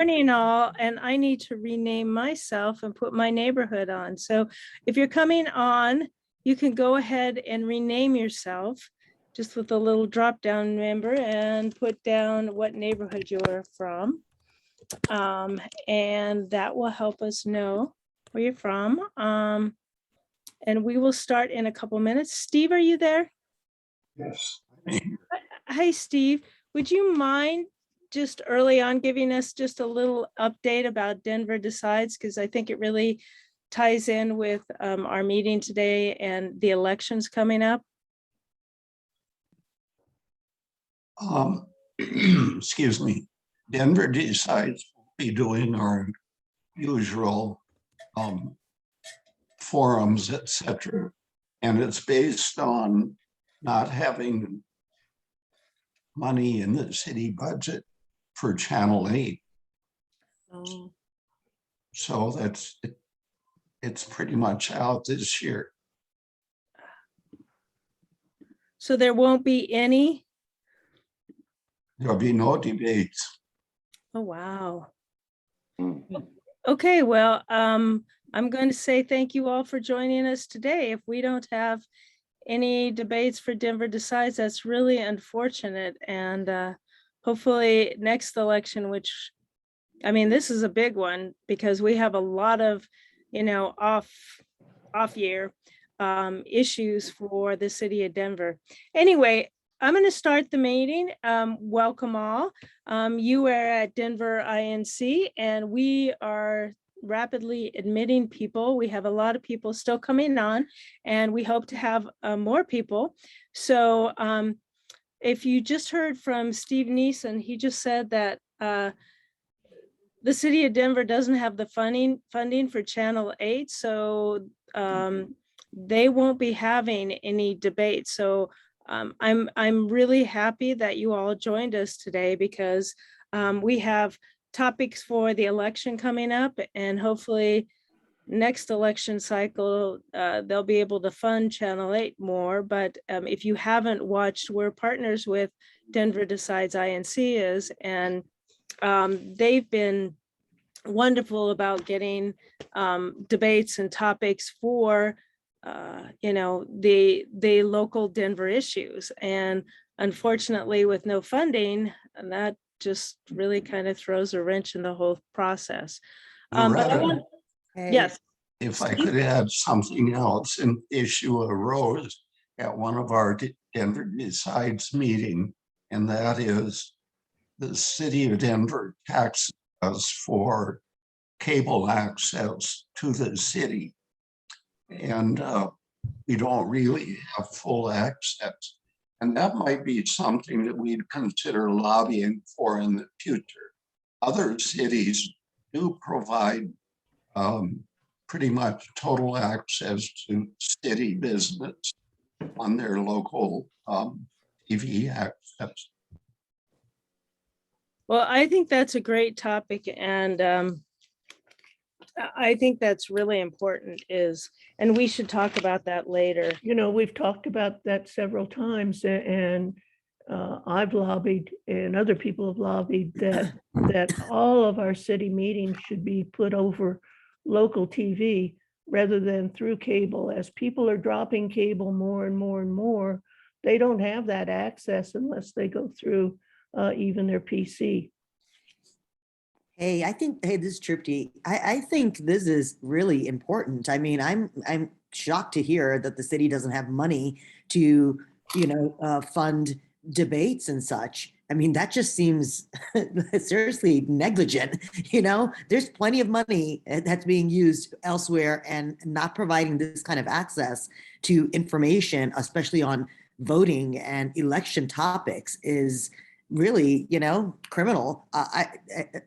morning all, and I need to rename myself and put my neighborhood on. So if you're coming on, you can go ahead and rename yourself just with a little drop down member and put down what neighborhood you're from. And that will help us know where you're from. And we will start in a couple minutes. Steve, are you there? Yes. Hi, Steve. Would you mind just early on giving us just a little update about Denver Decides? Because I think it really ties in with our meeting today and the elections coming up. Excuse me. Denver Decides will be doing our usual forums, etc. And it's based on not having money in the city budget for Channel 8. Oh. So it's pretty much out this year. So there won't be any? There'll be no debates. Oh, wow. Okay, well, I'm going to say thank you all for joining us today. If we don't have any debates for Denver Decides, that's really unfortunate. And hopefully next election, which, I mean, this is a big one because we have a lot of, off year issues for the city of Denver. Anyway, I'm going to start the meeting. Welcome all. You are at Denver INC, and we are rapidly admitting people. We have a lot of people still coming on, and we hope to have more people. So if you just heard from Steve Neeson, he just said that the city of Denver doesn't have the funding for Channel 8, so they won't be having any debate. So I'm really happy that you all joined us today because we have topics for the election coming up, and hopefully next election cycle they'll be able to fund Channel 8 more. But if you haven't watched, we're partners with Denver Decides INC is, and they've been wonderful about getting debates and topics for the local Denver issues. And unfortunately, with no funding, and that just really kind of throws a wrench in the whole process. But I want, yes. If I could add something else, an issue arose at one of our Denver Decides meeting, and that is the city of Denver taxes us for cable access to the city. And we don't really have full access. And that might be something that we'd consider lobbying for in the future. Other cities do provide pretty much total access to city business on their local TV access. Well, I think that's a great topic, and I think that's really important and we should talk about that later. We've talked about that several times, and I've lobbied and other people have lobbied that all of our city meetings should be put over local TV rather than through cable. As people are dropping cable more and more and more, they don't have that access unless they go through even their PC. Hey, this is Tricia. I think this is really important. I mean, I'm shocked to hear that the city doesn't have money to, fund debates and such. I mean, that just seems seriously negligent. There's plenty of money that's being used elsewhere, and not providing this kind of access to information, especially on voting and election topics, is really, criminal.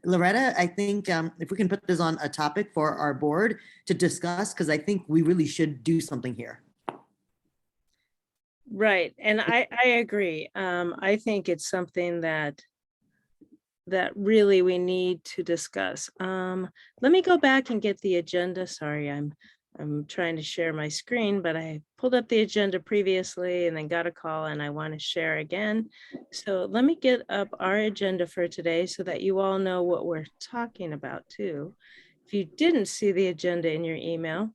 Loretta, I think if we can put this on a topic for our board to discuss, because I think we really should do something here. Right, and I agree. I think it's something that really we need to discuss. Let me go back and get the agenda. Sorry, I'm I'm trying to share my screen, but I pulled up the agenda previously and then got a call and I want to share again. So let me get up our agenda for today so that you all know what we're talking about too. If you didn't see the agenda in your email,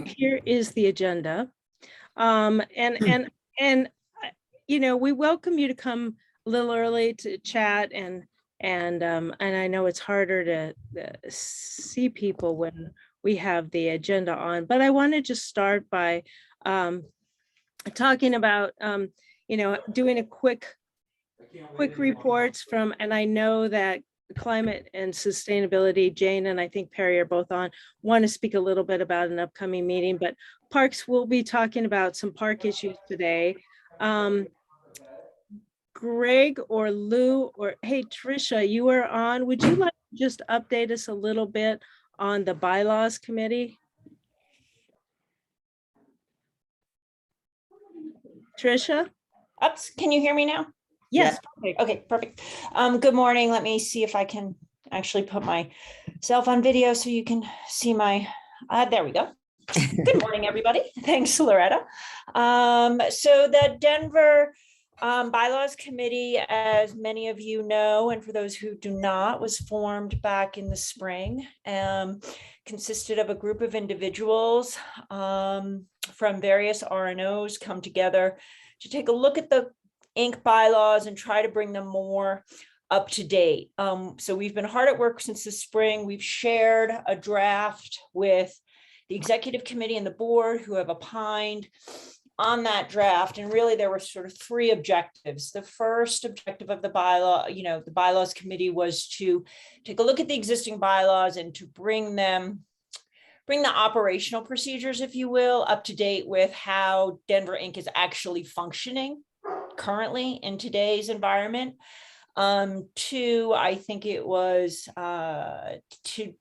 here is the agenda. And we welcome you to come a little early to chat and I know it's harder to see people when we have the agenda on, but I want to just start by talking about doing a quick reports from, and I know that climate and sustainability, Jane and I think Parry are both on, want to speak a little bit about an upcoming meeting, but parks will be talking about some park issues today. Greg or Lou or hey, Tricia, you are on. Would you like to just update us a little bit on the bylaws committee? Tricia? Ups, can you hear me now? Yes. Perfect. Okay, perfect. Good morning. Let me see if I can actually put myself on video so you can see my, there we go. Good morning, everybody. Thanks, Loretta. So the Denver Bylaws Committee, as many of you know, and for those who do not, was formed back in the spring, consisted of a group of individuals from various RNOs come together to take a look at the Inc. bylaws and try to bring them more up to date. So we've been hard at work since the spring. We've shared a draft with the executive committee and the board who have opined on that draft. And really there were sort of three objectives. The first objective of the bylaw, the bylaws committee was to take a look at the existing bylaws and to bring the operational procedures, if you will, up to date with how Denver Inc. is actually functioning currently in today's environment. Two, I think it was to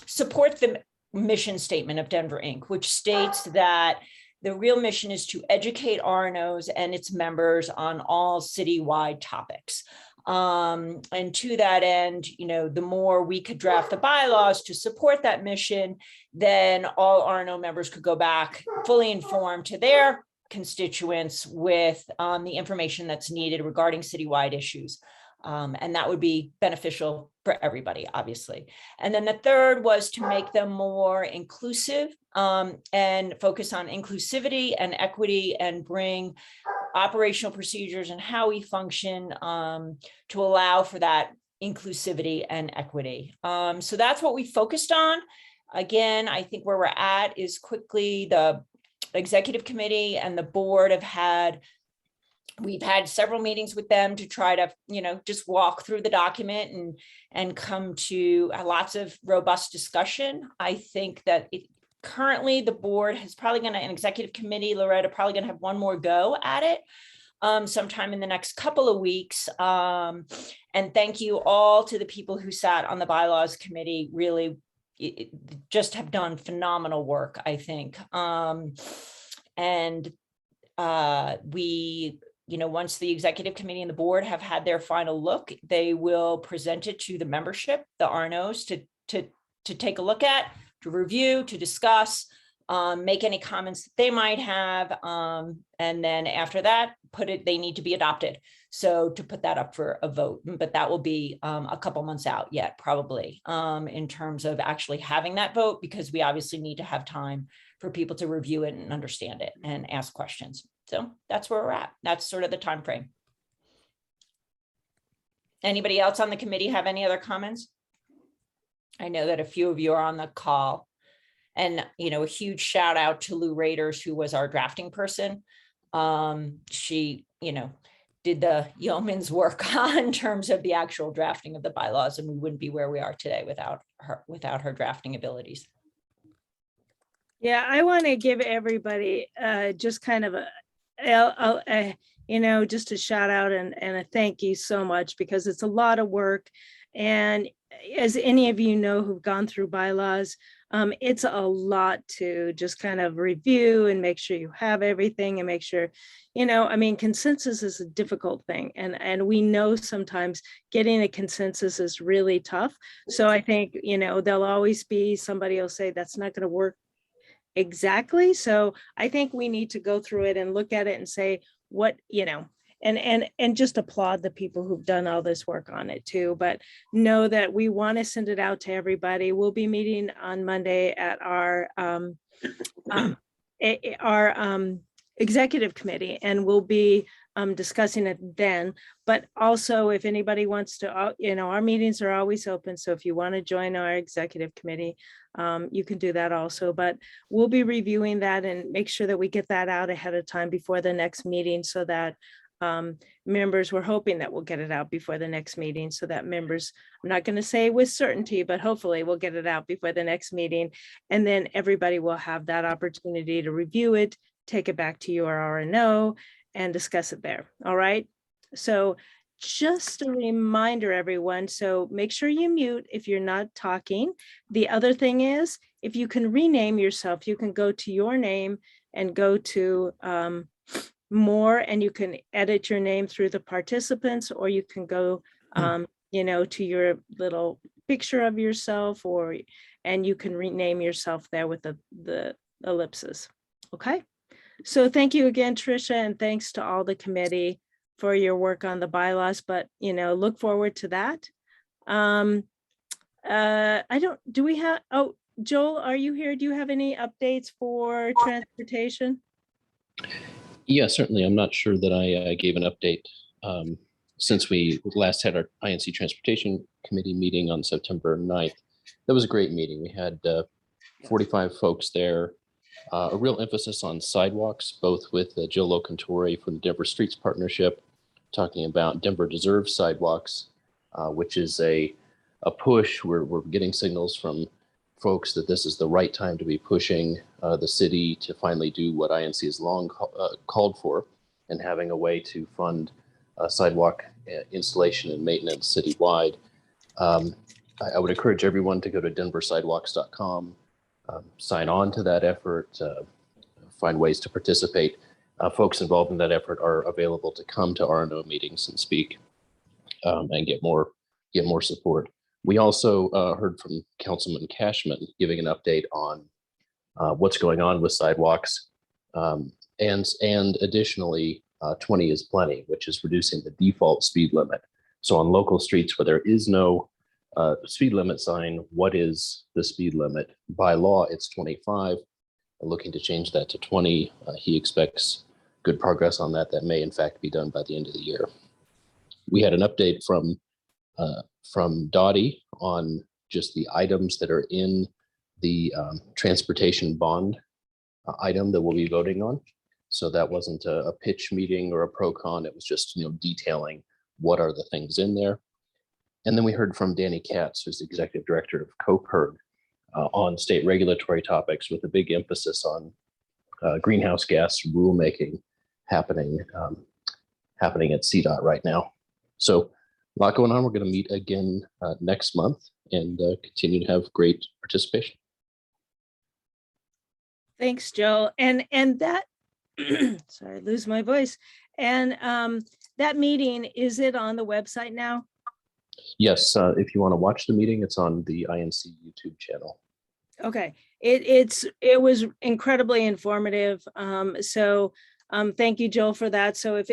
support the mission statement of Denver Inc., which states that the real mission is to educate RNOs and its members on all citywide topics. And to that end, the more we could draft the bylaws to support that mission, then all RNO members could go back fully informed to their constituents with the information that's needed regarding citywide issues. And that would be beneficial for everybody, obviously. And then the third was to make them more inclusive and focus on inclusivity and equity and bring operational procedures and how we function to allow for that inclusivity and equity. So that's what we focused on. Again, I think where we're at is quickly the executive committee and the board we've had several meetings with them to try to, just walk through the document and come to lots of robust discussion. I think that currently the board has probably an executive committee, Loretta, probably going to have one more go at it sometime in the next couple of weeks. And thank you all to the people who sat on the bylaws committee, really just have done phenomenal work, I think. Once the executive committee and the board have had their final look, they will present it to the membership, the RNOs, to take a look at, to review, to discuss, make any comments that they might have. And then after that, they need to be adopted. So to put that up for a vote, but that will be a couple months out yet, probably, in terms of actually having that vote, because we obviously need to have time for people to review it and understand it and ask questions. So that's where we're at. That's sort of the time frame. Anybody else on the committee have any other comments? I know that a few of you are on the call, and a huge shout out to Lou Raiders, who was our drafting person. She did the yeoman's work in terms of the actual drafting of the bylaws, and we wouldn't be where we are today without her drafting abilities. Yeah, I want to give everybody just kind of just a shout out and a thank you so much, because it's a lot of work. And as any of you know who've gone through bylaws, it's a lot to just kind of review and make sure you have everything and make sure, consensus is a difficult thing. And we know sometimes getting a consensus is really tough. So I think, there'll always be somebody who'll say that's not going to work exactly. So I think we need to go through it and look at it and say what, and just applaud the people who've done all this work on it too, but know that we want to send it out to everybody. We'll be meeting on Monday at our executive committee, and we'll be discussing it then. But also, if anybody wants to, our meetings are always open. So if you want to join our executive committee, you can do that also. But we'll be reviewing that and make sure that we get that out ahead of time before the next meeting, so that members, we're hoping that we'll get it out before the next meeting, so that members, I'm not going to say with certainty, but hopefully we'll get it out before the next meeting. And then everybody will have that opportunity to review it, take it back to your RNO and discuss it there. All right. So just a reminder, everyone. So make sure you mute if you're not talking. The other thing is, if you can rename yourself, you can go to your name and go to more, and you can edit your name through the participants, or you can go, to your little picture of yourself, and you can rename yourself there with the ellipses. Okay. So thank you again, Tricia, and thanks to all the committee for your work on the bylaws, but, look forward to that. Do we have, Joel, are you here? Do you have any updates for transportation? Yeah, certainly. I'm not sure that I gave an update since we last had our INC Transportation Committee meeting on September 9th. That was a great meeting. We had 45 folks there. A real emphasis on sidewalks, both with Jill Locantori from the Denver Streets Partnership, talking about Denver deserves sidewalks, which is a push. We're getting signals from folks that this is the right time to be pushing the city to finally do what INC has long called for, and having a way to fund sidewalk installation and maintenance citywide. I would encourage everyone to go to denversidewalks.com, sign on to that effort, find ways to participate. Folks involved in that effort are available to come to RNO meetings and speak and get more support. We also heard from Councilman Cashman giving an update on what's going on with sidewalks, and additionally 20 is plenty, which is reducing the default speed limit. So on local streets where there is no speed limit sign, what is the speed limit? By law, it's 25. We're looking to change that to 20. He expects good progress on that. That may in fact be done by the end of the year. We had an update from Dottie on just the items that are in the transportation bond item that we'll be voting on. So that wasn't a pitch meeting or a pro-con. It was just detailing what are the things in there. And then we heard from Danny Katz, who's the executive director of COPERG, on state regulatory topics, with a big emphasis on greenhouse gas rulemaking happening at CDOT right now. So a lot going on. We're going to meet again next month and continue to have great participation. Thanks, Joel. And that, sorry, I lose my voice. And that meeting, is it on the website now? Yes, if you want to watch the meeting, it's on the INC YouTube channel. Okay, it was incredibly informative. So thank you, Joel, for that. So if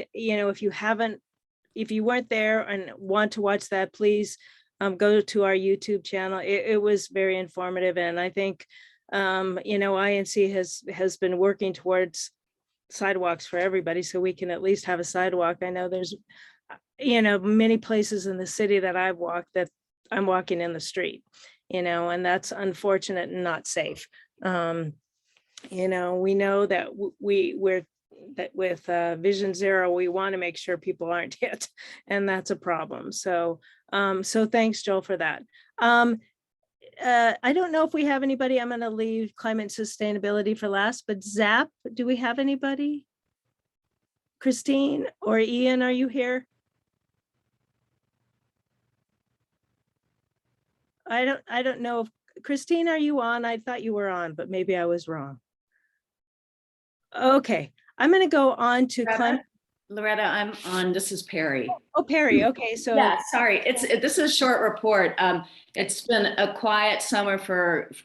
you weren't there and want to watch that, please go to our YouTube channel. It was very informative, and I think INC has been working towards sidewalks for everybody, so we can at least have a sidewalk. I know there's many places in the city that I've walked that I'm walking in the street, and that's unfortunate and not safe. We know that we're with Vision Zero, we want to make sure people aren't hit, and that's a problem. So thanks, Joel, for that. I don't know if we have anybody. I'm going to leave climate and sustainability for last, but Zap, do we have anybody? Christine or Ian, are you here? I don't know if Christine, are you on? I thought you were on, but maybe I was wrong. Okay, I'm going to go on to climate. Loretta, I'm on, this is Parry. Oh, Perry, okay, so. Yeah, sorry, this is a short report. It's been a quiet summer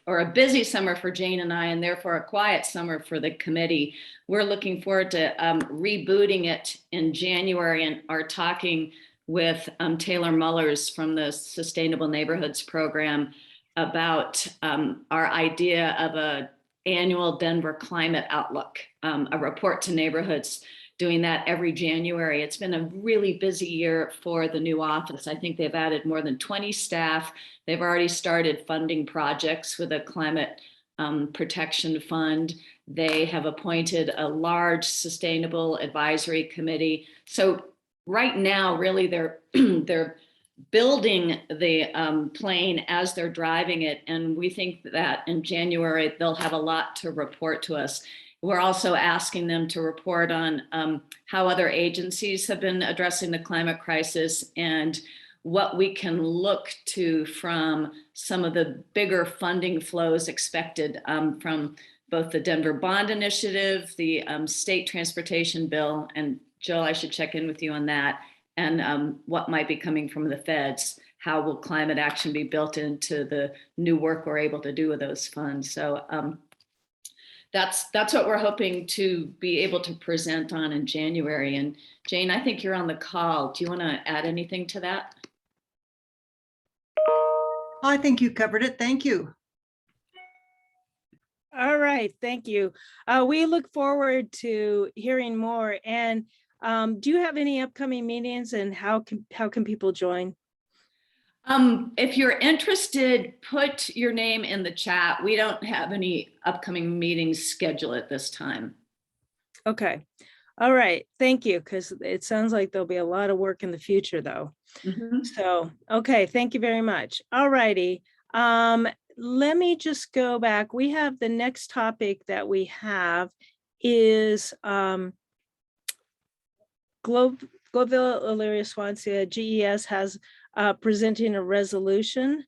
or a busy summer for Jane and I, and therefore a quiet summer for the committee. We're looking forward to rebooting it in January and are talking with Taylor Mullers from the Sustainable Neighborhoods Program about our idea of a annual Denver climate outlook, a report to neighborhoods, doing that every January. It's been a really busy year for the new office. I think they've added more than 20 staff. They've already started funding projects with a climate protection fund. They have appointed a large sustainable advisory committee. So right now, really, they're building the plane as they're driving it. And we think that in January, they'll have a lot to report to us. We're also asking them to report on how other agencies have been addressing the climate crisis and what we can look to from some of the bigger funding flows expected from both the Denver Bond Initiative, the state transportation bill, and Jill, I should check in with you on that, and what might be coming from the feds. How will climate action be built into the new work we're able to do with those funds? So that's what we're hoping to be able to present on in January. And Jane, I think you're on the call. Do you want to add anything to that? I think you covered it. Thank you. All right, thank you. We look forward to hearing more. And do you have any upcoming meetings, and how can people join? If you're interested, put your name in the chat. We don't have any upcoming meetings scheduled at this time. Okay. All right. Thank you. Because it sounds like there'll be a lot of work in the future, though. Mhm. So, okay. Thank you very much. All righty. Let me just go back. We have the next topic that we have is Globeville, Elyria, Swansea, GES has presenting a resolution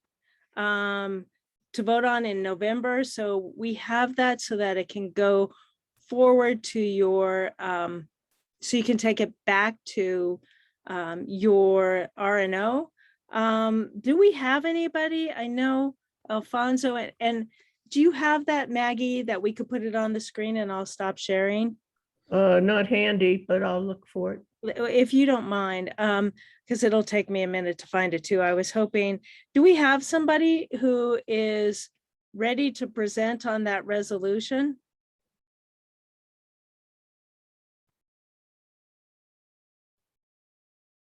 to vote on in November. So we have that so that it can go forward to your, so you can take it back to your RNO. Do we have anybody? I know Alfonso, and do you have that, Maggie, that we could put it on the screen and I'll stop sharing? Not handy, but I'll look for it. If you don't mind, because it'll take me a minute to find it too. I was hoping, do we have somebody who is ready to present on that resolution?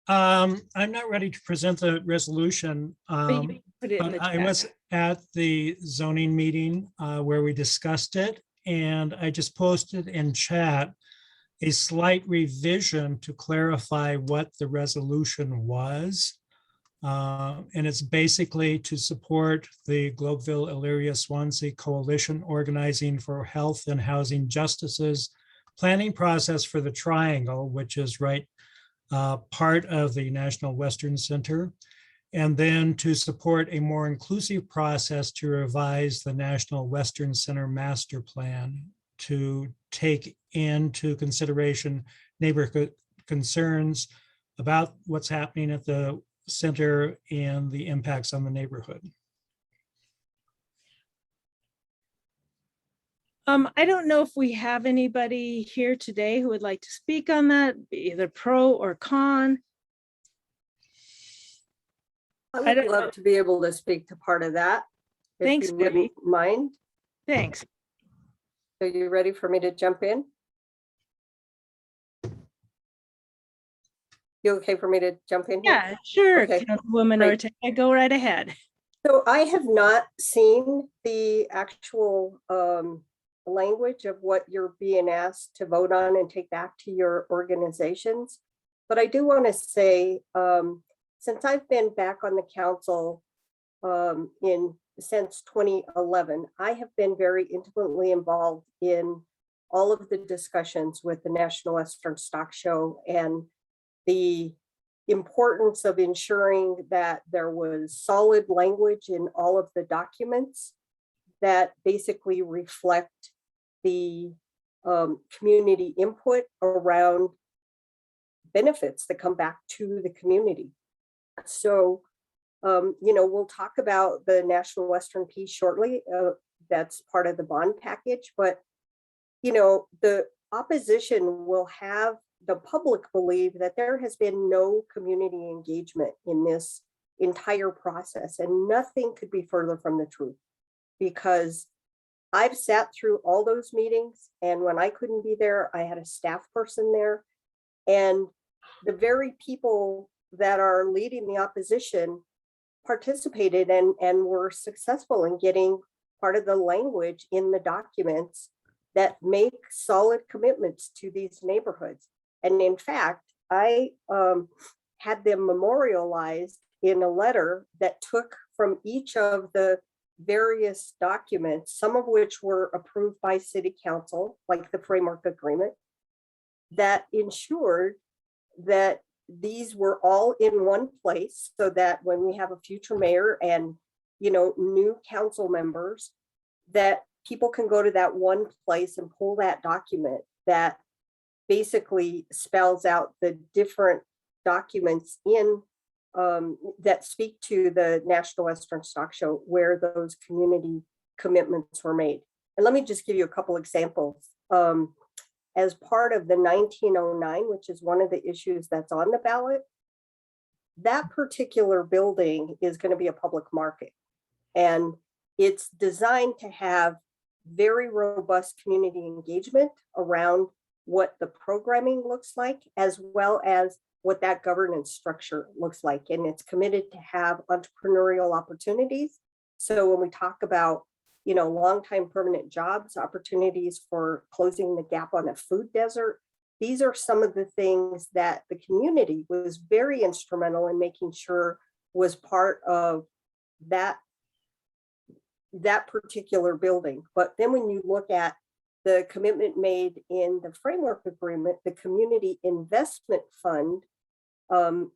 I'm not ready to present the resolution. But you can put it in But the I chat. was at the zoning meeting where we discussed it, and I just posted in chat a slight revision to clarify what the resolution was. And it's basically to support the Globeville, Elyria, Swansea Coalition Organizing for Health and Housing Justices planning process for the Triangle, which is right part of the National Western Center, and then to support a more inclusive process to revise the National Western Center Master Plan to take into consideration neighborhood concerns about what's happening at the center and the impacts on the neighborhood. I don't know if we have anybody here today who would like to speak on that, either pro or con. I I don't would love know. to be able to speak to part of that. if Thanks, you wouldn't mind. Thanks. Are you ready for me to jump in? You okay for me to jump in here? Yeah, sure, Okay, Councilwoman great. Ortega, go right ahead. So I have not seen the actual language of what you're being asked to vote on and take back to your organizations. But I do want to say, since I've been back on the council since 2011, I have been very intimately involved in all of the discussions with the National Western Stock Show and the importance of ensuring that there was solid language in all of the documents that basically reflect the community input around benefits that come back to the community. So, we'll talk about the National Western piece shortly. That's part of the bond package, but, the opposition will have the public believe that there has been no community engagement in this entire process, and nothing could be further from the truth, because I've sat through all those meetings, and when I couldn't be there, I had a staff person there, and the very people that are leading the opposition participated and were successful in getting part of the language in the documents that make solid commitments to these neighborhoods. And in fact, I had them memorialized in a letter that took from each of the various documents, some of which were approved by city council, like the framework agreement, that ensured that these were all in one place, so that when we have a future mayor and new council members, that people can go to that one place and pull that document that basically spells out the different documents in that speak to the National Western Stock Show where those community commitments were made. And let me just give you a couple examples. As part of the 1909, which is one of the issues that's on the ballot, that particular building is going to be a public market. And it's designed to have very robust community engagement around what the programming looks like, as well as what that governance structure looks like. And it's committed to have entrepreneurial opportunities. So when we talk about long-time permanent jobs, opportunities for closing the gap on a food desert, these are some of the things that the community was very instrumental in making sure was part of that particular building. But then when you look at the commitment made in the framework agreement, the Community Investment Fund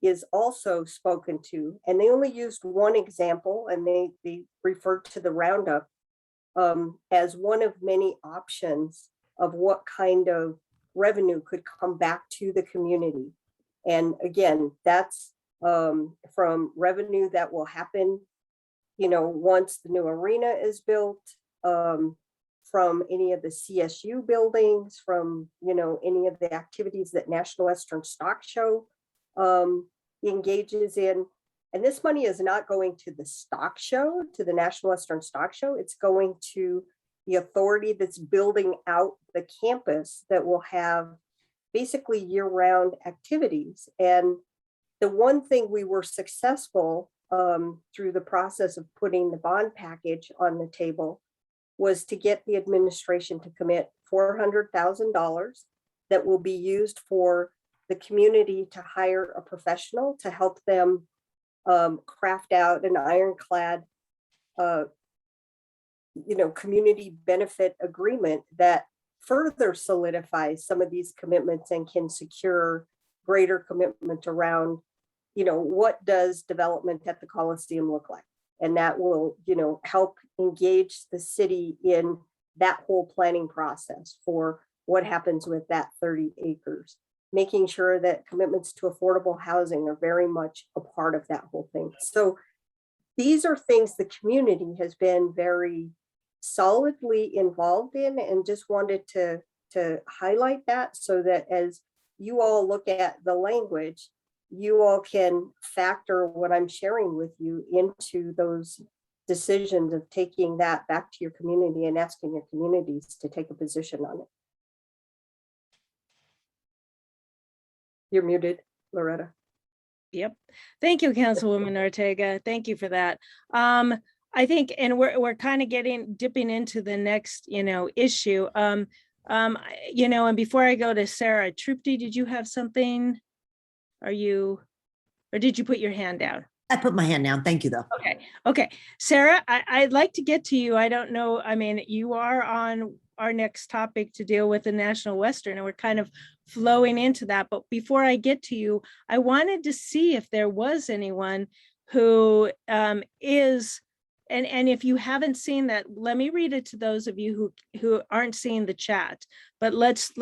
is also spoken to, and they only used one example, and they referred to the roundup as one of many options of what kind of revenue could come back to the community. And again, that's from revenue that will happen, once the new arena is built, from any of the CSU buildings, from, any of the activities that National Western Stock Show engages in. And this money is not going to the stock show, to the National Western Stock Show. It's going to the authority that's building out the campus that will have basically year-round activities. And the one thing we were successful through the process of putting the bond package on the table was to get the administration to commit $400,000 that will be used for the community to hire a professional to help them craft out an ironclad, community benefit agreement that further solidifies some of these commitments and can secure greater commitment around, what does development at the Coliseum look like? And that will, help engage the city in that whole planning process for what happens with that 30 acres. Making sure that commitments to affordable housing are very much a part of that whole thing. So these are things the community has been very solidly involved in, and just wanted to highlight that so that as you all look at the language, you all can factor what I'm sharing with you into those decisions of taking that back to your community and asking your communities to take a position on it. You're muted, Loretta. Yep. Thank you, Councilwoman Ortega. Thank you for that. I think, and we're kind of dipping into the next, issue. And before I go to Sarah, Trupti, did you have something? Or did you put your hand down? I put my hand down. Thank you, though. Okay. Sarah, I'd like to get to you. I don't know. I mean, you are on our next topic to deal with the National Western, and we're kind of flowing into that. But before I get to you, I wanted to see if there was anyone who is and if you haven't seen that, let me read it to those of you who aren't seeing the chat, but let's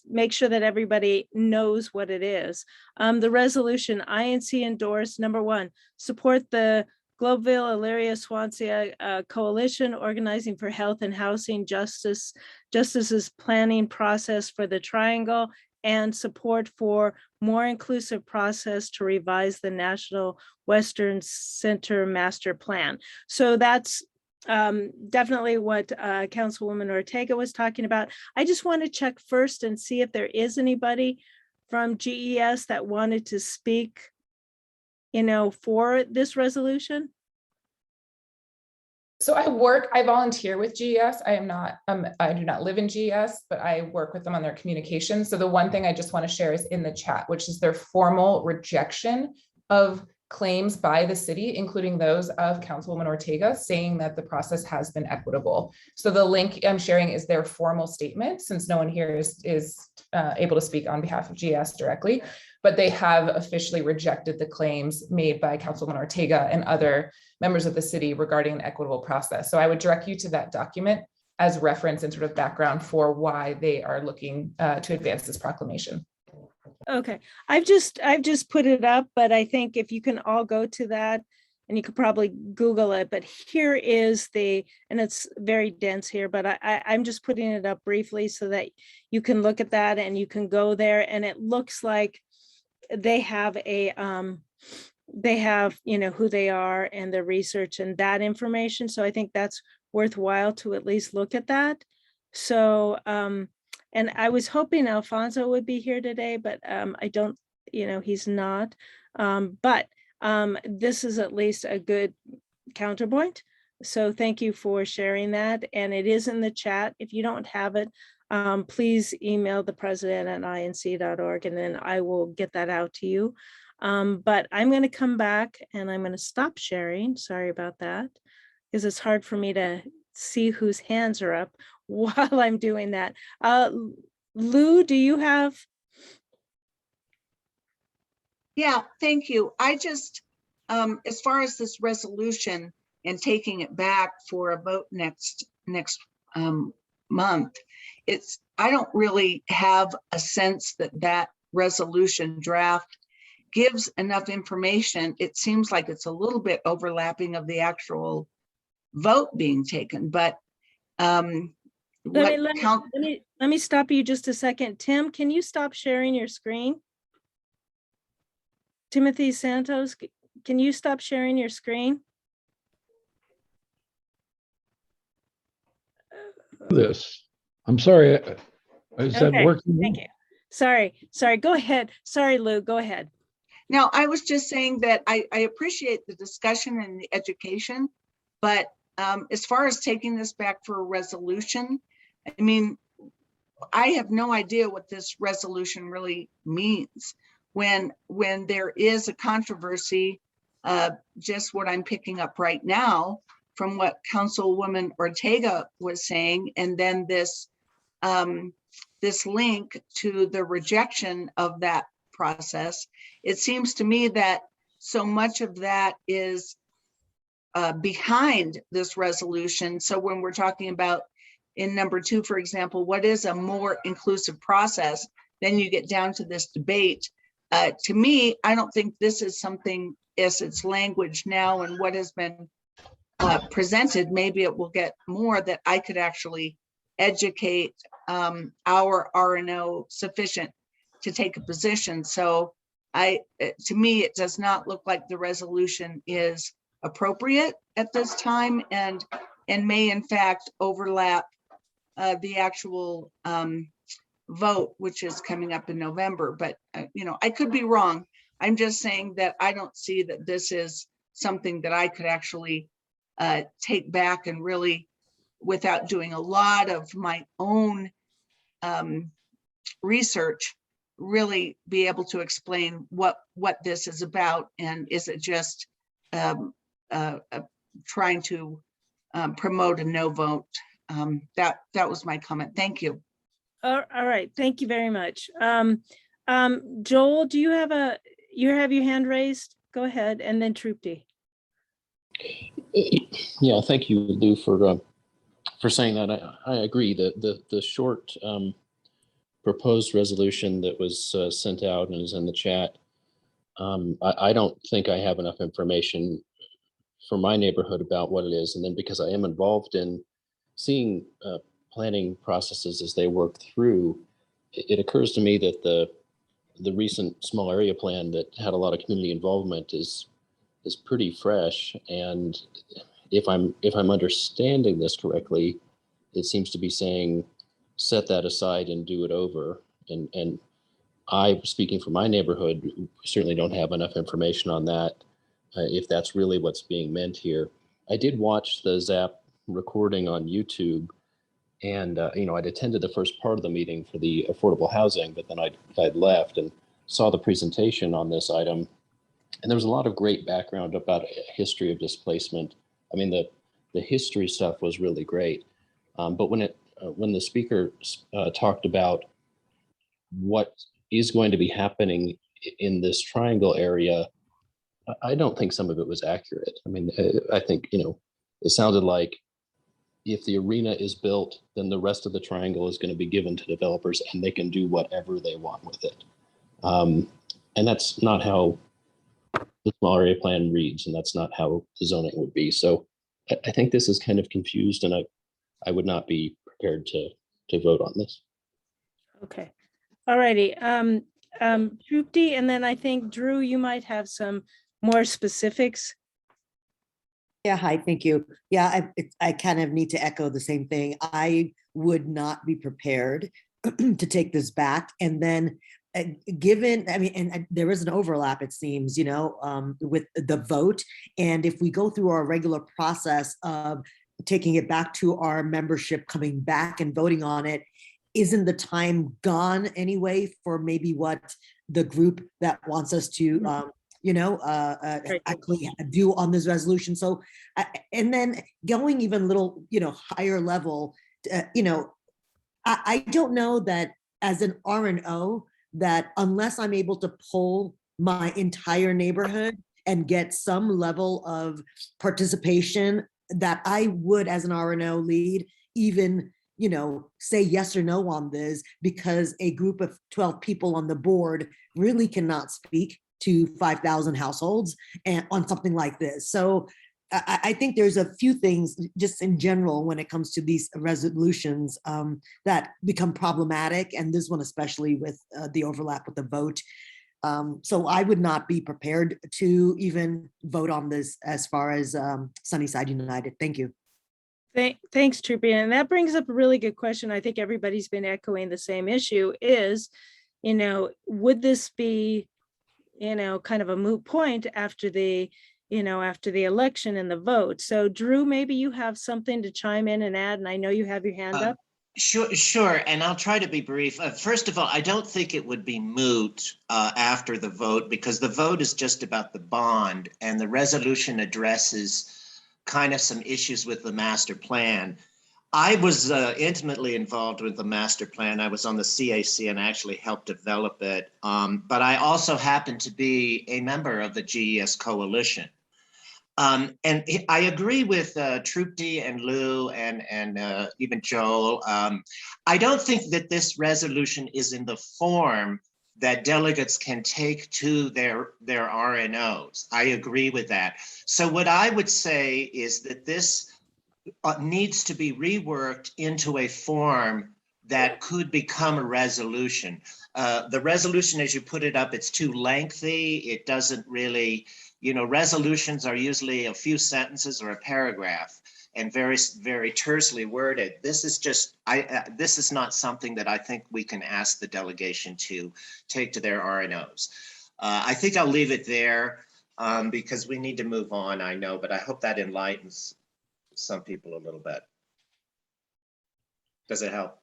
make sure that everybody knows what it is. The resolution INC endorsed, number 1, support the Globeville, Elyria, Swansea Coalition organizing for health and housing justice's planning process for the Triangle, and support for more inclusive process to revise the National Western Center Master Plan. So that's definitely what Councilwoman Ortega was talking about. I just want to check first and see if there is anybody from GES that wanted to speak, for this resolution. So I volunteer with GES. I do not live in GES, but I work with them on their communication. So the one thing I just want to share is in the chat, which is their formal rejection of claims by the city, including those of Councilwoman Ortega, saying that the process has been equitable. So the link I'm sharing is their formal statement, since no one here is able to speak on behalf of GES directly, but they have officially rejected the claims made by Councilwoman Ortega and other members of the city regarding an equitable process. So I would direct you to that document as reference and sort of background for why they are looking to advance this proclamation. Okay, I've just put it up, but I think if you can all go to that, and you could probably Google it, but here is and it's very dense here, but I'm just putting it up briefly so that you can look at that and you can go there, and it looks like they have who they are and their research and that information. So I think that's worthwhile to at least look at that. So, and I was hoping Alfonso would be here today, but I don't, he's not. But this is at least a good counterpoint. So thank you for sharing that. And it is in the chat. If you don't have it, please email the president at inc.org and then I will get that out to you. But I'm going to come back and I'm going to stop sharing. Sorry about that, because it's hard for me to see whose hands are up while I'm doing that. Lou, do you have? Yeah, thank you. I just, as far as this resolution and taking it back for a vote next month, I don't really have a sense that resolution draft gives enough information. It seems like it's a little bit overlapping of the actual vote being taken, but Let me stop you just a second. Tim, can you stop sharing your screen? Timothy Santos, can you stop sharing your screen? This, I'm sorry, is that Okay, working? thank you. Sorry, go ahead. Sorry, Lou, go ahead. No, I was just saying that I appreciate the discussion and the education, but as far as taking this back for a resolution, I mean, I have no idea what this resolution really means when there is a controversy, just what I'm picking up right now from what Councilwoman Ortega was saying, and then this link to the rejection of that process. It seems to me that so much of that is behind this resolution. So when we're talking about in number 2, for example, what is a more inclusive process, then you get down to this debate. To me, I don't think this is something as its language now and what has been presented. Maybe it will get more that I could actually educate our RNO sufficient to take a position. So to me, it does not look like the resolution is appropriate at this time and may in fact overlap the actual vote, which is coming up in November. But I could be wrong. I'm just saying that I don't see that this is something that I could actually take back and really, without doing a lot of my own research, really be able to explain what this is about, and is it just trying to promote a no vote. That was my comment. Thank you. All right, thank you very much. Joel, do you have your hand raised? Go ahead, and then Trupti. Yeah, thank you, Lou, for saying that. I agree that the short proposed resolution that was sent out and is in the chat, I don't think I have enough information for my neighborhood about what it is. And then because I am involved in seeing planning processes as they work through, it occurs to me that the recent small area plan that had a lot of community involvement is pretty fresh. And if I'm understanding this correctly, it seems to be saying set that aside and do it over. And I, speaking for my neighborhood, certainly don't have enough information on that. If that's really what's being meant here. I did watch the ZAP recording on YouTube, and I'd attended the first part of the meeting for the affordable housing, but then I'd left and saw the presentation on this item, and there was a lot of great background about a history of displacement. I mean, the history stuff was really great, but when the speaker talked about what is going to be happening in this triangle area, I don't think some of it was accurate. I mean, I think, it sounded like if the arena is built, then the rest of the triangle is going to be given to developers and they can do whatever they want with it. And that's not how the small area plan reads, and that's not how the zoning would be. So I think this is kind of confused, and I would not be prepared to vote on this. Okay. All righty. Trupti, and then I think Drew, you might have some more specifics. Yeah, hi, thank you. Yeah, I kind of need to echo the same thing. I would not be prepared to take this back. And then given, I mean, and there is an overlap, it seems, with the vote. And if we go through our regular process of taking it back to our membership, coming back and voting on it, isn't the time gone anyway for maybe what the group that wants us to actually do on this resolution? So, and then going even a little, higher level, I don't know that as an R&O, that unless I'm able to poll my entire neighborhood and get some level of participation, that I would, as an R&O lead, even say yes or no on this, because a group of 12 people on the board really cannot speak to 5,000 households and on something like this. So I think there's a few things just in general when it comes to these resolutions that become problematic, and this one especially with the overlap with the vote. So I would not be prepared to even vote on this as far as Sunnyside United. Thank you. Thanks, Truppi. And that brings up a really good question. I think everybody's been echoing the same issue is, would this be, kind of a moot point after the election and the vote? So Drew, maybe you have something to chime in and add, and I know you have your hand up. Sure, and I'll try to be brief. First of all, I don't think it would be moot after the vote, because the vote is just about the bond, and the resolution addresses kind of some issues with the master plan. I was intimately involved with the master plan. I was on the CAC and actually helped develop it. But I also happen to be a member of the GES coalition. And I agree with Trupti and Lou and even Joel. I don't think that this resolution is in the form that delegates can take to their RNOs. I agree with that. So what I would say is that this needs to be reworked into a form that could become a resolution. The resolution, as you put it up, it's too lengthy. It doesn't really, resolutions are usually a few sentences or a paragraph and very, very tersely worded. This is just, this is not something that I think we can ask the delegation to take to their RNOs. I think I'll leave it there because we need to move on, I know, but I hope that enlightens some people a little bit. Does it help?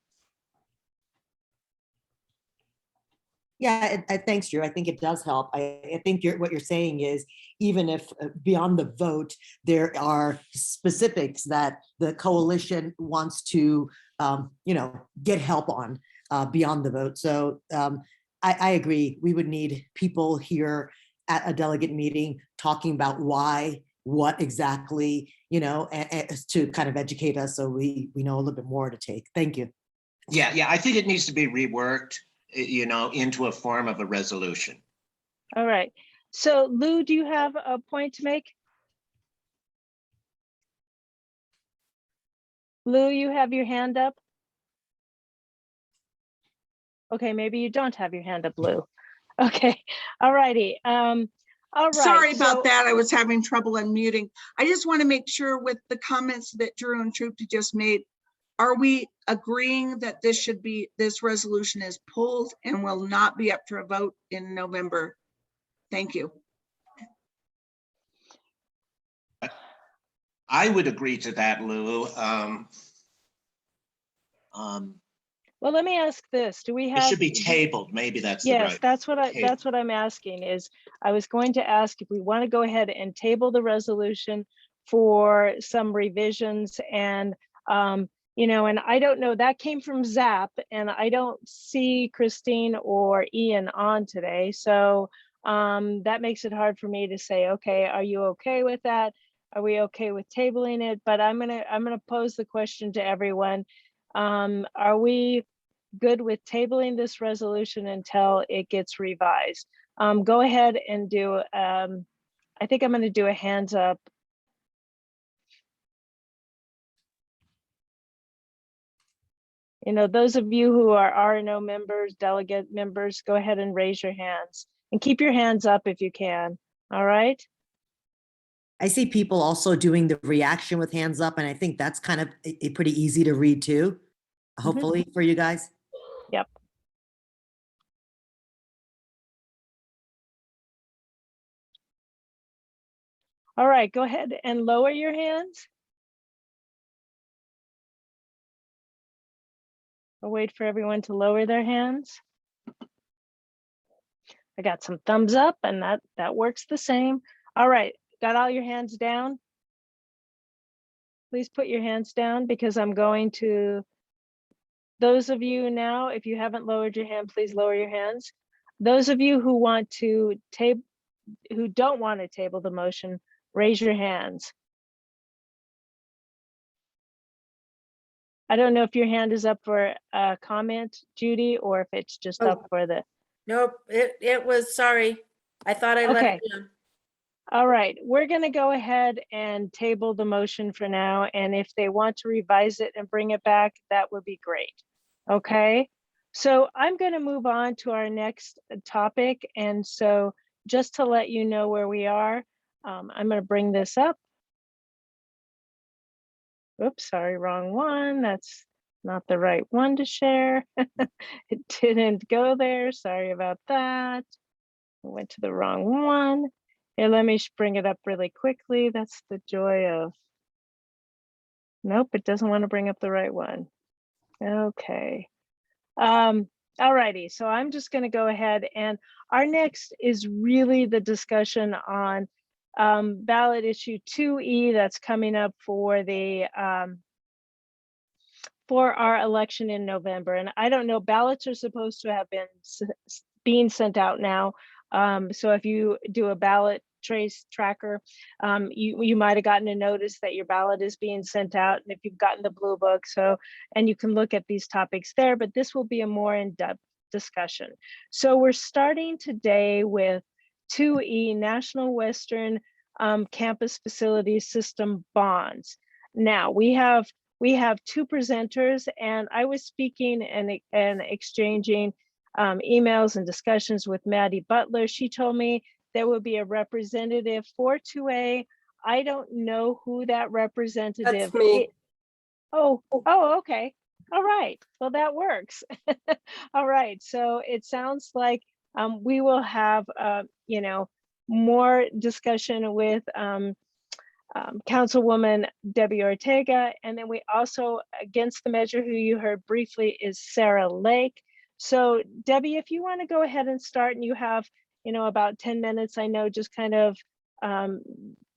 Yeah, thanks, Drew. I think it does help. I think what you're saying is, even if beyond the vote, there are specifics that the coalition wants to, get help on beyond the vote. So I agree. We would need people here at a delegate meeting talking about why what exactly, to kind of educate us so we know a little bit more to take. Thank you. Yeah, I think it needs to be reworked, into a form of a resolution. All right. So Lou, do you have a point to make? Lou, you have your hand up? Okay, maybe you don't have your hand up, Lou. Okay, all righty. All right. Sorry about that. I was having trouble unmuting. I just want to make sure with the comments that Drew and Trupti just made, are we agreeing that this resolution is pulled and will not be up for a vote in November? Thank you. I would agree to that, Lou. Well, let me ask this. Do we It have? should be tabled. Maybe that's the Yes, right. that's what Table. that's what I'm asking is, I was going to ask if we want to go ahead and table the resolution for some revisions and, and I don't know, that came from Zap and I don't see Christine or Ian on today. So that makes it hard for me to say, okay, are you okay with that? Are we okay with tabling it? But I'm gonna pose the question to everyone. Are we good with tabling this resolution until it gets revised? Go ahead and do, I think I'm going to do a hands up. Those of you who are RNO members, delegate members, go ahead and raise your hands and keep your hands up if you can. All right. I see people also doing the reaction with hands up, and I think that's kind of pretty easy to read too, hopefully for you guys. Yep. All right, go ahead and lower your hands. I'll wait for everyone to lower their hands. I got some thumbs up and that works the same. All right, got all your hands down? Please put your hands down because I'm going to, those of you now, if you haven't lowered your hand, please lower your hands. Those of you who want to who don't want to table the motion, raise your hands. I don't know if your hand is up for a comment, Judy, or if it's just up for the. Nope, it was, sorry. I thought I let Okay. it down. All right, we're going to go ahead and table the motion for now. And if they want to revise it and bring it back, that would be great. Okay, so I'm going to move on to our next topic. And so just to let you know where we are, I'm going to bring this up. Oops, sorry, wrong one. That's not the right one to share. It didn't go there. Sorry about that. I went to the wrong one. Here, let me bring it up really quickly. That's the joy of, nope, it doesn't want to bring up the right one. Okay. All righty, so I'm just going to go ahead, and our next is really the discussion on ballot issue 2E that's coming up for the for our election in November. And I don't know, ballots are supposed to have been being sent out now. So if you do a ballot trace tracker, you might have gotten a notice that your ballot is being sent out, and if you've gotten the blue book, and you can look at these topics there, but this will be a more in-depth discussion. So we're starting today with 2E, National Western Campus Facilities System bonds. Now we have two presenters, and I was speaking and exchanging emails and discussions with Maddie Butler. She told me there will be a representative for 2A. I don't know who that representative That's me. is. Oh, okay. All right. Well, that works. All right. So it sounds like we will have, more discussion with Councilwoman Debbie Ortega. And then we also, against the measure, who you heard briefly is Sarah Lake. So Debbie, if you want to go ahead and start, and you have, about 10 minutes, I know, just kind of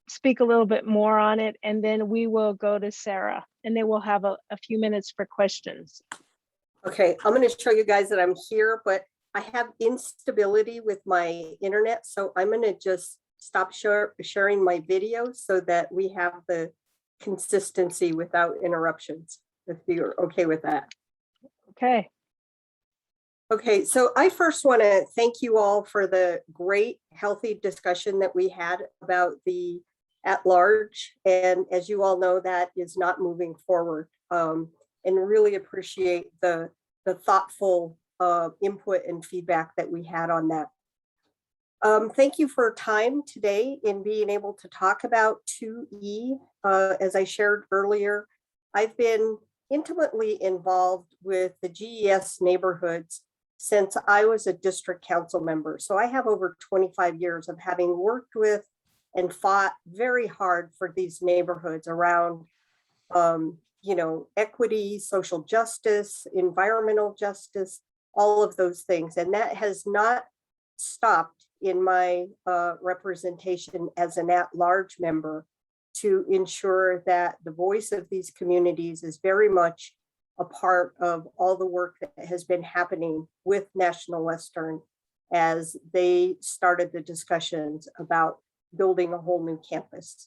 speak a little bit more on it, and then we will go to Sarah, and then we'll have a few minutes for questions. Okay, I'm going to show you guys that I'm here, but I have instability with my internet, so I'm going to just stop sharing my video so that we have the consistency without interruptions, if you're okay with that. Okay. Okay, so I first want to thank you all for the great, healthy discussion that we had about the at-large. And as you all know, that is not moving forward. And really appreciate the thoughtful input and feedback that we had on that. Thank you for time today in being able to talk about 2E. As I shared earlier, I've been intimately involved with the GES neighborhoods since I was a district council member. So I have over 25 years of having worked with and fought very hard for these neighborhoods around, you know, equity, social justice, environmental justice, all of those things. And that has not stopped in my representation as an at-large member to ensure that the voice of these communities is very much a part of all the work that has been happening with National Western as they started the discussions about building a whole new campus.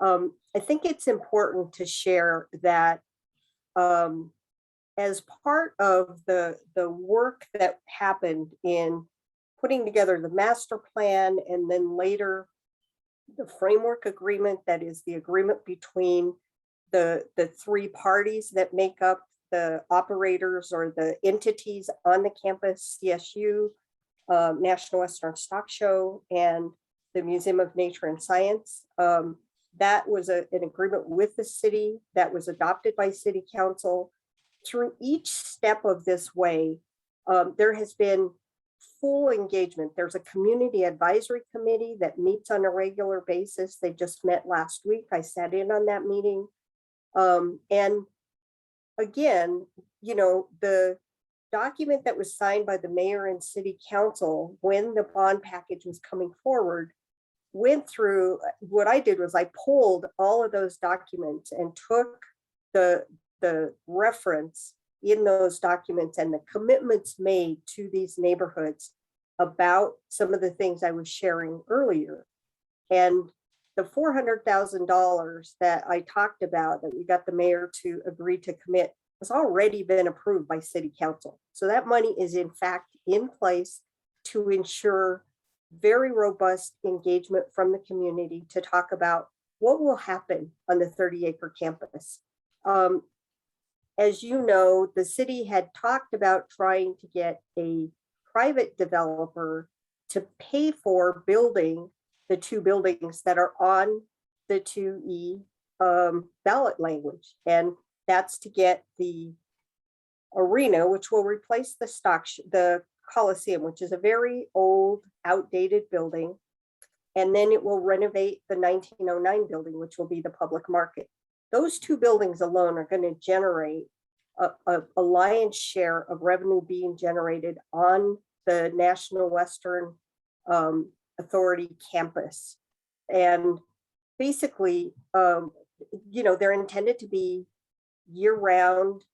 I think it's important to share that as part of the work that happened in putting together the master plan and then later the framework agreement, that is the agreement between the three parties that make up the operators or the entities on the campus, CSU, National Western Stock Show, and the Museum of Nature and Science. That was an agreement with the city that was adopted by City Council. Through each step of this way, there has been full engagement. There's a community advisory committee that meets on a regular basis. They just met last week. I sat in on that meeting. And again, you know, the document that was signed by the mayor and city council when the bond package was coming forward went through, what I did was I pulled all of those documents and took the reference in those documents and the commitments made to these neighborhoods about some of the things I was sharing earlier. And the $400,000 that I talked about that we got the mayor to agree to commit has already been approved by City Council. So that money is in fact in place to ensure very robust engagement from the community to talk about what will happen on the 30-acre campus. As you know, the city had talked about trying to get a private developer to pay for building the two buildings that are on the 2E ballot language. And that's to get the arena, which will replace the Coliseum, which is a very old, outdated building. And then it will renovate the 1909 building, which will be the public market. Those two buildings alone are going to generate a lion's share of revenue being generated on the National Western Authority campus. And basically, you know, they're intended to be year-round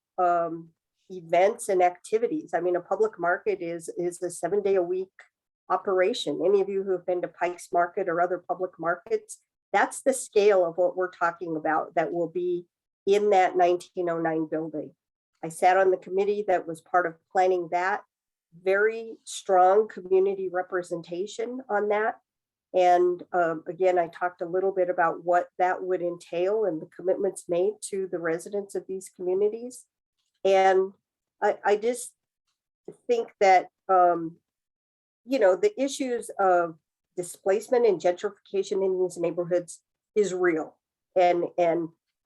events and activities. I mean, a public market is a 7-day-a-week operation. Any of you who have been to Pike's Market or other public markets, that's the scale of what we're talking about that will be in that 1909 building. I sat on the committee that was part of planning that. Very strong community representation on that. And again, I talked a little bit about what that would entail and the commitments made to the residents of these communities. And I just think that, you know, the issues of displacement and gentrification in these neighborhoods is real. And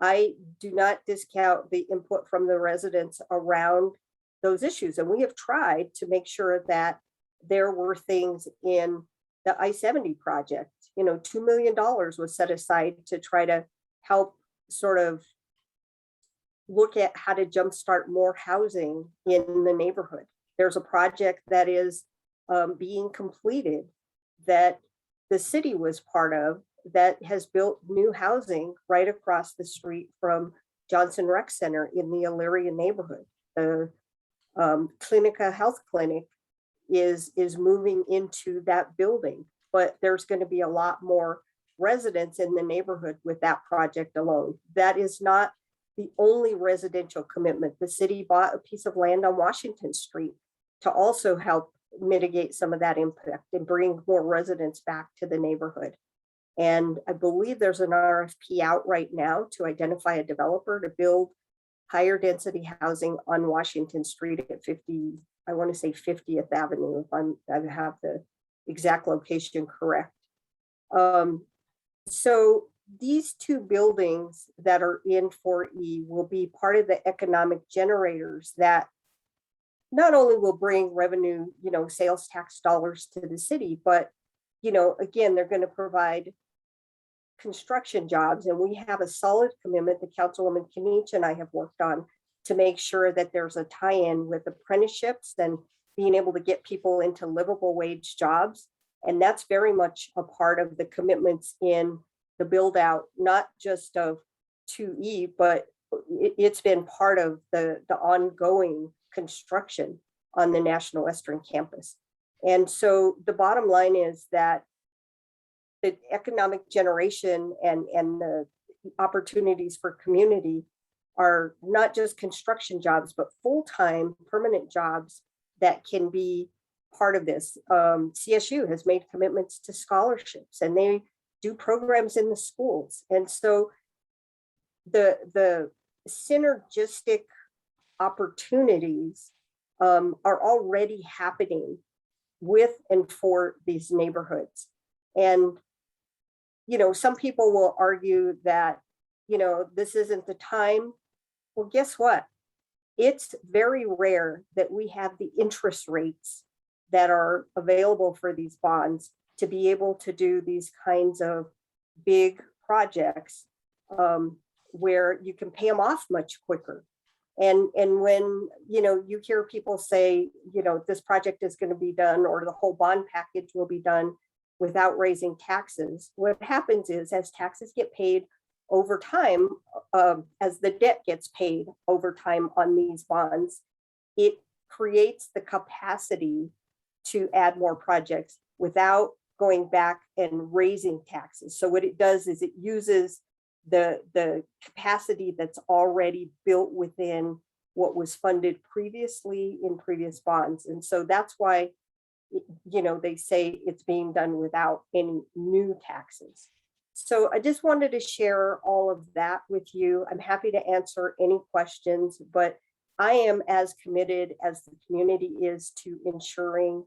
I do not discount the input from the residents around those issues. And we have tried to make sure that there were things in the I-70 project. You know, $2 million was set aside to try to help sort of look at how to jumpstart more housing in the neighborhood. There's a project that is being completed that the city was part of that has built new housing right across the street from Johnson Rec Center in the Elyria neighborhood. The Clinica Health Clinic is moving into that building. but there's going to be a lot more residents in the neighborhood with that project alone. That is not the only residential commitment. The city bought a piece of land on Washington Street to also help mitigate some of that impact and bring more residents back to the neighborhood. And I believe there's an RFP out right now to identify a developer to build higher density housing on Washington Street at 50, I want to say 50th Avenue, if I have the exact location correct. So these two buildings that are in 4E will be part of the economic generators that not only will bring revenue, sales tax dollars to the city, but, again, they're going to provide construction jobs. And we have a solid commitment that Councilwoman Kinich and I have worked on to make sure that there's a tie-in with apprenticeships and being able to get people into livable wage jobs. And that's very much a part of the commitments in the build out, not just of 2E, but it's been part of the ongoing construction on the National Western campus. And so the bottom line is that the economic generation and the opportunities for community are not just construction jobs, but full-time permanent jobs that can be part of this. CSU has made commitments to scholarships and they do programs in the schools. And so the synergistic opportunities are already happening with and for these neighborhoods. And some people will argue that, this isn't the time. Well, guess what? It's very rare that we have the interest rates that are available for these bonds to be able to do these kinds of big projects where you can pay them off much quicker. And when, you hear people say, this project is going to be done or the whole bond package will be done without raising taxes, what happens is as taxes get paid over time, as the debt gets paid over time on these bonds, it creates the capacity to add more projects without going back and raising taxes. So what it does is it uses the capacity that's already built within what was funded previously in previous bonds. And so that's why, they say it's being done without any new taxes. So I just wanted to share all of that with you. I'm happy to answer any questions, but I am as committed as the community is to ensuring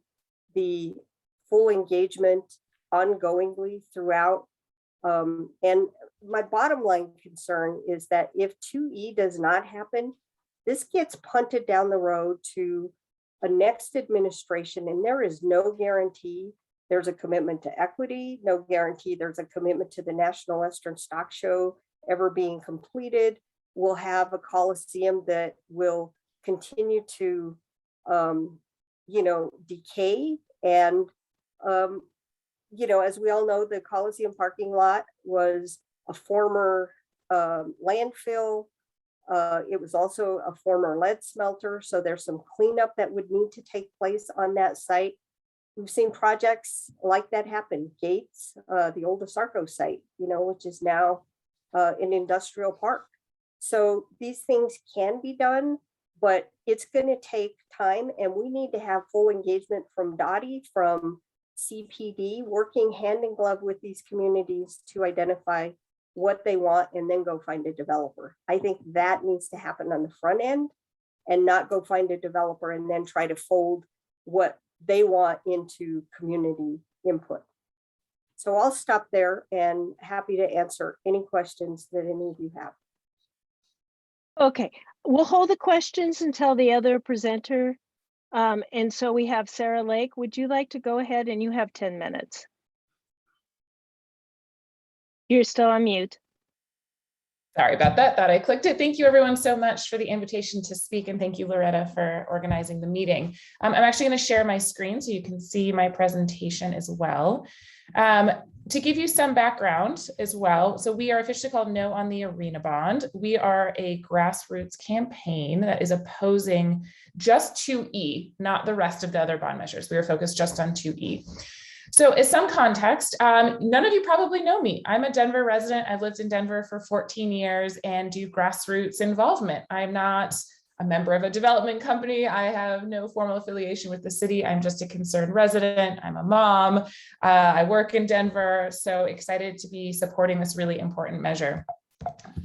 the full engagement ongoingly throughout. And my bottom line concern is that if 2E does not happen, this gets punted down the road to a next administration, and there is no guarantee there's a commitment to equity, no guarantee there's a commitment to the National Western Stock Show ever being completed. We'll have a Coliseum that will continue to, decay. And, as we all know, the Coliseum parking lot was a former landfill. It was also a former lead smelter. So there's some cleanup that would need to take place on that site. We've seen projects like that happen. Gates, the old Asarco site, which is now an industrial park. So these things can be done, but it's going to take time. And we need to have full engagement from Dottie, from CPD, working hand in glove with these communities to identify what they want and then go find a developer. I think that needs to happen on the front end and not go find a developer and then try to fold what they want into community input. So I'll stop there and happy to answer any questions that any of you have. Okay, we'll hold the questions until the other presenter. And so we have Sarah Lake. Would you like to go ahead? And you have 10 minutes. You're still on mute. Sorry about that. Thought I clicked it. Thank you everyone so much for the invitation to speak. And thank you, Loretta, for organizing the meeting. I'm actually going to share my screen so you can see my presentation as well. To give you some background as well. So we are officially called No on the Arena Bond. We are a grassroots campaign that is opposing just 2E, not the rest of the other bond measures. We are focused just on 2E. So as some context, none of you probably know me. I'm a Denver resident. I've lived in Denver for 14 years and do grassroots involvement. I'm not a member of a development company. I have no formal affiliation with the city. I'm just a concerned resident. I'm a mom. I work in Denver. So excited to be supporting this really important measure.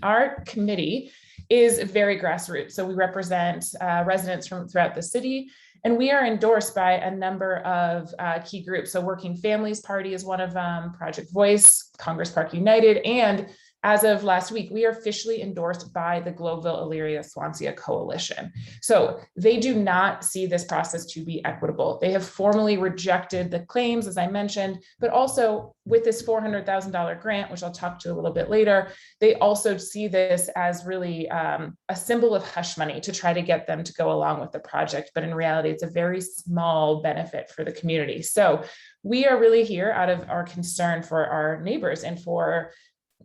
Our committee is very grassroots. So we represent residents from throughout the city, and we are endorsed by a number of key groups. So Working Families Party is one of them, Project Voice, Congress Park United, and as of last week, we are officially endorsed by the Globeville Elyria Swansea Coalition. So they do not see this process to be equitable. They have formally rejected the claims, as I mentioned, but also with this $400,000 grant, which I'll talk to a little bit later, they also see this as really a symbol of hush money to try to get them to go along with the project. But in reality, it's a very small benefit for the community. So we are really here out of our concern for our neighbors and for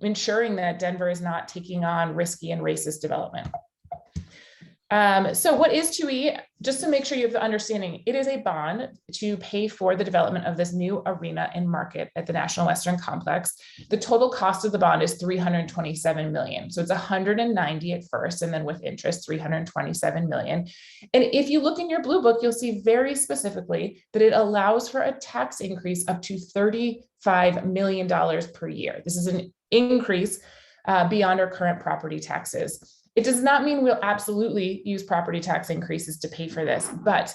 ensuring that Denver is not taking on risky and racist development. So what is 2E? Just to make sure you have the understanding, it is a bond to pay for the development of this new arena and market at the National Western Complex. The total cost of the bond is $327 million. So it's 190 at first, and then with interest, $327 million. And if you look in your blue book, you'll see very specifically that it allows for a tax increase up to $35 million per year. This is an increase beyond our current property taxes. It does not mean we'll absolutely use property tax increases to pay for this, but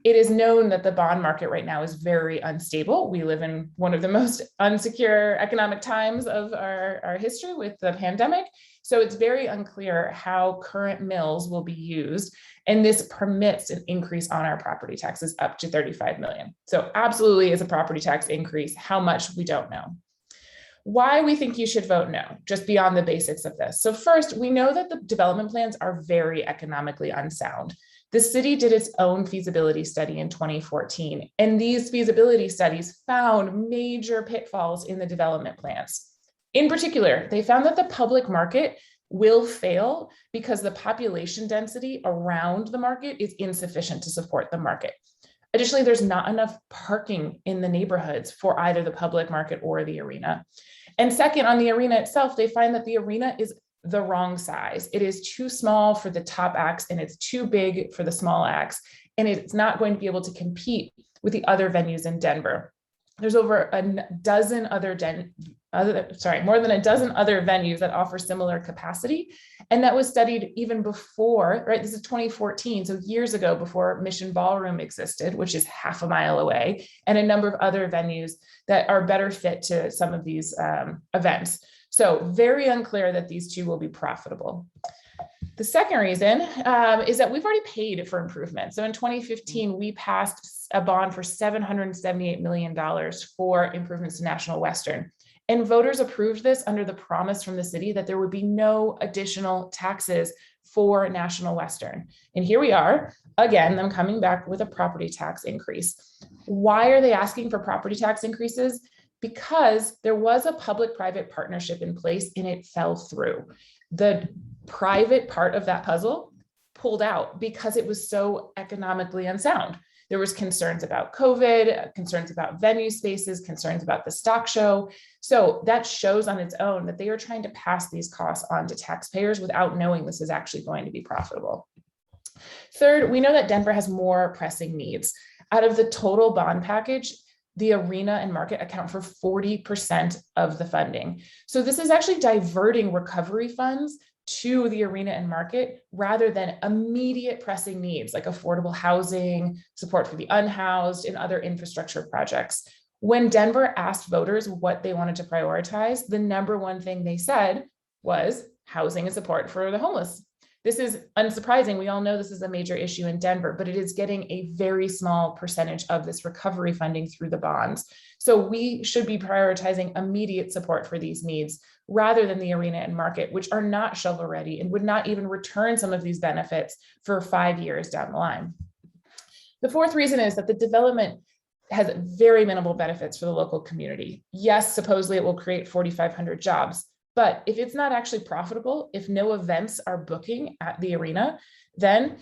it is known that the bond market right now is very unstable. We live in one of the most unsecure economic times of our history with the pandemic. So it's very unclear how current mills will be used. And this permits an increase on our property taxes up to $35 million. So absolutely is a property tax increase. How much, we don't know. Why we think you should vote no, just beyond the basics of this. So first, we know that the development plans are very economically unsound. The city did its own feasibility study in 2014, and these feasibility studies found major pitfalls in the development plans. In particular, they found that the public market will fail because the population density around the market is insufficient to support the market. Additionally, there's not enough parking in the neighborhoods for either the public market or the arena. And second, on the arena itself, they find that the arena is the wrong size. It is too small for the top acts and it's too big for the small acts. And it's not going to be able to compete with the other venues in Denver. There's over a dozen more than a dozen other venues that offer similar capacity. And that was studied even before, right? This is 2014, so years ago, before Mission Ballroom existed, which is half a mile away, and a number of other venues that are better fit to some of these events. So very unclear that these two will be profitable. The second reason is that we've already paid for improvements. So in 2015, we passed a bond for $778 million for improvements to National Western. And voters approved this under the promise from the city that there would be no additional taxes for National Western. And here we are, again, them coming back with a property tax increase. Why are they asking for property tax increases? Because there was a public-private partnership in place and it fell through. The private part of that puzzle pulled out because it was so economically unsound. There was concerns about COVID, concerns about venue spaces, concerns about the stock show. So that shows on its own that they are trying to pass these costs on to taxpayers without knowing this is actually going to be profitable. Third, we know that Denver has more pressing needs. Out of the total bond package, the arena and market account for 40% of the funding. So this is actually diverting recovery funds to the arena and market rather than immediate pressing needs like affordable housing, support for the unhoused, and other infrastructure projects. When Denver asked voters what they wanted to prioritize, the number one thing they said was housing and support for the homeless. This is unsurprising. We all know this is a major issue in Denver, but it is getting a very small percentage of this recovery funding through the bonds. So we should be prioritizing immediate support for these needs rather than the arena and market, which are not shovel ready and would not even return some of these benefits for 5 years down the line. The fourth reason is that the development has very minimal benefits for the local community. Yes, supposedly it will create 4,500 jobs, but if it's not actually profitable, if no events are booking at the arena, then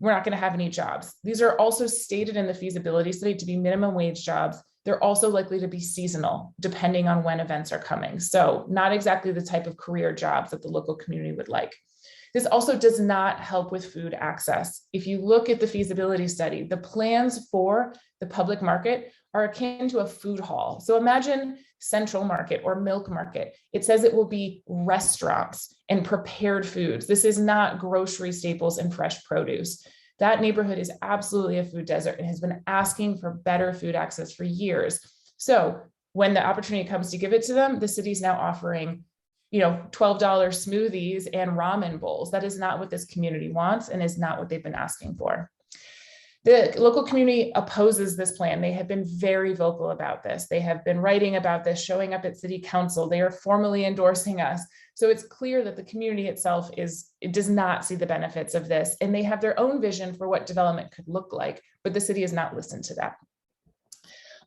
we're not going to have any jobs. These are also stated in the feasibility study to be minimum wage jobs They're also likely to be seasonal, depending on when events are coming. So not exactly the type of career jobs that the local community would like. This also does not help with food access. If you look at the feasibility study, the plans for the public market are akin to a food hall. So imagine Central Market or Milk Market. It says it will be restaurants and prepared foods. This is not grocery staples and fresh produce. That neighborhood is absolutely a food desert and has been asking for better food access for years. So when the opportunity comes to give it to them, the city is now offering, you know, $12 smoothies and ramen bowls. That is not what this community wants and is not what they've been asking for. The local community opposes this plan. They have been very vocal about this. They have been writing about this, showing up at city council. They are formally endorsing us. So it's clear that the community itself does not see the benefits of this, and they have their own vision for what development could look like, but the city has not listened to that.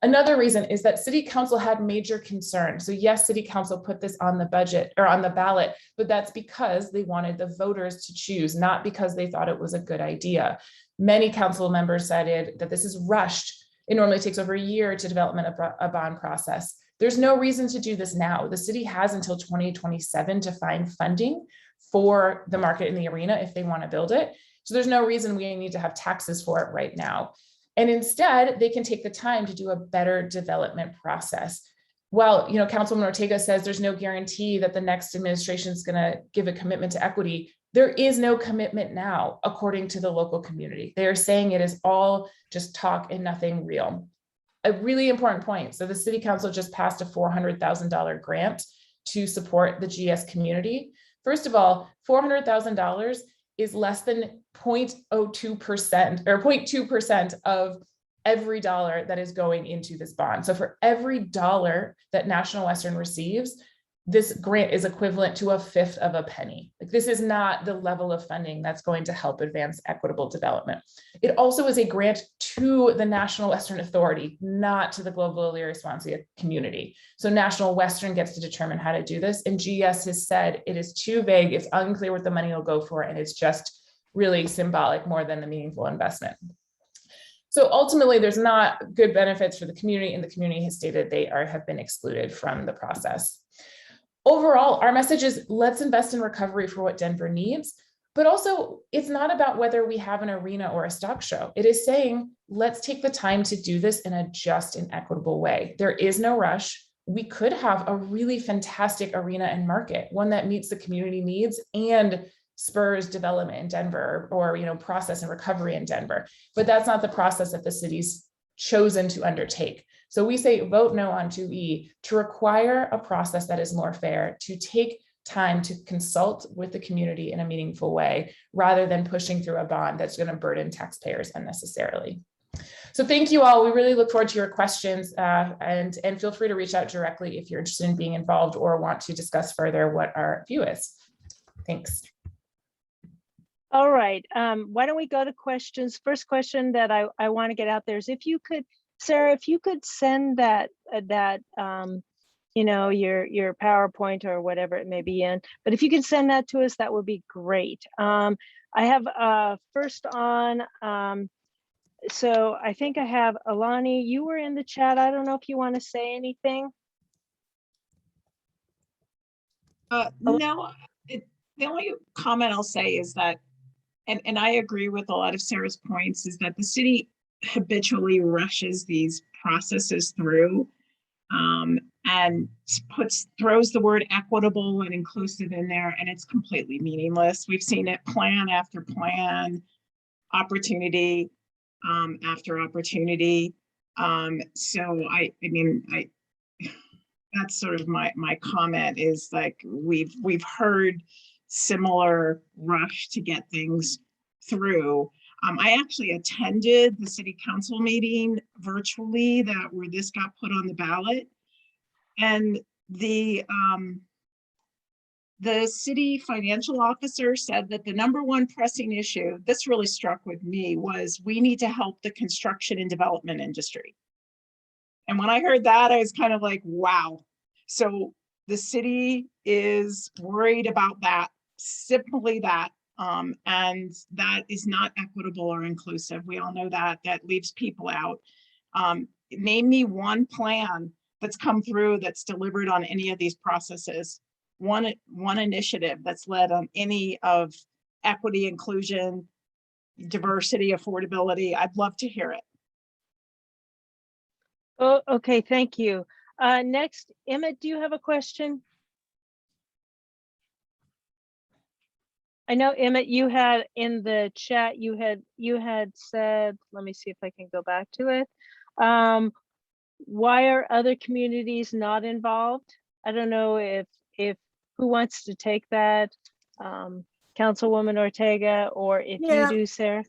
Another reason is that city council had major concerns. So yes, city council put this on the budget or on the ballot, but that's because they wanted the voters to choose, not because they thought it was a good idea. Many council members cited that this is rushed. It normally takes over a year to development a bond process. There's no reason to do this now. The city has until 2027 to find funding for the market in the arena if they want to build it. So there's no reason we need to have taxes for it right now. And instead, they can take the time to do a better development process. While, you know, Councilwoman Ortega says there's no guarantee that the next administration is going to give a commitment to equity, there is no commitment now, according to the local community. They are saying it is all just talk and nothing real. A really important point. So the city council just passed a $400,000 grant to support the GS community. First of all, $400,000 is less than 0.02% or 0.2% of every dollar that is going into this bond. So for every dollar that National Western receives, this grant is equivalent to 1/5 of a penny. Like, this is not the level of funding that's going to help advance equitable development. It also is a grant to the National Western Authority, not to the Global Elyria Swansea community. So National Western gets to determine how to do this. And GS has said it is too vague. It's unclear what the money will go for. And it's just really symbolic more than the meaningful investment. So ultimately, there's not good benefits for the community, and the community has stated they have been excluded from the process. Overall, our message is let's invest in recovery for what Denver needs, but also it's not about whether we have an arena or a stock show. It is saying, let's take the time to do this in a just and equitable way. There is no rush. We could have a really fantastic arena and market, one that meets the community needs and spurs development in Denver, or, you know, process and recovery in Denver. But that's not the process that the city's chosen to undertake. So we say vote no on 2E to require a process that is more fair, to take time to consult with the community in a meaningful way, rather than pushing through a bond that's going to burden taxpayers unnecessarily. So thank you all. We really look forward to your questions, and feel free to reach out directly if you're interested in being involved or want to discuss further what our view is. Thanks. All right, why don't we go to questions? First question that I want to get out there is, if you could, Sarah, if you could send that you know, your PowerPoint or whatever it may be in, but if you can send that to us, that would be great. I have first on, so I think I have Alani, you were in the chat. I don't know if you want to say anything. No, the only comment I'll say is that, and I agree with a lot of Sarah's points, is that the city habitually rushes these processes through and throws the word equitable and inclusive in there, and it's completely meaningless. We've seen it plan after plan, opportunity after opportunity. So I mean, that's sort of my comment, is like, we've heard similar rush to get things through. I actually attended the city council meeting virtually where this got put on the ballot, and the city financial officer said that the #1 pressing issue, this really struck with me, was we need to help the construction and development industry. And when I heard that, I was kind of like, wow. So the city is worried about that, simply that, and that is not equitable or inclusive. We all know that leaves people out. name me one plan that's come through that's delivered on any of these processes. One initiative that's led on any of equity, inclusion, diversity, affordability. I'd love to hear it. Oh, okay, thank you. Next, Emmett, do you have a question? I know, Emmett, you had in the chat, you had said, let me see if I can go back to it. Why are other communities not involved? I don't know if who wants to take that, Councilwoman Ortega, or if you Yeah. do, Sarah.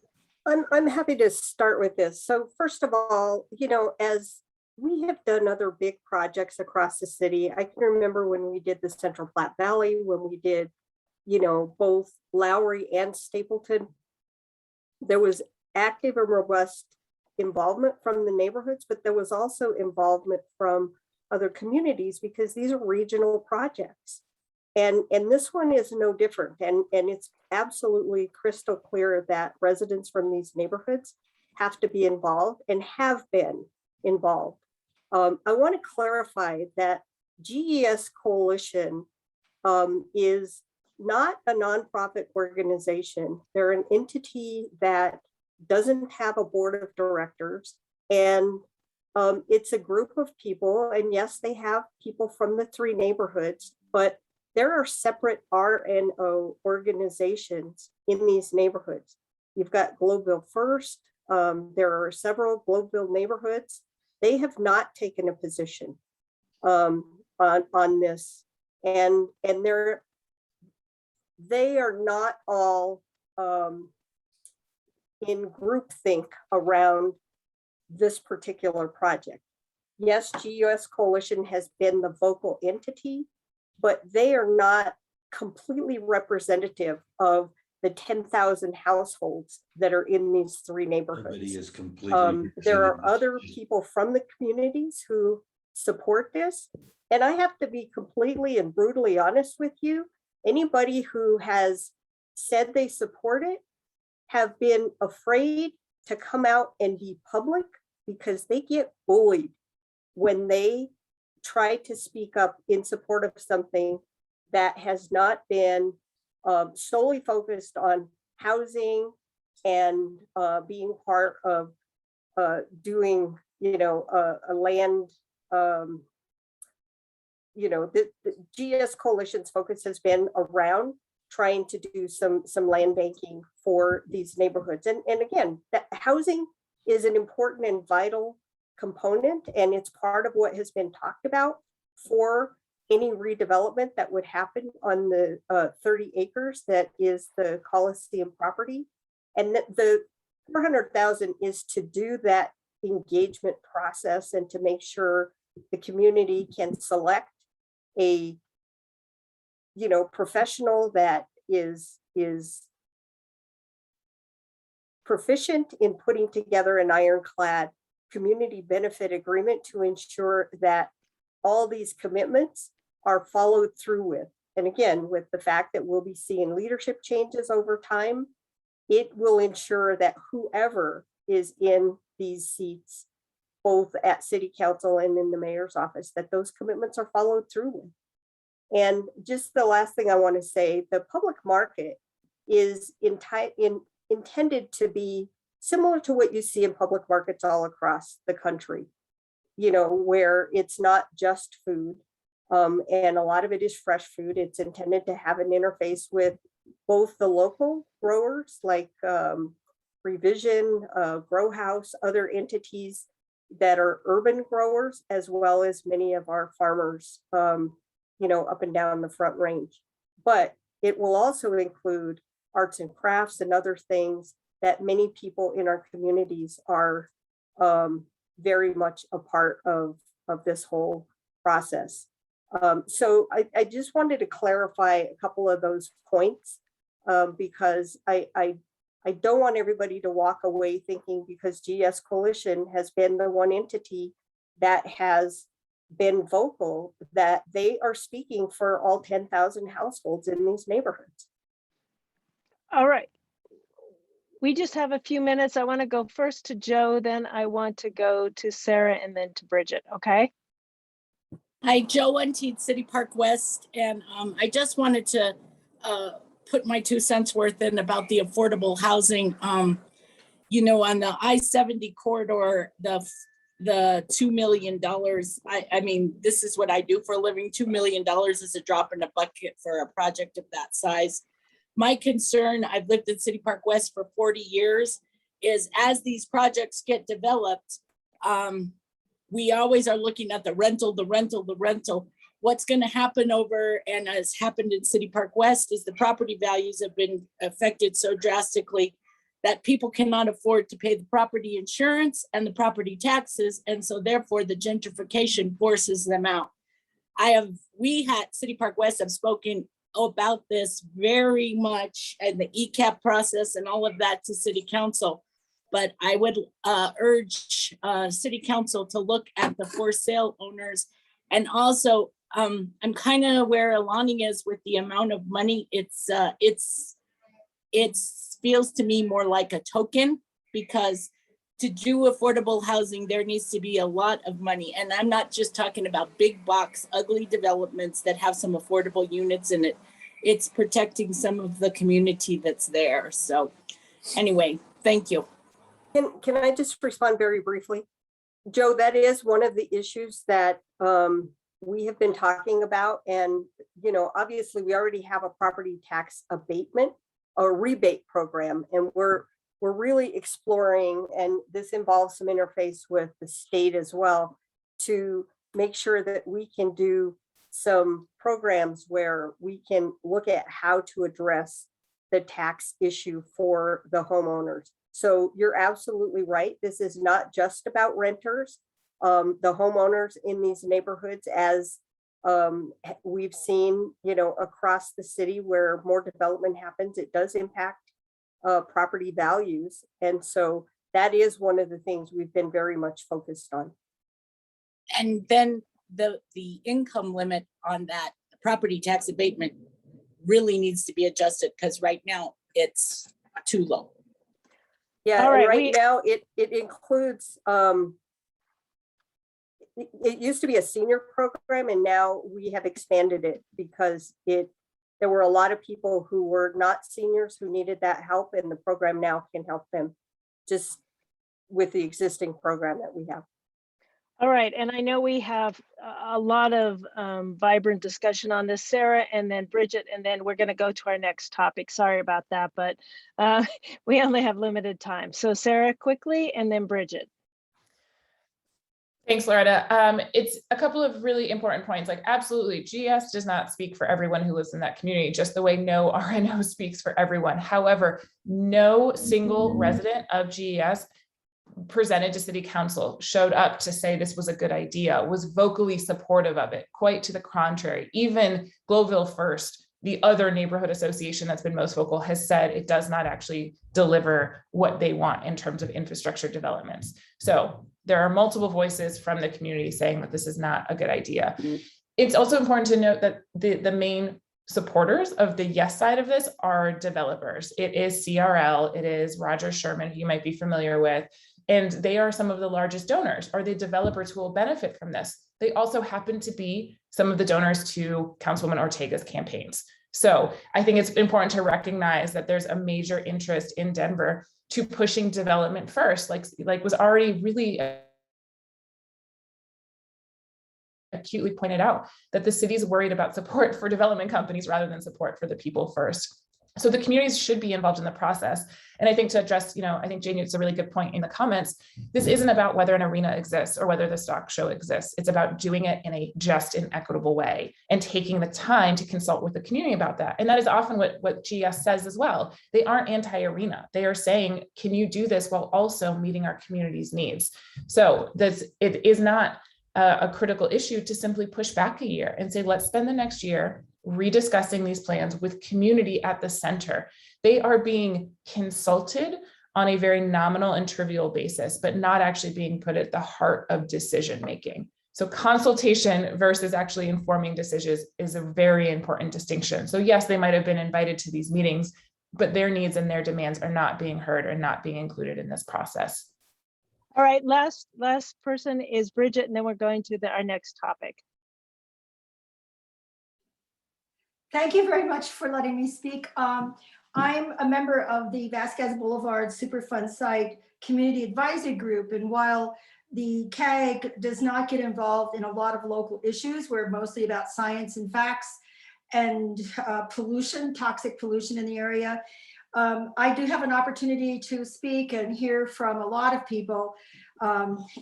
I'm happy to start with this. So first of all, you know, as we have done other big projects across the city, I can remember when we did the Central Platte Valley, when we did, you know, both Lowry and Stapleton, there was active and robust involvement from the neighborhoods, but there was also involvement from other communities because these are regional projects. And this one is no different. And it's absolutely crystal clear that residents from these neighborhoods have to be involved and have been involved. I want to clarify that GES Coalition is not a nonprofit organization. They're an entity that doesn't have a board of directors. And it's a group of people. And yes, they have people from the three neighborhoods, but there are separate RNO organizations in these neighborhoods. You've got Globeville First. There are several Globeville neighborhoods. They have not taken a position on this, and they are not all in groupthink around this particular project. Yes, GUS Coalition has been the vocal entity, but they are not completely representative of the 10,000 households that are in these three neighborhoods. There are other people from the communities who support this. And I have to be completely and brutally honest with you. Anybody who has said they support it have been afraid to come out and be public because they get bullied when they try to speak up in support of something that has not been solely focused on housing and being part of doing, you know, a land, you know, the GS Coalition's focus has been around trying to do some land banking for these neighborhoods. And again, that housing is an important and vital component, and it's part of what has been talked about for any redevelopment that would happen on the 30 acres that is the Coliseum property. And the 400,000 is to do that engagement process and to make sure the community can select a, you know, professional that is proficient in putting together an ironclad community benefit agreement to ensure that all these commitments are followed through with. And again, with the fact that we'll be seeing leadership changes over time, it will ensure that whoever is in these seats, both at city council and in the mayor's office, that those commitments are followed through with. And just the last thing I want to say, the public market is intended to be similar to what you see in public markets all across the country, you know, where it's not just food. And a lot of it is fresh food. It's intended to have an interface with both the local growers like Revision, Grow House, other entities that are urban growers, as well as many of our farmers, you know, up and down the Front Range. But it will also include arts and crafts and other things that many people in our communities are very much a part of this whole process. So I just wanted to clarify a couple of those points because I don't want everybody to walk away thinking because GS Coalition has been the one entity that has been vocal that they are speaking for all 10,000 households in these neighborhoods. All right. we just have a few minutes. I want to go first to Joe, then I want to go to Sarah and then to Bridget, okay? Hi, Joe Unteed, City Park West, and I just wanted to put my 2 cents worth in about the affordable housing. You know, on the I-70 corridor, the $2 million, I mean, this is what I do for a living. $2 million is a drop in the bucket for a project of that size. My concern, I've lived in City Park West for 40 years, is as these projects get developed, we always are looking at the rental. What's going to happen over, and has happened in City Park West, is the property values have been affected so drastically that people cannot afford to pay the property insurance and the property taxes. And so therefore the gentrification forces them out. We at City Park West have spoken about this very much, and the ECAP process and all of that, to City Council. But I would urge City Council to look at the for sale owners. And also, I'm kind of where Alani is with the amount of money. It feels to me more like a token, because to do affordable housing, there needs to be a lot of money. And I'm not just talking about big box, ugly developments that have some affordable units in it. It's protecting some of the community that's there. So anyway, thank you. Can I just respond very briefly? Joe, that is one of the issues that we have been talking about. And, you know, obviously we already have a property tax abatement or rebate program, and we're really exploring, and this involves some interface with the state as well, to make sure that we can do some programs where we can look at how to address the tax issue for the homeowners. So you're absolutely right. This is not just about renters. The homeowners in these neighborhoods, as we've seen, you know, across the city where more development happens, it does impact property values. And so that is one of the things we've been very much focused on. And then the income limit on that property tax abatement really needs to be adjusted, because right now it's too low. Yeah, All and right, right now it includes, it used to be a senior program, and now we have expanded it because there were a lot of people who were not seniors who needed that help, and the program now can help them just with the existing program that we have. All right, and I know we have a lot of vibrant discussion on this, Sarah, and then Bridget, and then we're going to go to our next topic. Sorry about that, but we only have limited time. So Sarah, quickly, and then Bridget. Thanks, Loretta. It's a couple of really important points. Like, absolutely, GS does not speak for everyone who lives in that community, just the way no RNO speaks for everyone. However, no single resident of GES presented to City Council, showed up to say this was a good idea, was vocally supportive of it. Quite to the contrary. Even Glowville First, the other neighborhood association that's been most vocal, has said it does not actually deliver what they want in terms of infrastructure developments. So there are multiple voices from the community saying that this is not a good idea. It's also important to note that the main supporters of the yes side of this are developers. It is CRL, it is Roger Sherman, who you might be familiar with, and they are some of the largest donors, are the developers who will benefit from this. They also happen to be some of the donors to Councilwoman Ortega's campaigns. So I think it's important to recognize that there's a major interest in Denver to pushing development first, like was already really acutely pointed out, that the city's worried about support for development companies rather than support for the people first. So the communities should be involved in the process. And I think to address, I think Jane, it's a really good point in the comments. This isn't about whether an arena exists or whether the stock show exists. It's about doing it in a just and equitable way and taking the time to consult with the community about that. And that is often what GS says as well. They aren't anti-arena. They are saying, can you do this while also meeting our community's needs? So it is not a critical issue to simply push back a year and say, let's spend the next year rediscussing these plans with community at the center. They are being consulted on a very nominal and trivial basis, but not actually being put at the heart of decision making. So consultation versus actually informing decisions is a very important distinction. So yes, they might have been invited to these meetings, but their needs and their demands are not being heard or not being included in this process. All right, last person is Bridget, and then we're going to our next topic. Thank you very much for letting me speak. I'm a member of the Vasquez Boulevard Superfund Site Community Advisory Group, and while the CAG does not get involved in a lot of local issues, we're mostly about science and facts and pollution, toxic pollution in the area. I do have an opportunity to speak and hear from a lot of people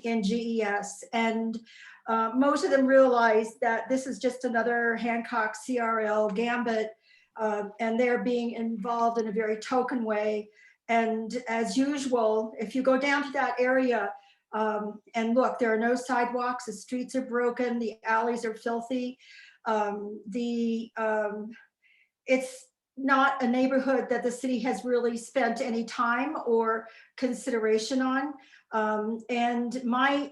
in GES, and most of them realize that this is just another Hancock CRL gambit, and they're being involved in a very token way. And as usual, if you go down to that area and look, there are no sidewalks, the streets are broken, the alleys are filthy. It's not a neighborhood that the city has really spent any time or consideration on. And my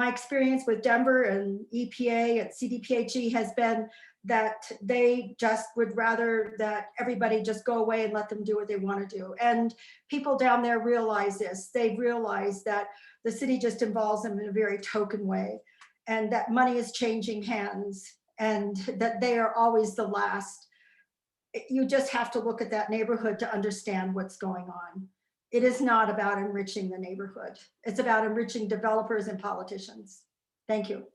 experience with Denver and EPA and CDPHE has been that they just would rather that everybody just go away and let them do what they want to do. And people down there realize this. They realize that the city just involves them in a very token way, and that money is changing hands, and that they are always the last. You just have to look at that neighborhood to understand what's going on. It is not about enriching the neighborhood. It's about enriching developers and politicians. Thank you.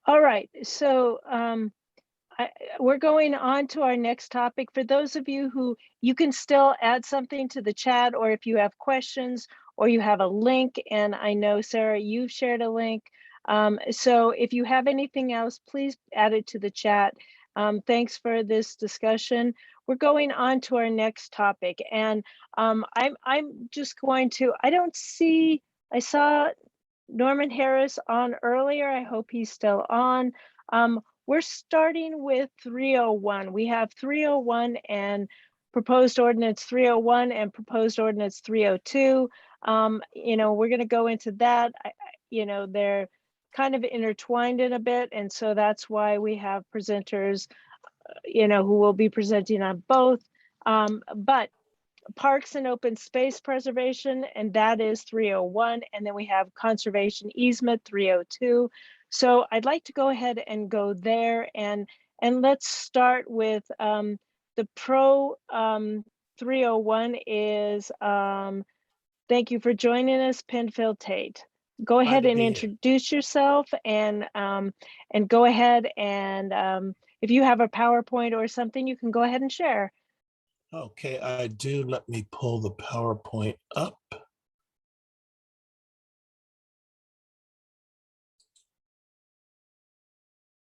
All right, so we're going on to our next topic. For those of you who, you can still add something to the chat, or if you have questions or you have a link, and I know Sarah, you've shared a link. So if you have anything else, please add it to the chat. Thanks for this discussion. We're going on to our next topic, and I'm just going to, I saw Norman Harris on earlier. I hope he's still on. We're starting with 301. We have 301 and proposed ordinance 301 and proposed ordinance 302. You know, we're going to go into that. You know, they're kind of intertwined in a bit, and so that's why we have presenters, you know, who will be presenting on both. But parks and open space preservation, and that is 301, and then we have conservation easement 302. So I'd like to go ahead and go there, and let's start with the pro 301 is thank you for joining us, Penfield Tate. Go ahead and introduce yourself, and go ahead and if you have a PowerPoint or something, you can go ahead and share. Okay, I do. Let me pull the PowerPoint up.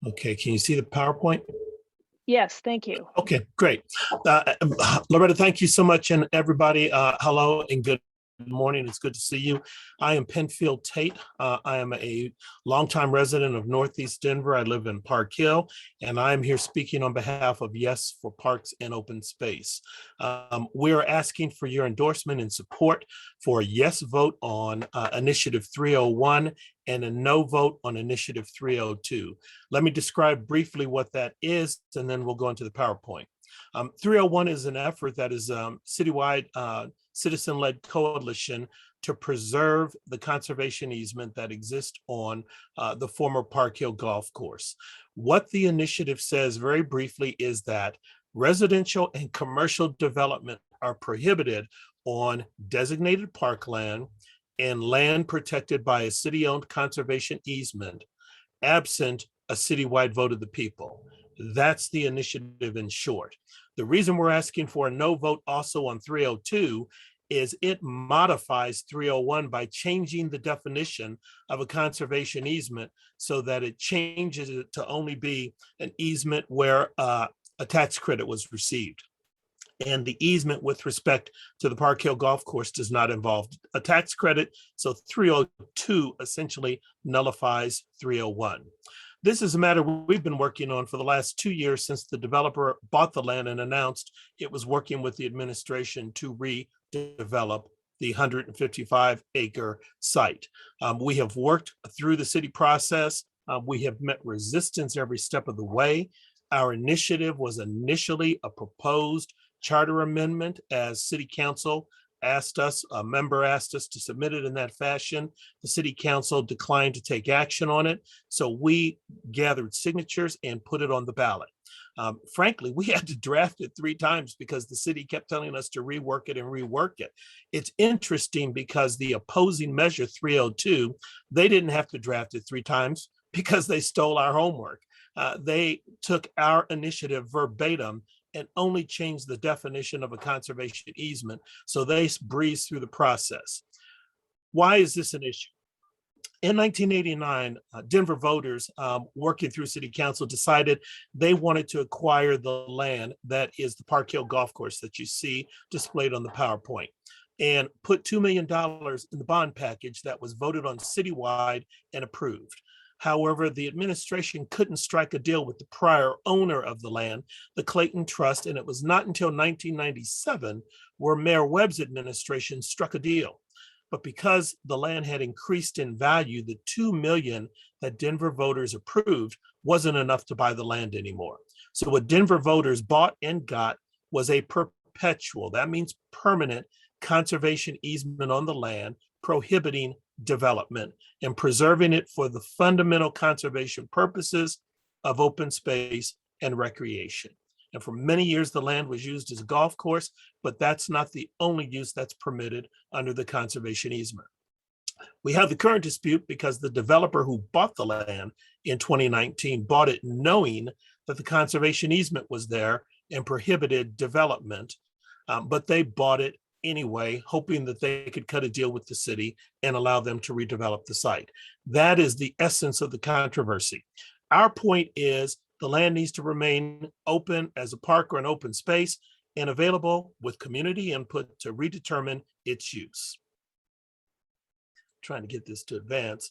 Okay, can you see the PowerPoint? Yes, thank you. Okay, great. Loretta, thank you so much, and everybody, hello and good morning. It's good to see you. I am Penfield Tate. I am a longtime resident of Northeast Denver. I live in Park Hill, and I'm here speaking on behalf of Yes for Parks and Open Space. We're asking for your endorsement and support for a yes vote on Initiative 301 and a no vote on Initiative 302. Let me describe briefly what that is, and then we'll go into the PowerPoint. 301 is an effort that is citywide citizen-led coalition to preserve the conservation easement that exists on the former Park Hill Golf Course. What the initiative says very briefly is that residential and commercial development are prohibited on designated parkland and land protected by a city-owned conservation easement, absent a citywide vote of the people. That's the initiative in short. The reason we're asking for a no vote also on 302 is it modifies 301 by changing the definition of a conservation easement so that it changes it to only be an easement where a tax credit was received. And the easement with respect to the Park Hill Golf Course does not involve a tax credit. So 302 essentially nullifies 301. This is a matter we've been working on for the last 2 years since the developer bought the land and announced it was working with the administration to redevelop the 155-acre site. We have worked through the city process. We have met resistance every step of the way. Our initiative was initially a proposed charter amendment as city council asked us, a member asked us to submit it in that fashion. The city council declined to take action on it. So we gathered signatures and put it on the ballot. Frankly, we had to draft it 3 times because the city kept telling us to rework it and rework it. It's interesting because the opposing measure 302, they didn't have to draft it 3 times because they stole our homework. They took our initiative verbatim and only changed the definition of a conservation easement. So they breezed through the process. Why is this an issue? In 1989, Denver voters working through city council decided they wanted to acquire the land that is the Park Hill Golf Course that you see displayed on the PowerPoint, and put $2 million in the bond package that was voted on citywide and approved. However, the administration couldn't strike a deal with the prior owner of the land, the Clayton Trust, and it was not until 1997 where Mayor Webb's administration struck a deal. But because the land had increased in value, the $2 million that Denver voters approved wasn't enough to buy the land anymore. So what Denver voters bought and got was a perpetual, that means permanent, conservation easement on the land, prohibiting development and preserving it for the fundamental conservation purposes of open space and recreation. And for many years, the land was used as a golf course, but that's not the only use that's permitted under the conservation easement. We have the current dispute because the developer who bought the land in 2019 bought it knowing that the conservation easement was there and prohibited development, but they bought it anyway, hoping that they could cut a deal with the city and allow them to redevelop the site. That is the essence of the controversy. Our point is the land needs to remain open as a park or an open space and available with community input to redetermine its use. Trying to get this to advance.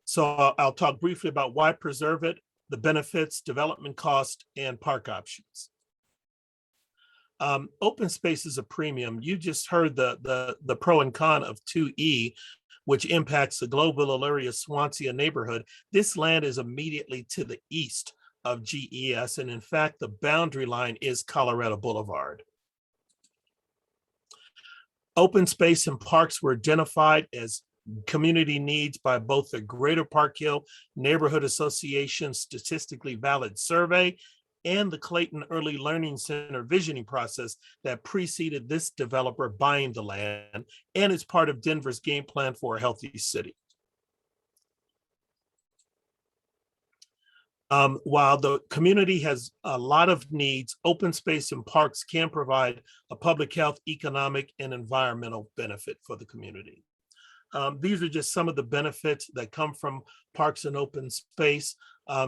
So I'll talk briefly about why preserve it, the benefits, development cost, and park options. Open space is a premium. You just heard the pro and con of 2E, which impacts the Global Elyria Swansea neighborhood. This land is immediately to the east of GES, and in fact, the boundary line is Colorado Boulevard. Open space and parks were identified as community needs by both the Greater Park Hill Neighborhood Association statistically valid survey and the Clayton Early Learning Center visioning process that preceded this developer buying the land, and is part of Denver's game plan for a healthy city. While the community has a lot of needs, open space and parks can provide a public health, economic, and environmental benefit for the community. These are just some of the benefits that come from parks and open space.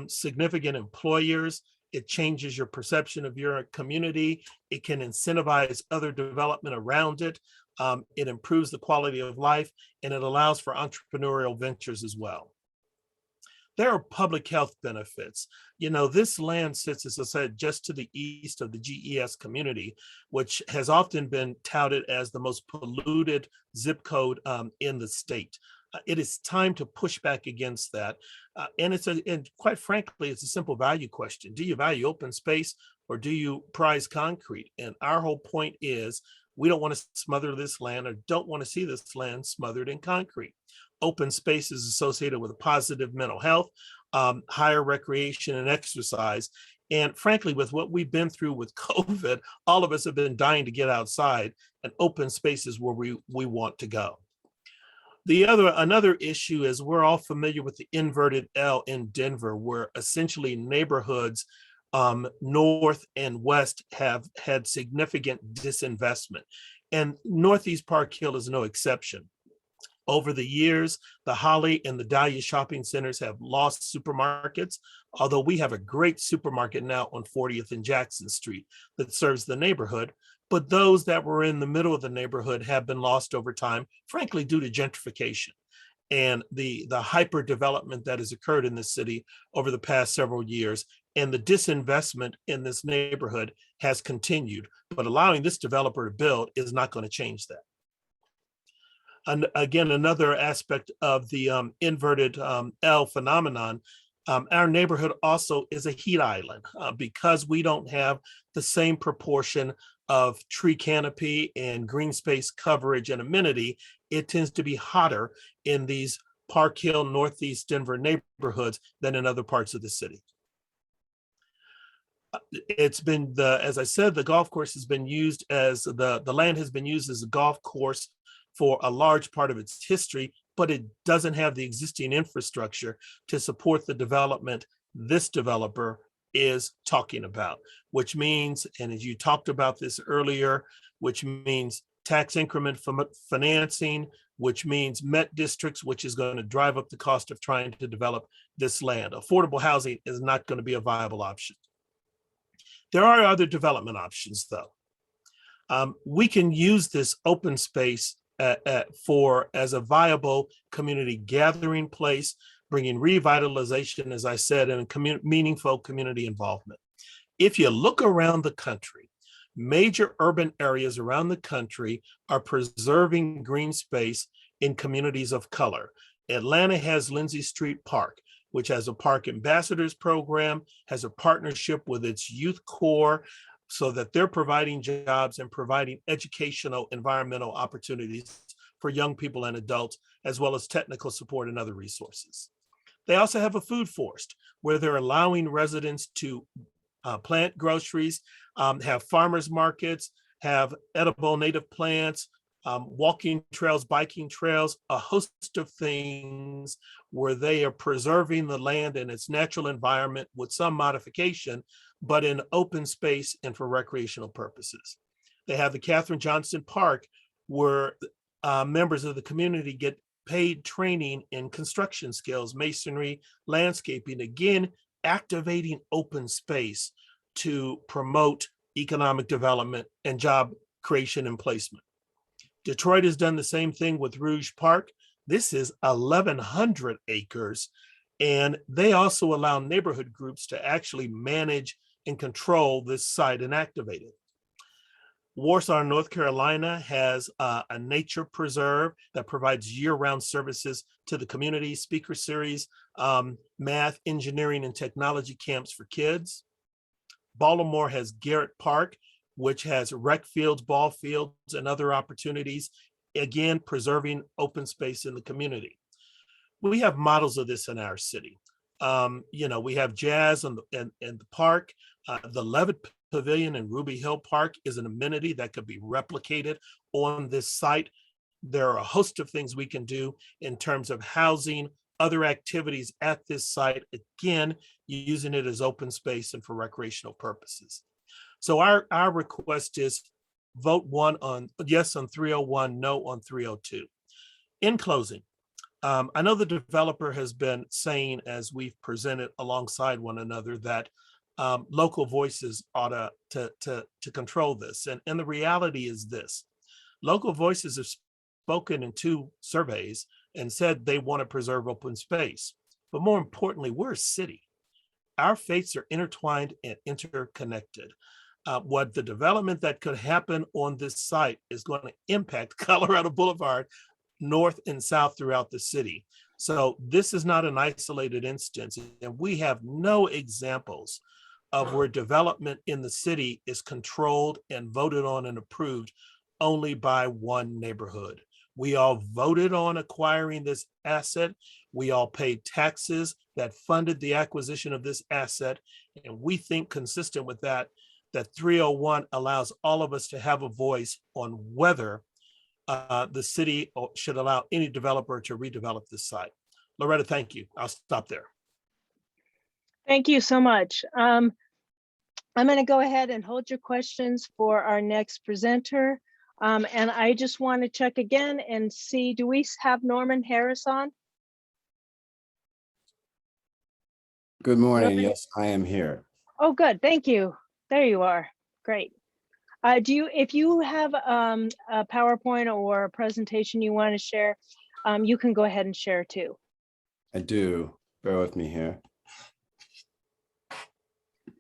Significant employers. It changes your perception of your community. It can incentivize other development around it. It improves the quality of life, and it allows for entrepreneurial ventures as well. There are public health benefits. You know, this land sits, as I said, just to the east of the GES community, which has often been touted as the most polluted zip code in the state. It is time to push back against that. And quite frankly, it's a simple value question. Do you value open space or do you prize concrete? And our whole point is we don't want to smother this land or don't want to see this land smothered in concrete. Open space is associated with a positive mental health, higher recreation and exercise. And frankly, with what we've been through with COVID, all of us have been dying to get outside, and open space is where we want to go. Another issue is we're all familiar with the inverted L in Denver, where essentially neighborhoods north and west have had significant disinvestment, and Northeast Park Hill is no exception. Over the years, the Holly and the Dahlia shopping centers have lost supermarkets, although we have a great supermarket now on 40th and Jackson Street that serves the neighborhood. But those that were in the middle of the neighborhood have been lost over time, frankly, due to gentrification and the hyper development that has occurred in this city over the past several years. And the disinvestment in this neighborhood has continued, but allowing this developer to build is not going to change that. And again, another aspect of the inverted L phenomenon, Our neighborhood also is a heat island because we don't have the same proportion of tree canopy and green space coverage and amenity. It tends to be hotter in these Park Hill, Northeast Denver neighborhoods than in other parts of the city. It's been as I said, the golf course has been used as the land has been used as a golf course for a large part of its history, but it doesn't have the existing infrastructure to support the development this developer is talking about, which means, and as you talked about this earlier, which means tax increment financing, which means MET districts, which is going to drive up the cost of trying to develop this land. Affordable housing is not going to be a viable option. There are other development options, though. We can use this open space as a viable community gathering place, bringing revitalization, as I said, and meaningful community involvement. If you look around the country, major urban areas around the country are preserving green space in communities of color. Atlanta has Lindsay Street Park, which has a park ambassadors program, has a partnership with its youth corps so that they're providing jobs and providing educational environmental opportunities for young people and adults, as well as technical support and other resources. They also have a food forest where they're allowing residents to plant groceries, have farmers markets, have edible native plants, walking trails, biking trails, a host of things where they are preserving the land and its natural environment with some modification, but in open space and for recreational purposes. They have the Katherine Johnson Park where members of the community get paid training in construction skills, masonry, landscaping, again, activating open space to promote economic development and job creation and placement. Detroit has done the same thing with Rouge Park. This is 1,100 acres, and they also allow neighborhood groups to actually manage and control this site and activate it. Warsaw, North Carolina has a nature preserve that provides year-round services to the community, speaker series, math, engineering, and technology camps for kids. Baltimore has Garrett Park, which has rec fields, ball fields, and other opportunities, again, preserving open space in the community. We have models of this in our city. We have jazz in the park. The Levitt Pavilion in Ruby Hill Park is an amenity that could be replicated on this site. There are a host of things we can do in terms of housing, other activities at this site, again, using it as open space and for recreational purposes. So our request is vote yes on 301, no on 302. In closing, I know the developer has been saying, as we've presented alongside one another, that local voices ought to control this. And the reality is this: local voices have spoken in 2 surveys and said they want to preserve open space. But more importantly, we're a city. Our fates are intertwined and interconnected. What the development that could happen on this site is going to impact Colorado Boulevard north and south throughout the city. So this is not an isolated instance, and we have no examples of where development in the city is controlled and voted on and approved only by one neighborhood. We all voted on acquiring this asset. We all paid taxes that funded the acquisition of this asset. And we think, consistent with that, that 301 allows all of us to have a voice on whether the city should allow any developer to redevelop this site. Loretta, thank you. I'll stop there. Thank you so much. I'm going to go ahead and hold your questions for our next presenter. And I just want to check again and see, do we have Norman Harris on? Good morning. Norman? Yes, I am here. Oh, good. Thank you. There you are. Great. If you have a PowerPoint or a presentation you want to share, you can go ahead and share too. I do. Bear with me here.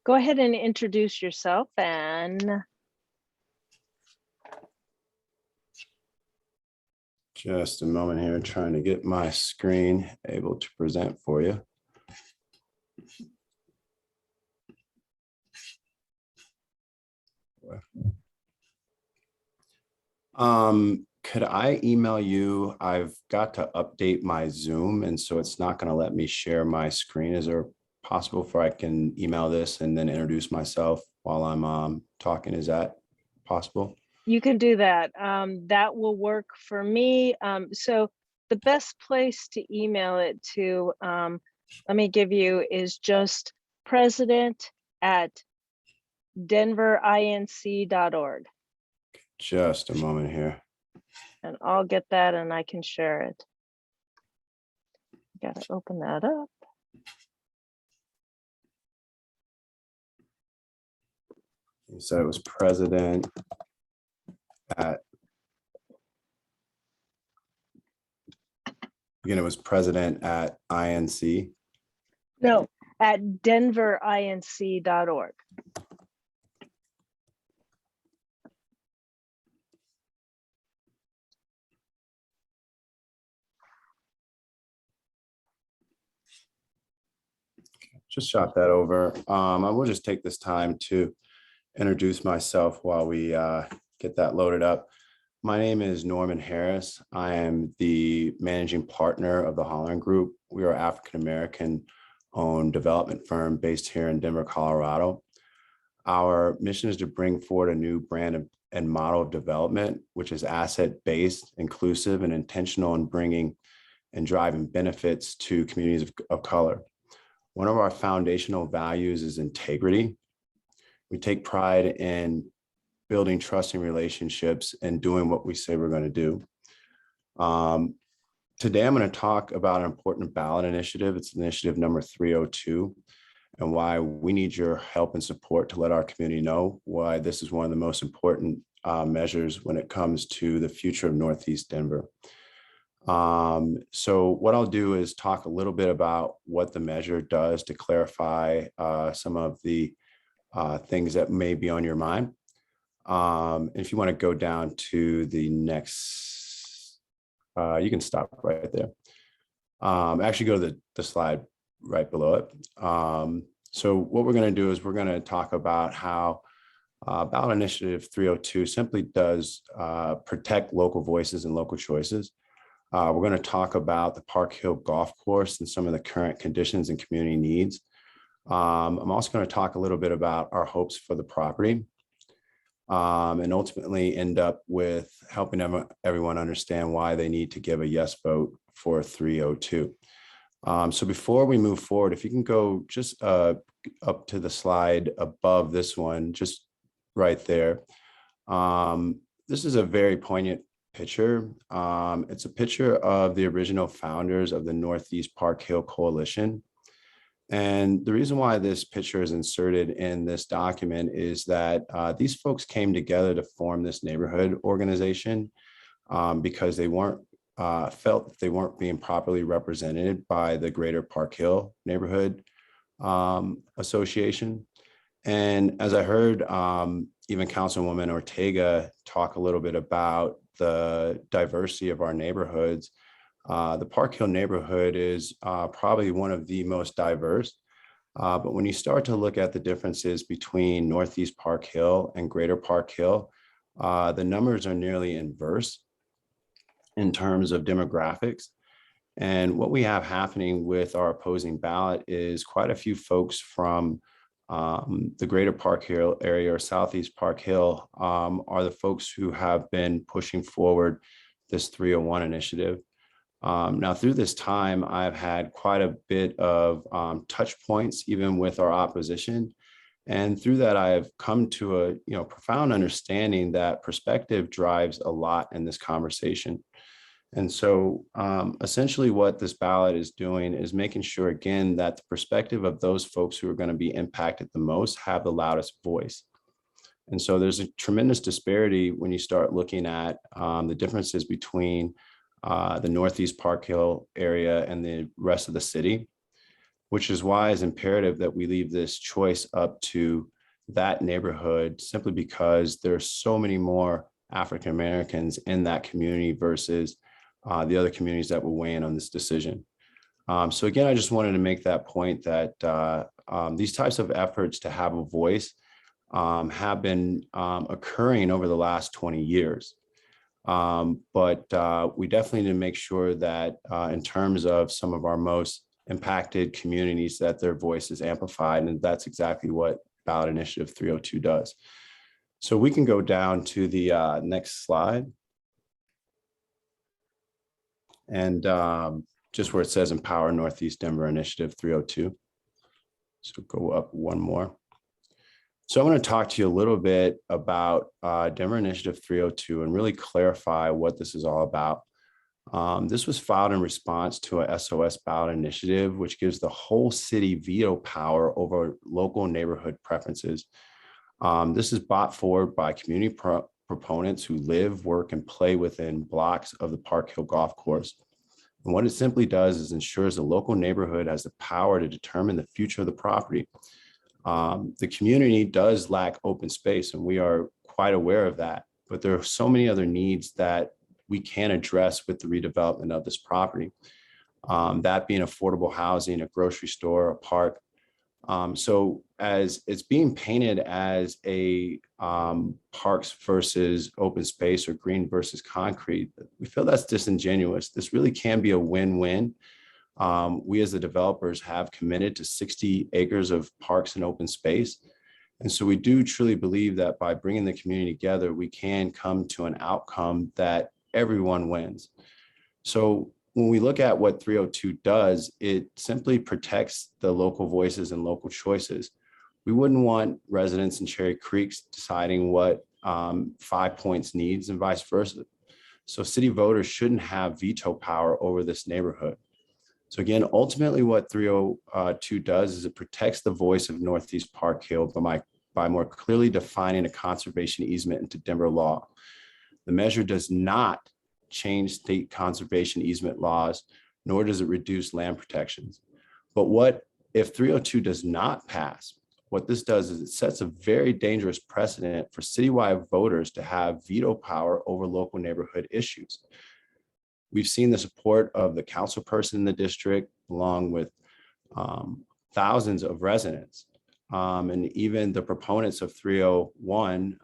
Go ahead and introduce yourself and. Just a moment here, trying to get my screen able to present for you. Could I email you? I've got to update my Zoom, and so it's not going to let me share my screen. Is there possible for I can email this and then introduce myself while I'm talking? Is that possible? You can do that. That will work for me. So the best place to email it to, let me give you, is just president@denverinc.org. Just a moment here. And I'll get that and I can share it. Got to open that up. You said it was president at, again, it was president at INC. No, at denverinc.org. Just shot that over. I will just take this time to introduce myself while we get that loaded up. My name is Norman Harris. I am the managing partner of the Holleran Group. We are African-American owned development firm based here in Denver, Colorado. Our mission is to bring forward a new brand and model of development, which is asset-based, inclusive, and intentional in bringing and driving benefits to communities of color. One of our foundational values is integrity. We take pride in building trusting relationships and doing what we say we're going to do. Today, I'm going to talk about an important ballot initiative. It's initiative number 302, and why we need your help and support to let our community know why this is one of the most important measures when it comes to the future of Northeast Denver. So what I'll do is talk a little bit about what the measure does to clarify some of the things that may be on your mind. If you want to go down to the next, you can stop right there. Actually go to the slide right below it. So what we're going to do is we're going to talk about how ballot initiative 302 simply does protect local voices and local choices. We're going to talk about the Park Hill Golf Course and some of the current conditions and community needs. I'm also going to talk a little bit about our hopes for the property, and ultimately end up with helping everyone understand why they need to give a yes vote for 302. So before we move forward, if you can go just up to the slide above this one, just right there. This is a very poignant picture. It's a picture of the original founders of the Northeast Park Hill Coalition. And the reason why this picture is inserted in this document is that these folks came together to form this neighborhood organization because they felt that they weren't being properly represented by the Greater Park Hill Neighborhood Association. And as I heard even Councilwoman Ortega talk a little bit about the diversity of our neighborhoods, the Park Hill neighborhood is probably one of the most diverse. But when you start to look at the differences between Northeast Park Hill and Greater Park Hill, the numbers are nearly inverse in terms of demographics. And what we have happening with our opposing ballot is quite a few folks from the Greater Park Hill area or Southeast Park Hill are the folks who have been pushing forward this 301 initiative. Now, through this time, I've had quite a bit of touch points, even with our opposition. And through that, I have come to a profound understanding that perspective drives a lot in this conversation. And so essentially what this ballot is doing is making sure, again, that the perspective of those folks who are going to be impacted the most have the loudest voice. And so there's a tremendous disparity when you start looking at the differences between the Northeast Park Hill area and the rest of the city, which is why it's imperative that we leave this choice up to that neighborhood, simply because there's so many more African Americans in that community versus the other communities that will weigh in on this decision. So again, I just wanted to make that point that these types of efforts to have a voice have been occurring over the last 20 years. But we definitely need to make sure that in terms of some of our most impacted communities, that their voice is amplified. And that's exactly what Ballot Initiative 302 does. So we can go down to the next slide. And just where it says Empower Northeast Denver Initiative 302. So go up one more. So I want to talk to you a little bit about Denver Initiative 302 and really clarify what this is all about. This was filed in response to a SOS ballot initiative, which gives the whole city veto power over local neighborhood preferences. This is brought forward by community proponents who live, work, and play within blocks of the Park Hill Golf Course. And what it simply does is ensures the local neighborhood has the power to determine the future of the property. The community does lack open space, and we are quite aware of that. But there are so many other needs that we can address with the redevelopment of this property. That being affordable housing, a grocery store, a park. So as it's being painted as a parks versus open space or green versus concrete, we feel that's disingenuous. This really can be a win-win. We as the developers have committed to 60 acres of parks and open space. And so we do truly believe that by bringing the community together, we can come to an outcome that everyone wins. So when we look at what 302 does, it simply protects the local voices and local choices. We wouldn't want residents in Cherry Creeks deciding what 5 Points needs and vice versa. So city voters shouldn't have veto power over this neighborhood. So again, ultimately what 302 does is it protects the voice of Northeast Park Hill by more clearly defining a conservation easement into Denver law. The measure does not change state conservation easement laws, nor does it reduce land protections. But what if 302 does not pass? What this does is it sets a very dangerous precedent for citywide voters to have veto power over local neighborhood issues. We've seen the support of the council person in the district, along with thousands of residents. And even the proponents of 301,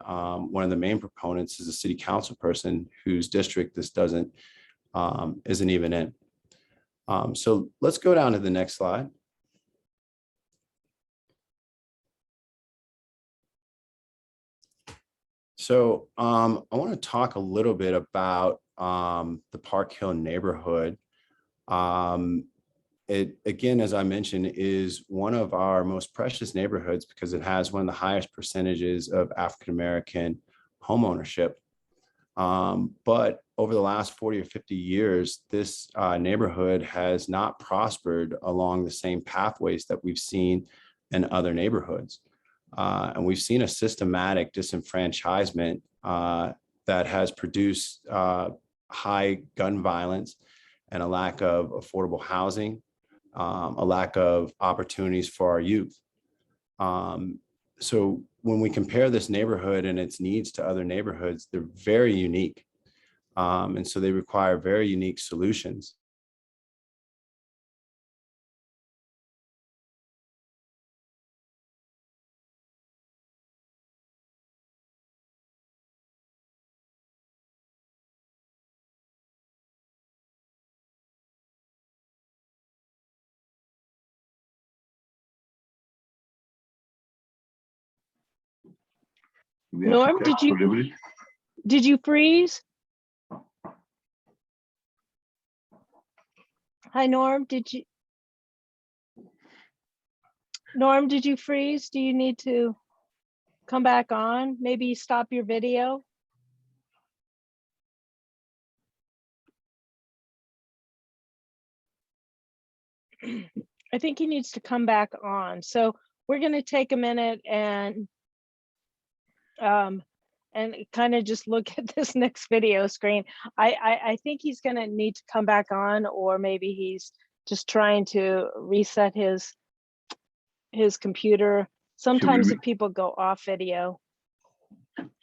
one of the main proponents is a city council person whose district this isn't even in. So let's go down to the next slide. So I want to talk a little bit about the Park Hill neighborhood. It, again, as I mentioned, is one of our most precious neighborhoods because it has one of the highest percentages of African-American homeownership. But over the last 40 or 50 years, this neighborhood has not prospered along the same pathways that we've seen in other neighborhoods. And we've seen a systematic disenfranchisement that has produced high gun violence and a lack of affordable housing, a lack of opportunities for our youth. So when we compare this neighborhood and its needs to other neighborhoods, they're very unique. And so they require very unique solutions. Norm, did you freeze? Hi, Norm, Norm, did you freeze? Do you need to come back on? Maybe stop your video? I think he needs to come back on. So we're going to take a minute and kind of just look at this next video screen. I think he's going to need to come back on, or maybe he's just trying to reset his computer. Sometimes if people go off video.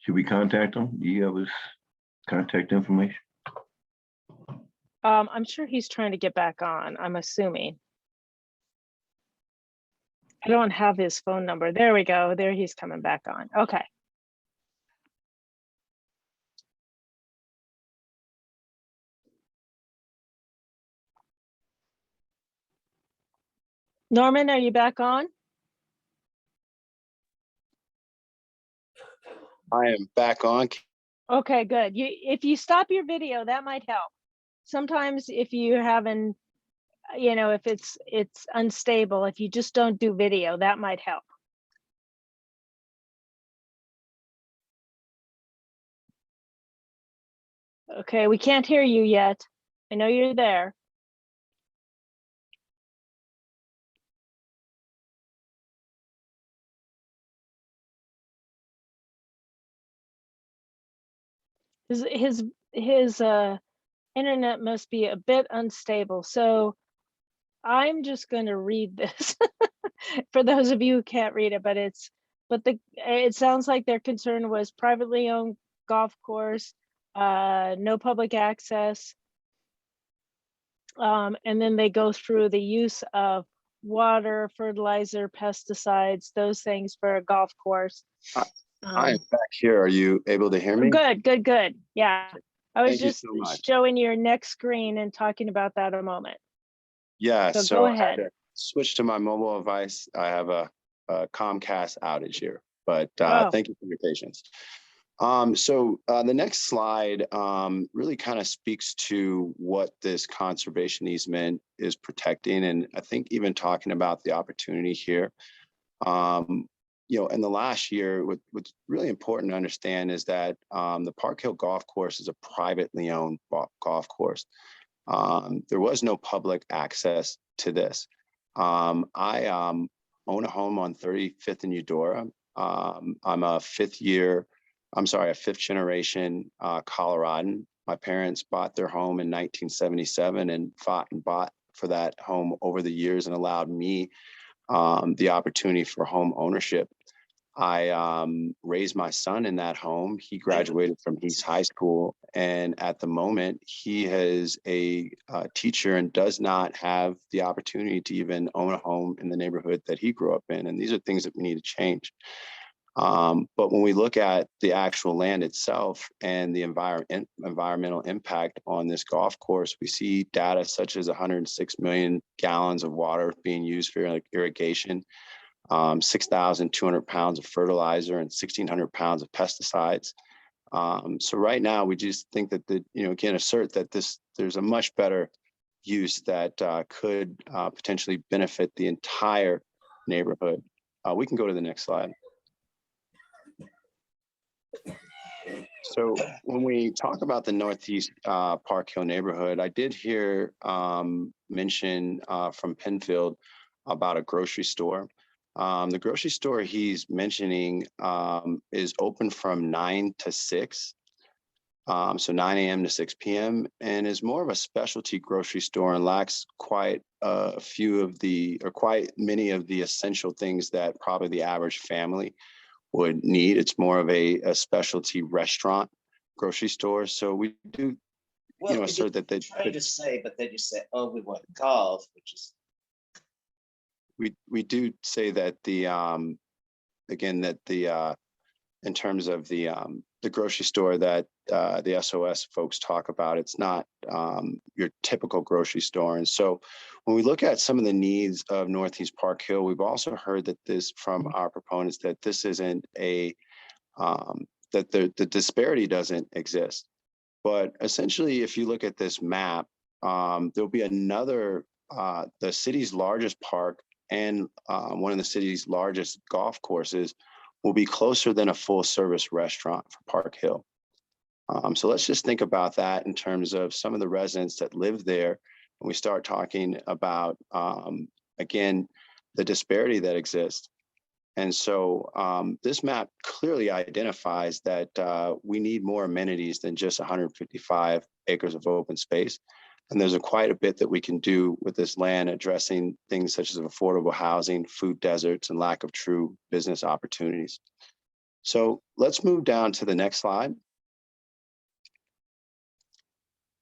Should we contact him? Do you have his contact information? I'm sure he's trying to get back on, I'm assuming. I don't have his phone number. There we go. There he's coming back on. Okay. Norman, are you back on? I am back on. Okay, good. If you stop your video, that might help. Sometimes if you're having, if it's unstable, if you just don't do video, that might help. Okay, we can't hear you yet. I know you're there. His internet must be a bit unstable. So I'm just going to read this for those of you who can't read it, but it sounds like their concern was privately owned golf course, no public access. And then they go through the use of water, fertilizer, pesticides, those things for a golf course. I am back here. Are you able to hear me? Good. Yeah. I was Thank you just so much. showing your next screen and talking about that a moment. Yeah, So go I had ahead. to switch to my mobile device. I have a Comcast outage here, but Oh. thank you for your patience. The next slide really kind of speaks to what this conservation easement is protecting. And I think even talking about the opportunity here, in the last year, what's really important to understand is that the Park Hill Golf Course is a privately owned golf course. There was no public access to this. I own a home on 35th and Eudora. I'm a fifth generation Coloradan. My parents bought their home in 1977 and fought and bought for that home over the years and allowed me the opportunity for home ownership. I raised my son in that home. He graduated from East High School, and at the moment, he is a teacher and does not have the opportunity to even own a home in the neighborhood that he grew up in. And these are things that we need to change. But when we look at the actual land itself and the environmental impact on this golf course, we see data such as 106 million gallons of water being used for irrigation, 6,200 pounds of fertilizer and 1,600 pounds of pesticides. So right now, we just think that assert that there's a much better use that could potentially benefit the entire neighborhood. We can go to the next slide. So when we talk about the Northeast Park Hill neighborhood, I did hear mention from Penfield about a grocery store. The grocery store he's mentioning is open from 9 to 6. So 9 a.m. to 6 p.m. and is more of a specialty grocery store and lacks quite many of the essential things that probably the average family would need. It's more of a specialty restaurant grocery store. So we do, assert that they try to say, but then you say, oh, we want golf, which is. We do say that in terms of the grocery store that the SOS folks talk about, it's not your typical grocery store. And so when we look at some of the needs of Northeast Park Hill, we've also heard that this from our proponents, that this isn't that the disparity doesn't exist. But essentially, if you look at this map, there'll be another, the city's largest park and one of the city's largest golf courses will be closer than a full service restaurant for Park Hill. So let's just think about that in terms of some of the residents that live there. When we start talking about, again, the disparity that exists. And so this map clearly identifies that we need more amenities than just 155 acres of open space. And there's quite a bit that we can do with this land, addressing things such as affordable housing, food deserts, and lack of true business opportunities. So let's move down to the next slide.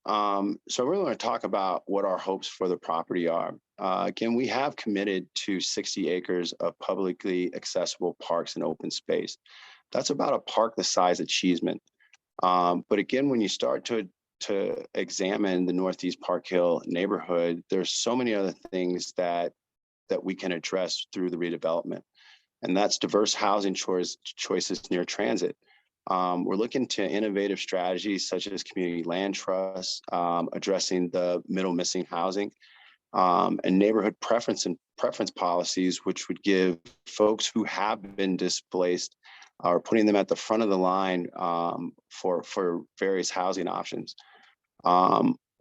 So I really want to talk about what our hopes for the property are. Again, we have committed to 60 acres of publicly accessible parks and open space. That's about a park the size of Easement. But again, when you start to examine the Northeast Park Hill neighborhood, there's so many other things that we can address through the redevelopment. And that's diverse housing choices near transit. We're looking to innovative strategies such as community land trusts, addressing the middle missing housing, and neighborhood preference policies, which would give folks who have been displaced or putting them at the front of the line for various housing options.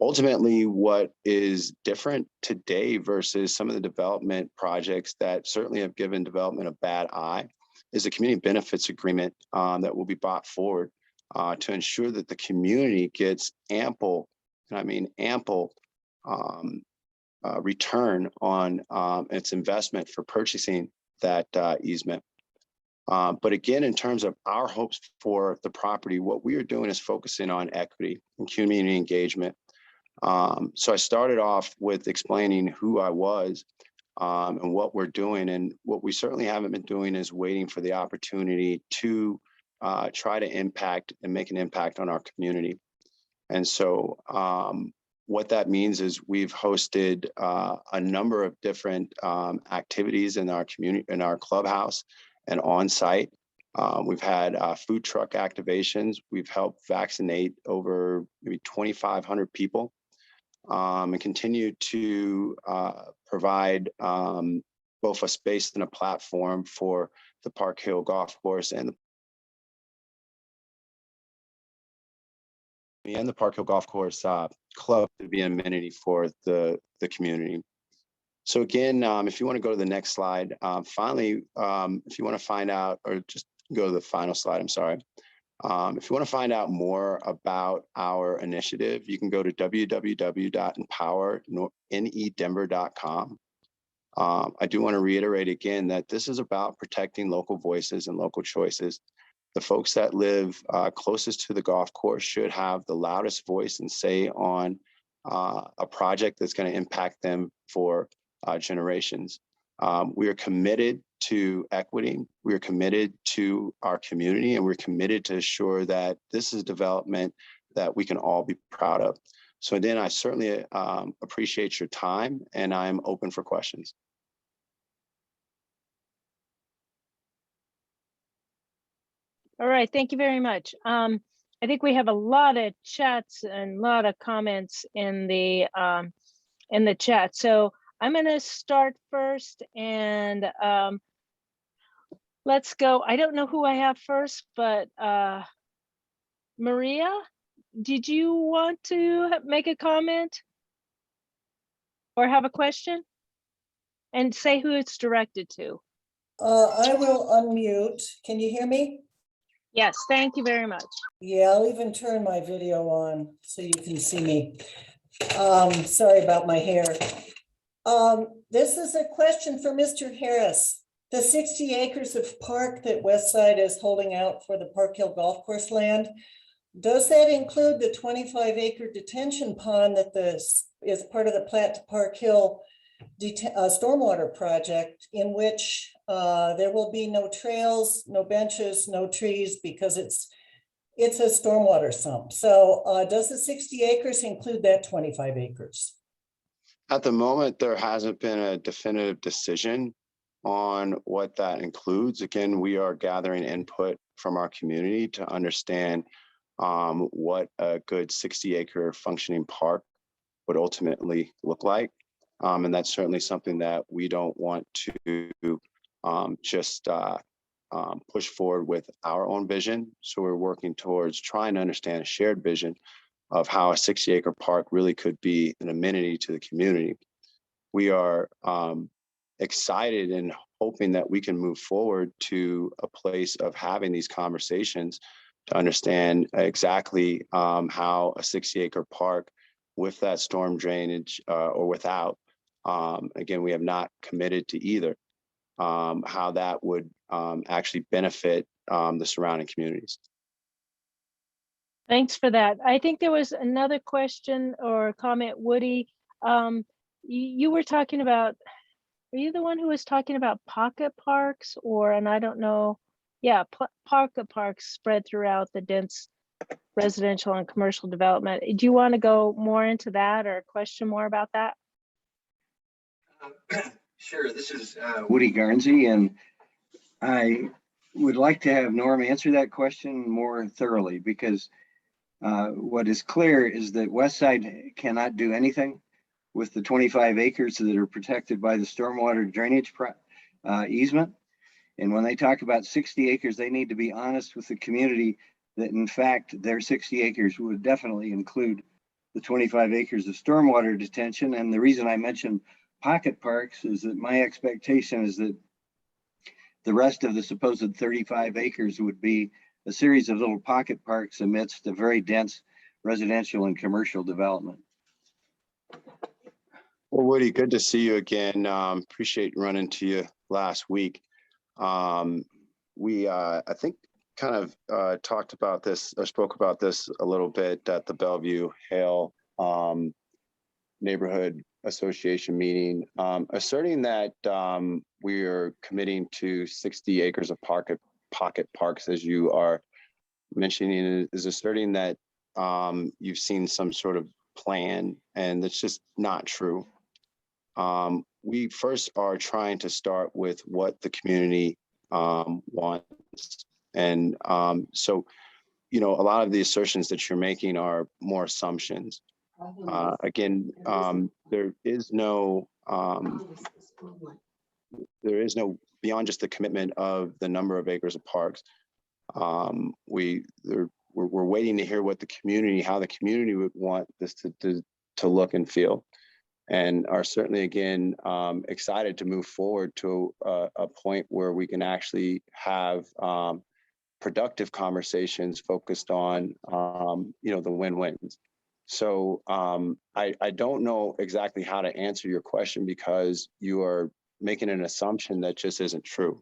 Ultimately, what is different today versus some of the development projects that certainly have given development a bad eye is a community benefits agreement that will be brought forward to ensure that the community gets ample, and I mean ample, return on its investment for purchasing that easement. But again, in terms of our hopes for the property, what we are doing is focusing on equity and community engagement. So I started off with explaining who I was and what we're doing. And what we certainly haven't been doing is waiting for the opportunity to try to impact and make an impact on our community. And so what that means is we've hosted a number of different activities in our community, in our clubhouse and on site. We've had food truck activations. We've helped vaccinate over maybe 2,500 people. And continue to provide both a space and a platform for the Park Hill Golf Course and the Park Hill Golf Course Club to be an amenity for the community. So again, if you want to go to the next slide, finally, if you want to find out, or just go to the final slide, I'm sorry. If you want to find out more about our initiative, you can go to www.empowernedenver.com. I do want to reiterate again that this is about protecting local voices and local choices. The folks that live closest to the golf course should have the loudest voice and say on a project that's going to impact them for generations. We are committed to equity. We are committed to our community, and we're committed to ensure that this is development that we can all be proud of. So then I certainly appreciate your time, and I'm open for questions. All right, thank you very much. I think we have a lot of chats and a lot of comments in the chat. So I'm going to start first, and let's go. I don't know who I have first, but Maria, did you want to make a comment or have a question? And say who it's directed to. I will unmute. Can you hear me? Yes, thank you very much. Yeah, I'll even turn my video on so you can see me. Sorry about my hair. This is a question for Mr. Harris. The 60 acres of park that Westside is holding out for the Park Hill Golf Course land, does that include the 25-acre detention pond that is part of the Platte to Park Hill stormwater project, in which there will be no trails, no benches, no trees, because it's a stormwater sump? So does the 60 acres include that 25 acres? At the moment, there hasn't been a definitive decision on what that includes. Again, we are gathering input from our community to understand what a good 60-acre functioning park would ultimately look like. And that's certainly something that we don't want to just push forward with our own vision. So we're working towards trying to understand a shared vision of how a 60-acre park really could be an amenity to the community. We are excited and hoping that we can move forward to a place of having these conversations to understand exactly how a 60-acre park with that storm drainage or without, again, we have not committed to either, how that would actually benefit the surrounding communities. Thanks for that. I think there was another question or comment, Woody. You were talking about, were you the one who was talking about pocket parks or, and I don't know, yeah, pocket parks spread throughout the dense residential and commercial development. Do you want to go more into that or question more about that? Sure, this is Woody Garnsey, and I would like to have Norm answer that question more thoroughly, because what is clear is that Westside cannot do anything with the 25 acres that are protected by the stormwater drainage easement. And when they talk about 60 acres, they need to be honest with the community that in fact their 60 acres would definitely include the 25 acres of stormwater detention. And the reason I mentioned pocket parks is that my expectation is that the rest of the supposed 35 acres would be a series of little pocket parks amidst a very dense residential and commercial development. Well, Woody, good to see you again. Appreciate running to you last week. We, I think, kind of talked about this or spoke about this a little bit at the Bellevue Hale Neighborhood Association meeting, asserting that we are committing to 60 acres of pocket parks, as you are mentioning, is asserting that you've seen some sort of plan, and that's just not true. We first are trying to start with what the community wants. And so, you know, a lot of the assertions that you're making are more assumptions. Again, there is no beyond just the commitment of the number of acres of parks. We're waiting to hear what the community, how the community would want this to look and feel, and are certainly again excited to move forward to a point where we can actually have productive conversations focused on you know, the win-wins. So I don't know exactly how to answer your question, because you are making an assumption that just isn't true.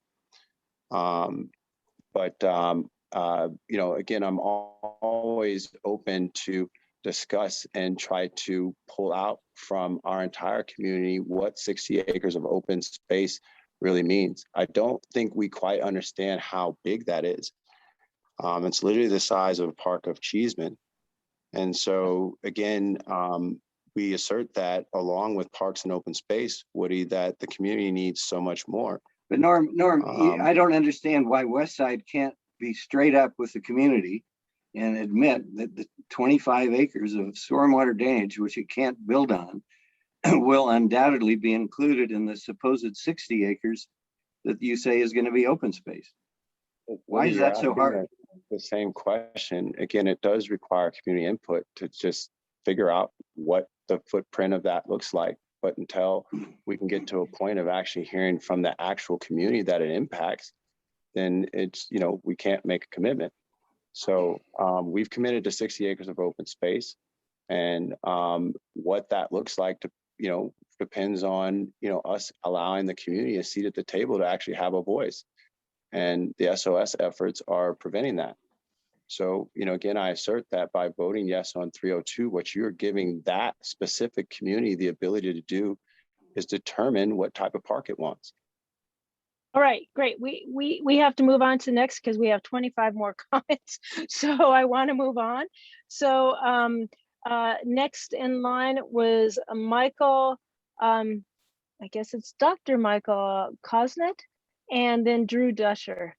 But you know, again, I'm always open to discuss and try to pull out from our entire community what 60 acres of open space really means. I don't think we quite understand how big that is. It's literally the size of a park of Cheeseman. And so again, we assert that along with parks and open space, Woody, that the community needs so much more. But Norm, I don't understand why Westside can't be straight up with the community and admit that the 25 acres of stormwater drainage, which it can't build on, will undoubtedly be included in the supposed 60 acres that you say is going to be open space. Why is that so hard? The same question. Again, it does require community input to just figure out what the footprint of that looks like. But until we can get to a point of actually hearing from the actual community that it impacts, then it's, you know, we can't make a commitment. So we've committed to 60 acres of open space, and what that looks like to, you know, depends on, you know, us allowing the community a seat at the table to actually have a voice. And the SOS efforts are preventing that. So, you know, again, I assert that by voting yes on 302, what you're giving that specific community the ability to do is determine what type of park it wants. All right, great. We have to move on to next because we have 25 more comments. So I want to move on. So next in line was Michael, I guess it's Dr. Michael Kosnet, and then Drew Dusher.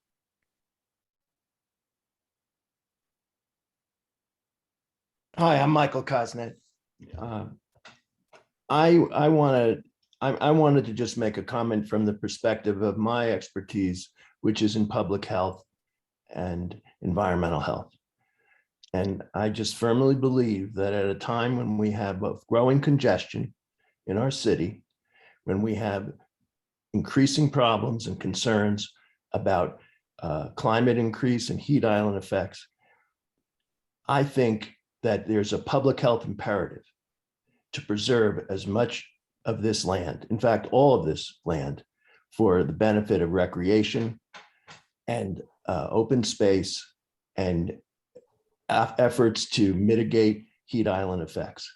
Hi, I'm Michael Kosnet. I wanted to just make a comment from the perspective of my expertise, which is in public health and environmental health. And I just firmly believe that at a time when we have both growing congestion in our city, when we have increasing problems and concerns about climate increase and heat island effects, I think that there's a public health imperative to preserve as much of this land, in fact, all of this land, for the benefit of recreation and open space and efforts to mitigate heat island effects.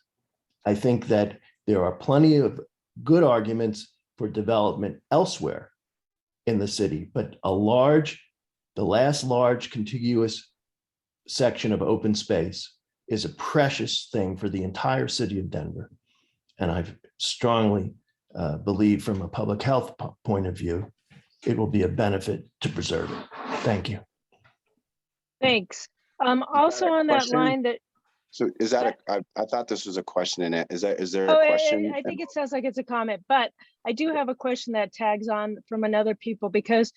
I think that there are plenty of good arguments for development elsewhere in the city, but the last large contiguous section of open space is a precious thing for the entire city of Denver. And I strongly believe from a public health point of view, it will be a benefit to preserve it. Thank you. Thanks. Also on that question? line that, So is that I thought this was a question in it. Is there oh, a question? I think it sounds like it's a comment, but I do have a question that tags on from another people, because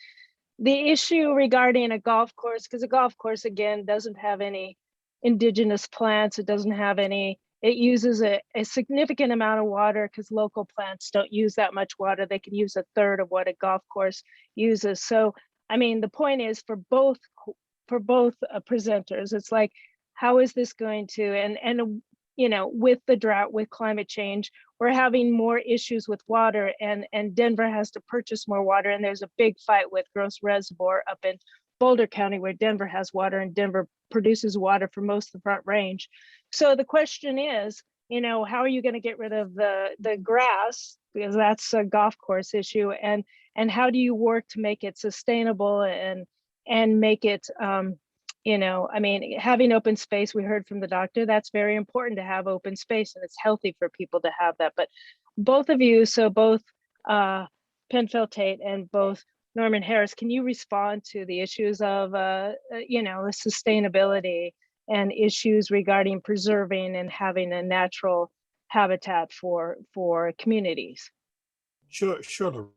the issue regarding a golf course, because a golf course, again, doesn't have any indigenous plants. It doesn't have any, it uses a significant amount of water because local plants don't use that much water. They can use a third of what a golf course uses. So, I mean, the point is for both presenters, it's like, how is this going to, and you know, with the drought, with climate change, we're having more issues with water, and Denver has to purchase more water. And there's a big fight with Gross Reservoir up in Boulder County, where Denver has water, and Denver produces water for most of the Front Range. So the question is, you know, how are you going to get rid of the grass, because that's a golf course issue, and how do you work to make it sustainable and make it you know, I mean, having open space, we heard from the doctor, that's very important to have open space, and it's healthy for people to have that. But both of you, so both Penfield Tate and both Norman Harris, can you respond to the issues of, you know, sustainability and issues regarding preserving and having a natural habitat for communities? Sure,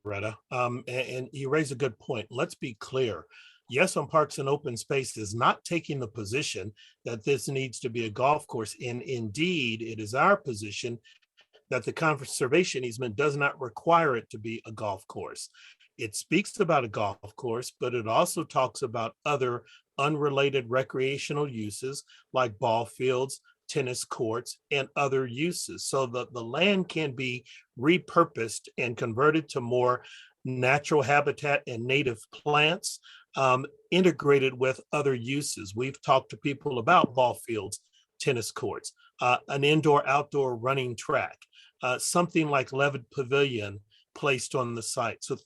Loretta. And you raise a good point. Let's be clear. Yes on Parks and Open Space is not taking the position that this needs to be a golf course. And indeed, it is our position that the conservation easement does not require it to be a golf course. It speaks about a golf course, but it also talks about other unrelated recreational uses like ball fields, tennis courts, and other uses. So the land can be repurposed and converted to more natural habitat and native plants, integrated with other uses. We've talked to people about ball fields, tennis courts, an indoor-outdoor running track, something like Levitt Pavilion placed on the site. So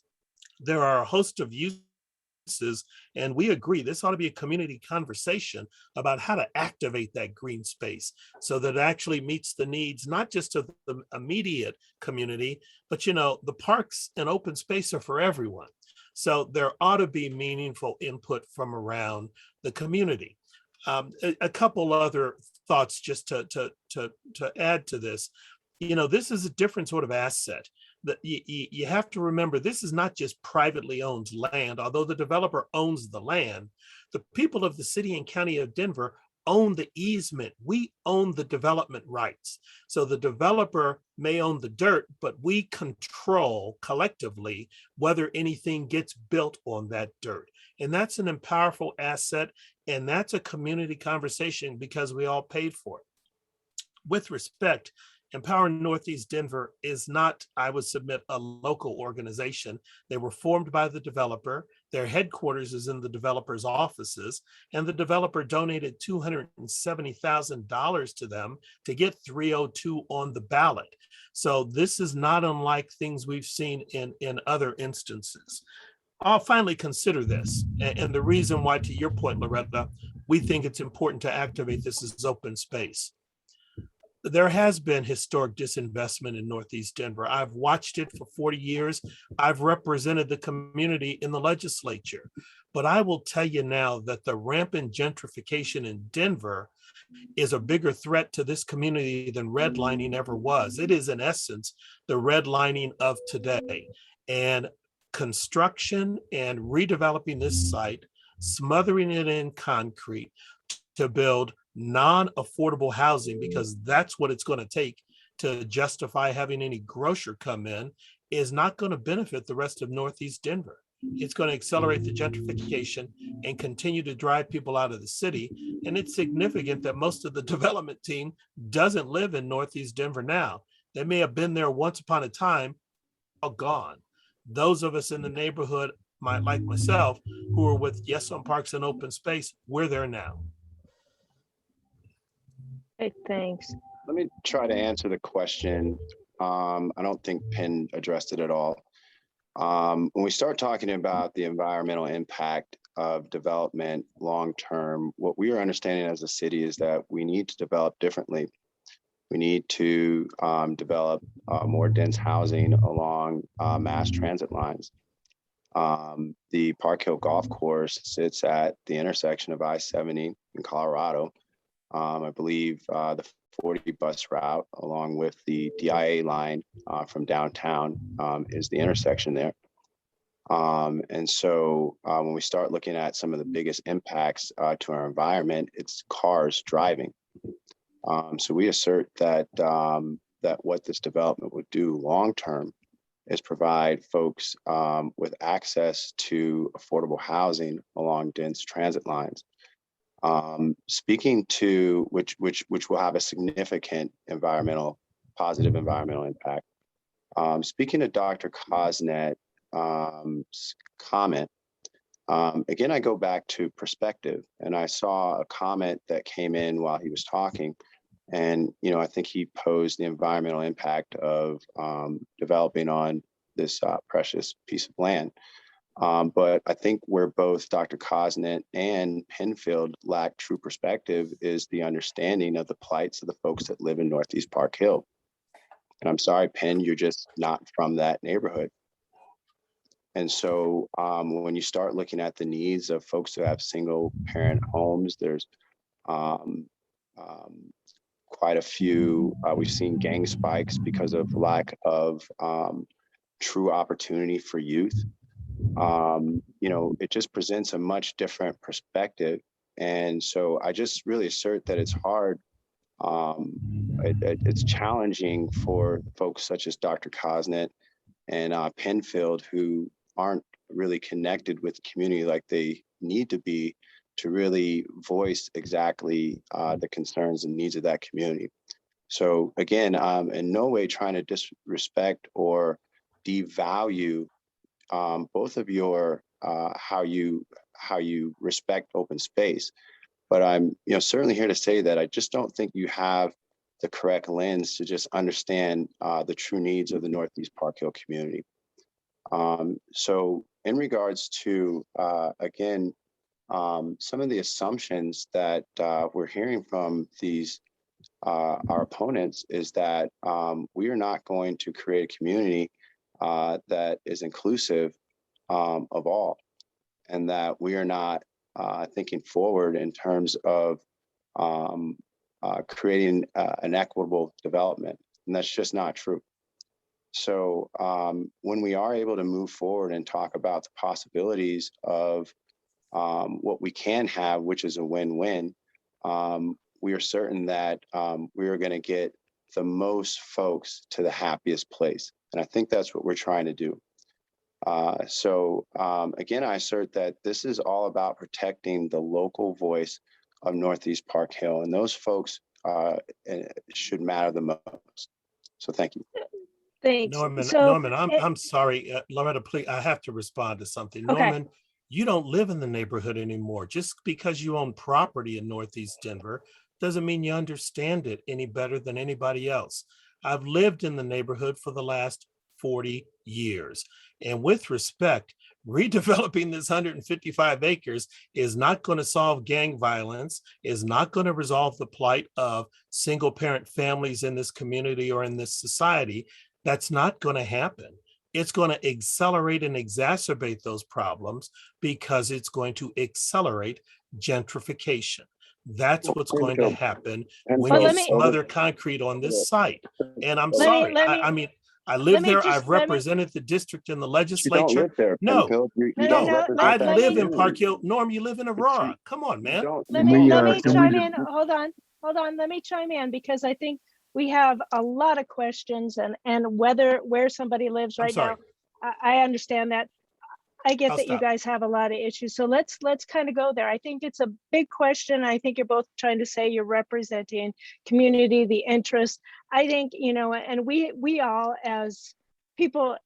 there are a host of uses, and we agree this ought to be a community conversation about how to activate that green space so that it actually meets the needs, not just of the immediate community, but you know, the parks and open space are for everyone. So there ought to be meaningful input from around the community. A couple other thoughts just to add to this. You know, this is a different sort of asset. That you have to remember, this is not just privately owned land. Although the developer owns the land, the people of the city and county of Denver own the easement. We own the development rights. So the developer may own the dirt, but we control collectively whether anything gets built on that dirt. And that's an powerful asset. And that's a community conversation because we all paid for it. With respect, Empower Northeast Denver is not, I would submit, a local organization. They were formed by the developer. Their headquarters is in the developer's offices, and the developer donated $270,000 to them to get 302 on the ballot. So this is not unlike things we've seen in other instances. I'll finally consider this. And the reason why, to your point, Loretta, we think it's important to activate this as open space. There has been historic disinvestment in Northeast Denver. I've watched it for 40 years. I've represented the community in the legislature. But I will tell you now that the rampant gentrification in Denver is a bigger threat to this community than redlining ever was. It is, in essence, the redlining of today. And construction and redeveloping this site, smothering it in concrete to build non-affordable housing, because that's what it's going to take to justify having any grocer come in, is not going to benefit the rest of Northeast Denver. It's going to accelerate the gentrification and continue to drive people out of the city. And it's significant that most of the development team doesn't live in Northeast Denver now. They may have been there once upon a time, all gone. Those of us in the neighborhood, like myself, who are with Yes on Parks and Open Space, we're there now. Okay, thanks. Let me try to answer the question. I don't think Penn addressed it at all. When we start talking about the environmental impact of development long-term, what we are understanding as a city is that we need to develop differently. We need to develop more dense housing along mass transit lines. The Park Hill Golf Course sits at the intersection of I-70 in Colorado. I believe the 40 bus route along with the DIA line from downtown is the intersection there. And so when we start looking at some of the biggest impacts to our environment, it's cars driving. So we assert that that what this development would do long-term is provide folks with access to affordable housing along dense transit lines. Speaking to which will have a significant positive environmental impact. Speaking to Dr. Cosnet, comment. Again, I go back to perspective, and I saw a comment that came in while he was talking, and I think he posed the environmental impact of developing on this precious piece of land. But I think where both Dr. Cosnet and Penfield lack true perspective is the understanding of the plights of the folks that live in Northeast Park Hill. And I'm sorry, Penn, you're just not from that neighborhood. And so when you start looking at the needs of folks who have single parent homes, there's quite a few. We've seen gang spikes because of lack of true opportunity for youth. It just presents a much different perspective. And so I just really assert that it's hard. It's challenging for folks such as Dr. Cosnet and Penfield, who aren't really connected with the community like they need to be, to really voice exactly the concerns and needs of that community. So again, I'm in no way trying to disrespect or devalue both of your how you respect open space, but I'm certainly here to say that I just don't think you have the correct lens to just understand the true needs of the Northeast Park Hill community. So in regards to again some of the assumptions that we're hearing from these our opponents is that we are not going to create a community that is inclusive of all, and that we are not thinking forward in terms of creating an equitable development. And that's just not true. So when we are able to move forward and talk about the possibilities of what we can have, which is a win-win, we are certain that we are going to get the most folks to the happiest place. And I think that's what we're trying to do. Again, I assert that this is all about protecting the local voice of Northeast Park Hill, and those folks should matter the most. So thank you. Thanks. Norman, I'm sorry, Loretta, please, I have to respond to something. Okay. Norman, you don't live in the neighborhood anymore. Just because you own property in Northeast Denver doesn't mean you understand it any better than anybody else. I've lived in the neighborhood for the last 40 years. And with respect, redeveloping this 155 acres is not going to solve gang violence, is not going to resolve the plight of single parent families in this community or in this society. That's not going to happen. It's going to accelerate and exacerbate those problems because it's going to accelerate gentrification. That's what's going to happen when you smother concrete on this site. And I'm sorry, I mean, I live there. I've represented the district in the legislature. You don't live there, No, I live in Park Hill. Norm, you live in Aurora. Come on, man. Let me chime in. Hold on. Let me chime in because I think we have a lot of questions and where somebody lives right now. I understand that. I get that you guys have a lot of issues. So let's kind of go there. I think it's a big question. I think you're both trying to say you're representing community, the interest. I think, and we all as people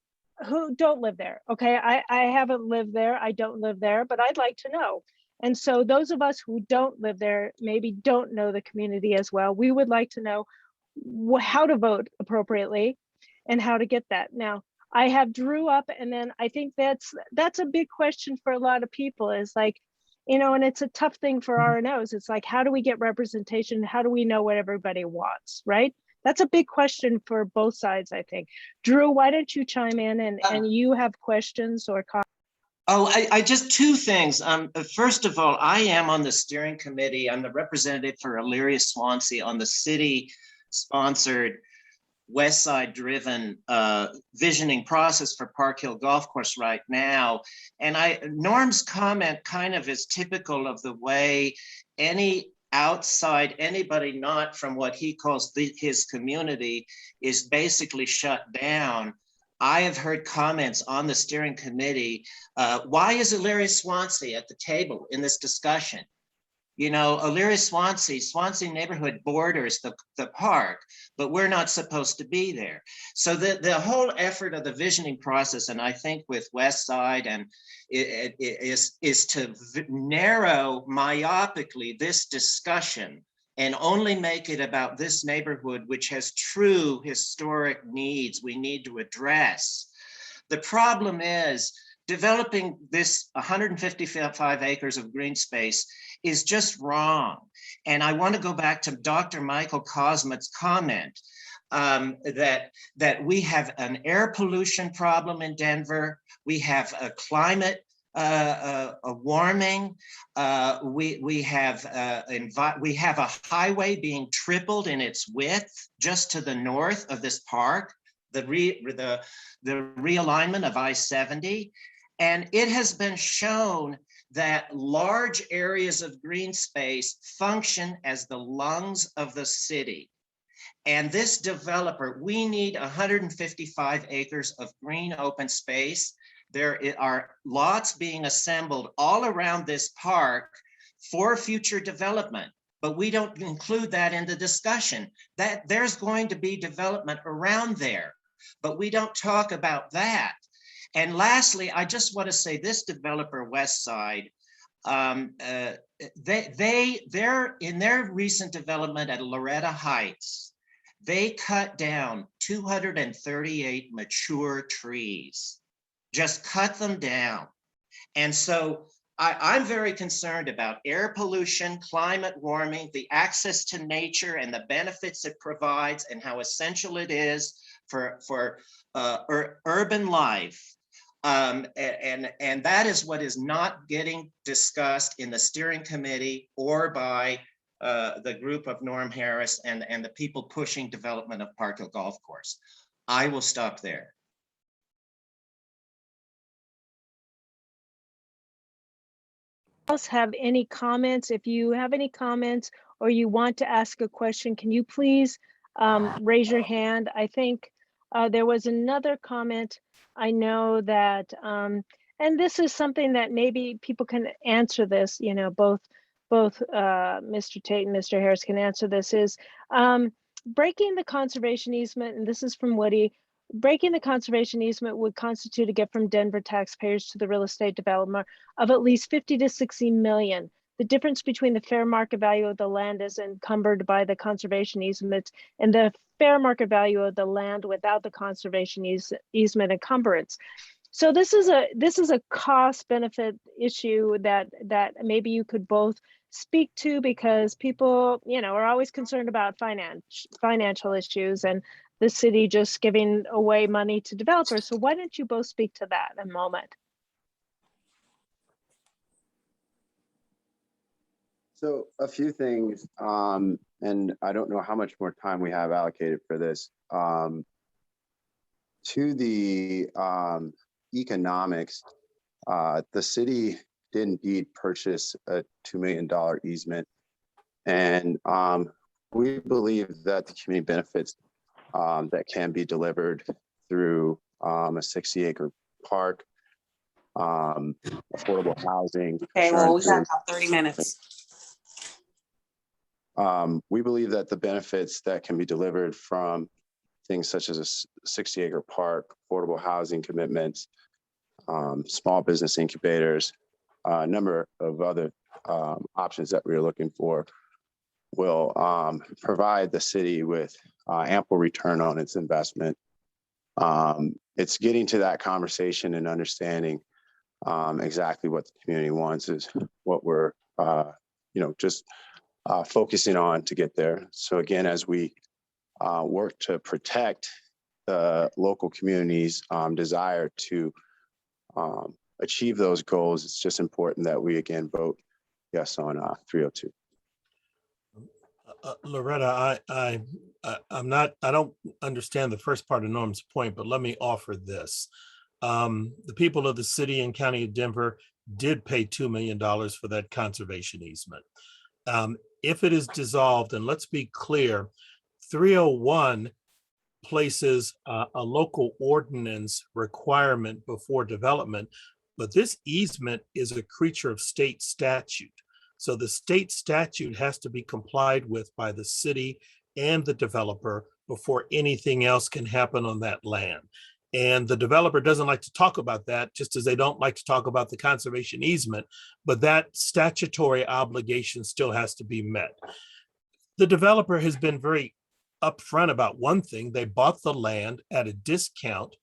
who don't live there, okay? I haven't lived there. I don't live there, but I'd like to know. And so those of us who don't live there, maybe don't know the community as well, we would like to know how to vote appropriately and how to get that. Now, I have drew up, and then I think that's a big question for a lot of people, is like, you know, and it's a tough thing for RNOs. It's like, how do we get representation? How do we know what everybody wants, right? That's a big question for both sides, I think. Drew, why don't you chime in, and you have questions or comments? Oh, I just two things. First of all, I am on the steering committee. I'm the representative for Elyria Swansea on the city-sponsored, Westside driven visioning process for Park Hill Golf Course right now. And Norm's comment kind of is typical of the way any outside, anybody not from what he calls his community, is basically shut down. I have heard comments on the steering committee. Why is Elyria Swansea at the table in this discussion? You know, Elyria Swansea neighborhood borders the park, but we're not supposed to be there. So the whole effort of the visioning process, and I think with Westside, and is to narrow myopically this discussion and only make it about this neighborhood, which has true historic needs we need to address. The problem is developing this 155 acres of green space is just wrong. And I want to go back to Dr. Michael Cosmet's comment that we have an air pollution problem in Denver. We have a climate a warming. We have a highway being tripled in its width just to the north of this park, the realignment of I-70. And it has been shown that large areas of green space function as the lungs of the city. And this developer, we need 155 acres of green open space. There are lots being assembled all around this park for future development, but we don't include that in the discussion. That there's going to be development around there, but we don't talk about that. And lastly, I just want to say this developer, Westside, they're in their recent development at Loretta Heights, they cut down 238 mature trees. Just cut them down. And so I'm very concerned about air pollution, climate warming, the access to nature and the benefits it provides and how essential it is for urban life. And that is what is not getting discussed in the steering committee or by the group of Norm Harris and the people pushing development of Park Hill Golf Course. I will stop there. Else have any comments? If you have any comments or you want to ask a question, can you please raise your hand? I think there was another comment. I know that, and this is something that maybe people can answer this, you know, both Mr. Tate and Mr. Harris can answer this, is breaking the conservation easement, and this is from Woody, breaking the conservation easement would constitute a gift from Denver taxpayers to the real estate developer of at least 50 to 60 million. The difference between the fair market value of the land as encumbered by the conservation easement and the fair market value of the land without the conservation easement encumbrance. So this is a cost benefit issue that maybe you could both speak to, because people, you know, are always concerned about financial issues and the city just giving away money to developers. So why don't you both speak to that in a moment? So a few things, and I don't know how much more time we have allocated for this. To the economics, the city did indeed purchase a $2 million easement. And we believe that the community benefits that can be delivered through a 60-acre park, affordable housing. Okay, well, we got about 30 minutes. We believe that the benefits that can be delivered from things such as a 60-acre park, affordable housing commitments, small business incubators, a number of other options that we are looking for will provide the city with ample return on its investment. It's getting to that conversation and understanding exactly what the community wants is what we're, just focusing on to get there. So again, as we work to protect the local community's desire to achieve those goals, it's just important that we again vote yes on 302. Loretta, I don't understand the first part of Norm's point, but let me offer this. The people of the city and county of Denver did pay $2 million for that conservation easement. If it is dissolved, and let's be clear, 301 places a local ordinance requirement before development, but this easement is a creature of state statute. So the state statute has to be complied with by the city and the developer before anything else can happen on that land. And the developer doesn't like to talk about that, just as they don't like to talk about the conservation easement, but that statutory obligation still has to be met. The developer has been very upfront about one thing. They bought the land at a discount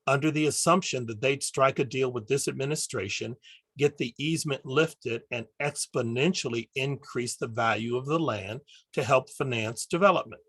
under the assumption that they'd strike a deal with this administration, get the easement lifted, and exponentially increase the value of the land to help finance development.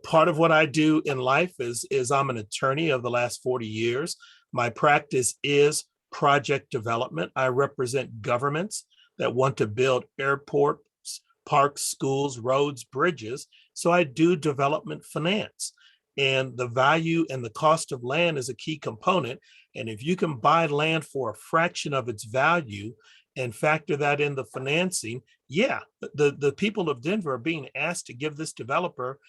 Part of what I do in life is I'm an attorney of the last 40 years. My practice is project development. I represent governments that want to build airports, parks, schools, roads, bridges. So I do development finance. And the value and the cost of land is a key component. And if you can buy land for a fraction of its value and factor that in the financing, yeah, the people of Denver are being asked to give this developer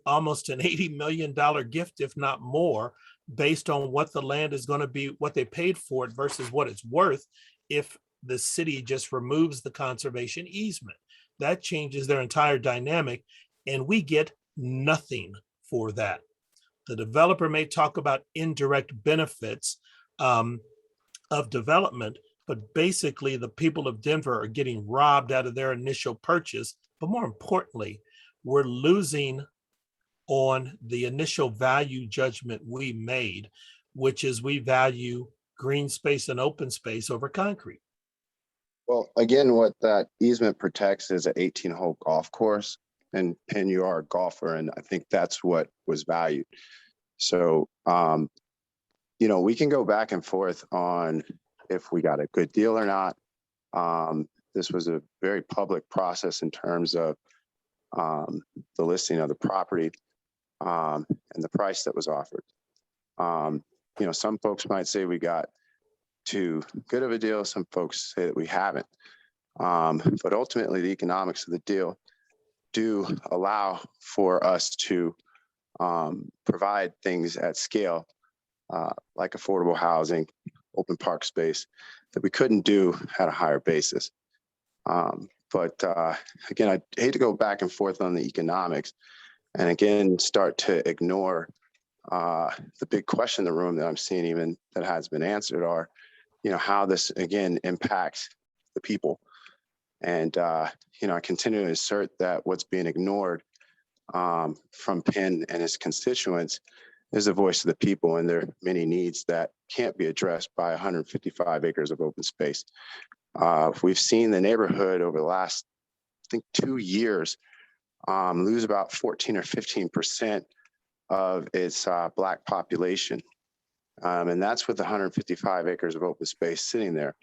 almost an $80 million gift, if not more, based on what the land is going to be, what they paid for it versus what it's worth if the city just removes the conservation easement. That changes their entire dynamic, and we get nothing for that. The developer may talk about indirect benefits of development, but basically the people of Denver are getting robbed out of their initial purchase. But more importantly, we're losing on the initial value judgment we made, which is we value green space and open space over concrete. Well, again, what that easement protects is an 18-hole golf course, and you are a golfer, and I think that's what was valued. So, we can go back and forth on if we got a good deal or not. This was a very public process in terms of the listing of the property and the price that was offered. Some folks might say we got too good of a deal. Some folks say that we haven't. But ultimately, the economics of the deal do allow for us to provide things at scale, like affordable housing, open park space, that we couldn't do at a higher basis. But again, I hate to go back and forth on the economics and again, start to ignore the big question in the room that I'm seeing even that has been answered are, how this again impacts the people. And, I continue to assert that what's being ignored from Penn and his constituents is the voice of the people and their many needs that can't be addressed by 155 acres of open space. We've seen the neighborhood over the last, I think, 2 years lose about 14 or 15% of its Black population. And that's with 155 acres of open space sitting there.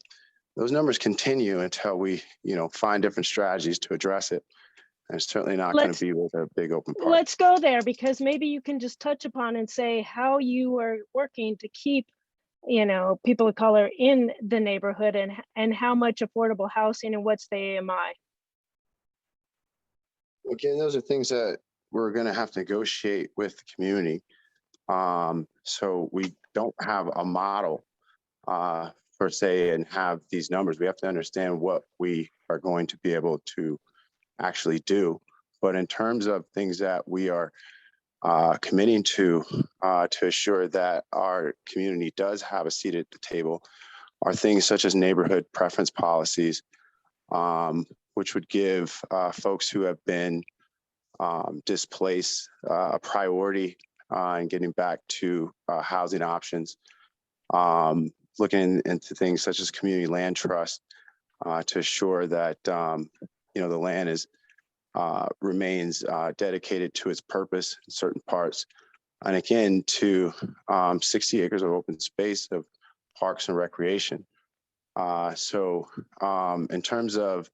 Those numbers continue until we, find different strategies to address it. And it's certainly not going to be with a big open park. Let's go there, because maybe you can just touch upon and say how you are working to keep, people of color in the neighborhood and how much affordable housing and what's the AMI. Again, those are things that we're going to have to negotiate with the community. So we don't have a model per se and have these numbers. We have to understand what we are going to be able to actually do. But in terms of things that we are committing to assure that our community does have a seat at the table are things such as neighborhood preference policies, which would give folks who have been displaced a priority in getting back to housing options. Looking into things such as community land trust to assure that the land is remains dedicated to its purpose in certain parts, and again to 60 acres of open space of parks and recreation. So in terms of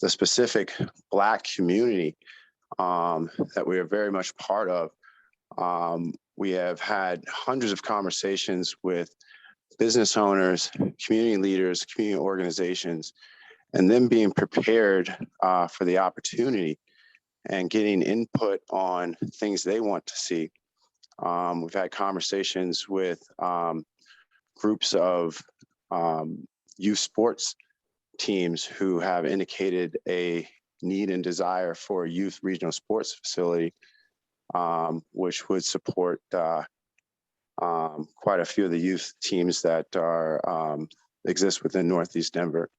the specific Black community that we are very much part of, we have had hundreds of conversations with business owners, community leaders, community organizations, and them being prepared for the opportunity and getting input on things they want to see. We've had conversations with groups of youth sports teams who have indicated a need and desire for a youth regional sports facility, which would support quite a few of the youth teams that are exist within Northeast Denver.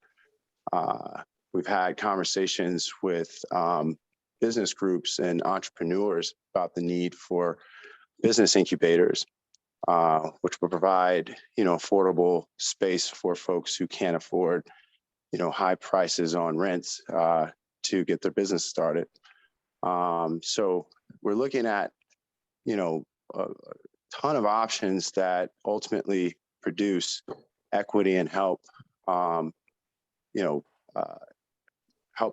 We've had conversations with business groups and entrepreneurs about the need for business incubators, which will provide, affordable space for folks who can't afford, high prices on rents to get their business started. So we're looking at, a ton of options that ultimately produce equity and help, help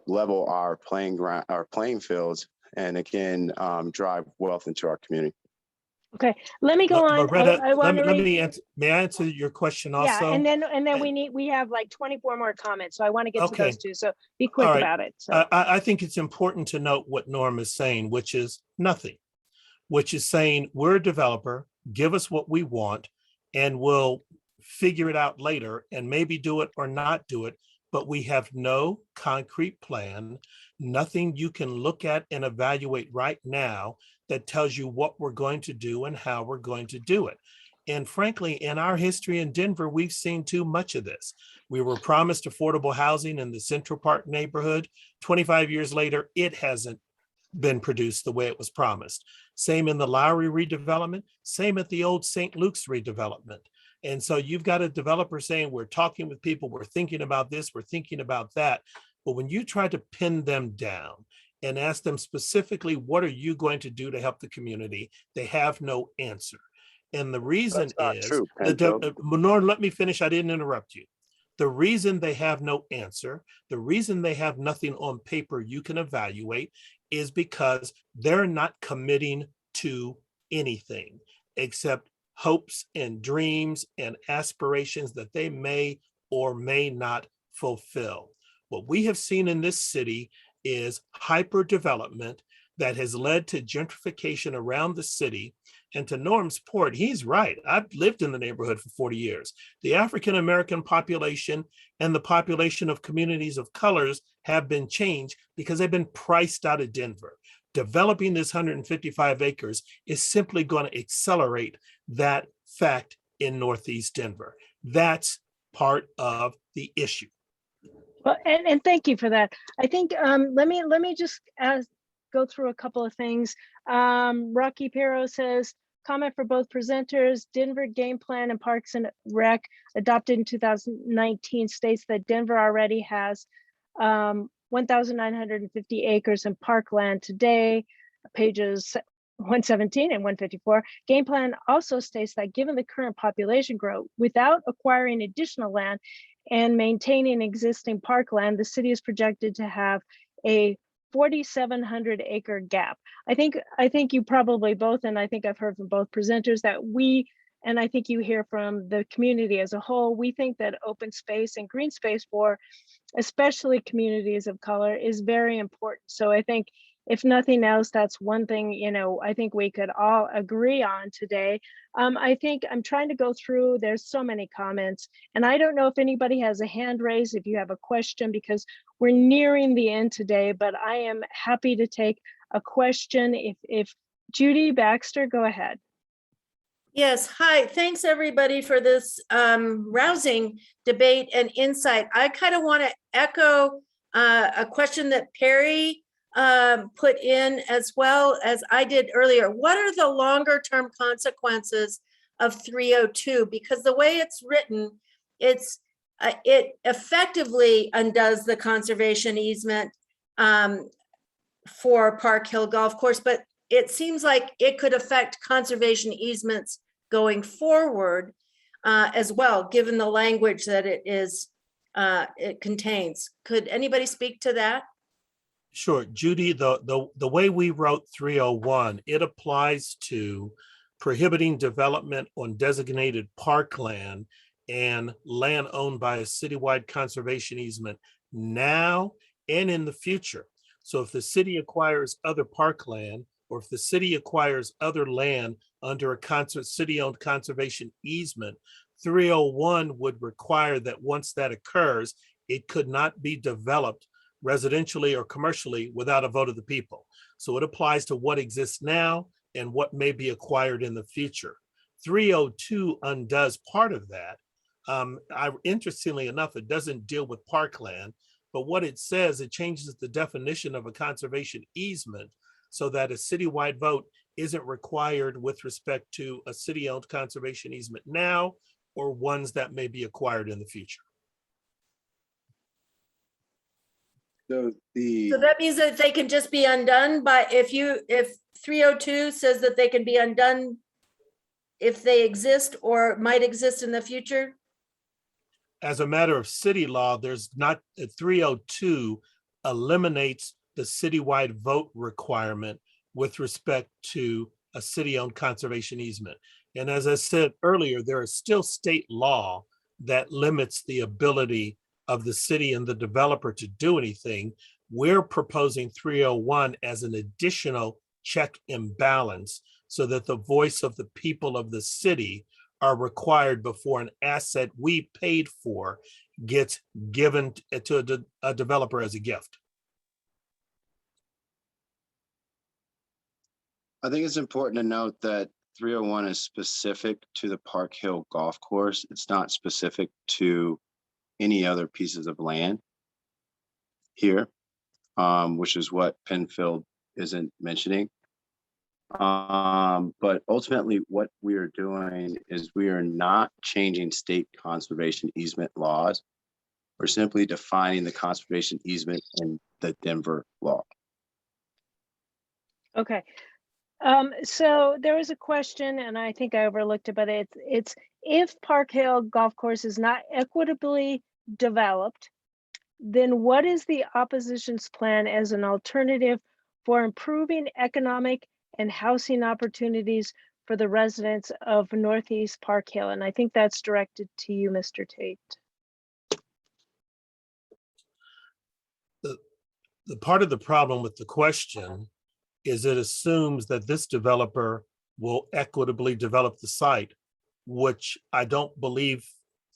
level our playing fields, and again, drive wealth into our community. Okay, let me go on. Loretta, I want to let read. me answer. May I answer your question also? Yeah, and then we have like 24 more comments, so I want to get to Okay. those two. So be quick All right. about it. So I think it's important to note what Norm is saying, which is nothing, which is saying we're a developer, give us what we want, and we'll figure it out later and maybe do it or not do it. But we have no concrete plan, nothing you can look at and evaluate right now that tells you what we're going to do and how we're going to do it. And frankly, in our history in Denver, we've seen too much of this. We were promised affordable housing in the Central Park neighborhood. 25 years later, it hasn't been produced the way it was promised. Same in the Lowry redevelopment, same at the old St. Luke's redevelopment. And so you've got a developer saying, we're talking with people, we're thinking about this, we're thinking about that. But when you try to pin them down and ask them specifically, what are you going to do to help the community? They have no answer. And the reason is, True, Norm, let me finish, I didn't interrupt you. The reason they have no answer, the reason they have nothing on paper you can evaluate is because they're not committing to anything except hopes and dreams and aspirations that they may or may not fulfill. What we have seen in this city is hyper development that has led to gentrification around the city. And to Norm's point, he's right. I've lived in the neighborhood for 40 years. The African-American population and the population of communities of colors have been changed because they've been priced out of Denver. Developing this 155 acres is simply going to accelerate that fact in Northeast Denver. That's part of the issue. well, and thank you for that. I think let me just go through a couple of things. Rocky Pero says, comment for both presenters. Denver Game Plan and Parks and Rec adopted in 2019 states that Denver already has 1,950 acres in parkland today, pages 117 and 154. Game Plan also states that given the current population growth, without acquiring additional land and maintaining existing parkland, the city is projected to have a 4,700 acre gap. I think you probably both, and I think I've heard from both presenters that we, and I think you hear from the community as a whole, we think that open space and green space for especially communities of color is very important. So I think if nothing else, that's one thing, I think we could all agree on today. I think I'm trying to go through, there's so many comments, and I don't know if anybody has a hand raised, if you have a question, because we're nearing the end today, but I am happy to take a question. If Judy Baxter, go ahead. Yes, hi, thanks everybody for this rousing debate and insight. I kind of want to echo a question that Parry put in as well as I did earlier. What are the longer term consequences of 302? Because the way it's written, it effectively undoes the conservation easement for Park Hill Golf Course, but it seems like it could affect conservation easements going forward as well, given the language that it contains. Could anybody speak to that? Sure, Judy, the way we wrote 301, it applies to prohibiting development on designated parkland and land owned by a citywide conservation easement now and in the future. So if the city acquires other parkland, or if the city acquires other land under a city-owned conservation easement, 301 would require that once that occurs, it could not be developed residentially or commercially without a vote of the people. So it applies to what exists now and what may be acquired in the future. 302 undoes part of that. Interestingly enough, it doesn't deal with parkland, but what it says, it changes the definition of a conservation easement so that a citywide vote isn't required with respect to a city-owned conservation easement now or ones that may be acquired in the future. So So that means that they can just be undone by, if 302 says that they can be undone if they exist or might exist in the future? As a matter of city law, there's not, 302 eliminates the citywide vote requirement with respect to a city-owned conservation easement. And as I said earlier, there is still state law that limits the ability of the city and the developer to do anything. We're proposing 301 as an additional check and balance so that the voice of the people of the city are required before an asset we paid for gets given to a developer as a gift. I think it's important to note that 301 is specific to the Park Hill Golf Course. It's not specific to any other pieces of land here, which is what Penfield isn't mentioning. But ultimately what we are doing is we are not changing state conservation easement laws. We're simply defining the conservation easement in the Denver law. Okay. So there was a question, and I think I overlooked it, but it's if Park Hill Golf Course is not equitably developed, then what is the opposition's plan as an alternative for improving economic and housing opportunities for the residents of Northeast Park Hill? And I think that's directed to you, Mr. Tate. The part of the problem with the question is it assumes that this developer will equitably develop the site, which I don't believe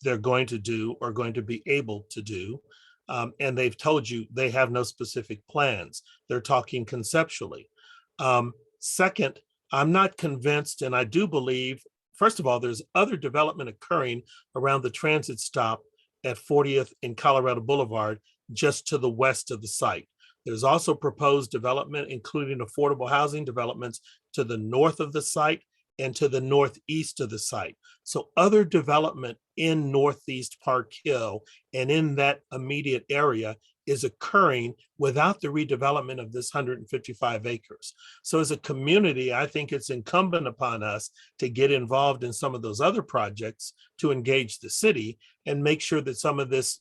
they're going to do or going to be able to do. And they've told you they have no specific plans. They're talking conceptually. Second, I'm not convinced, and I do believe, first of all, there's other development occurring around the transit stop at 40th and Colorado Boulevard, just to the west of the site. There's also proposed development, including affordable housing developments to the north of the site and to the northeast of the site. So other development in Northeast Park Hill and in that immediate area is occurring without the redevelopment of this 155 acres. So as a community, I think it's incumbent upon us to get involved in some of those other projects to engage the city and make sure that some of this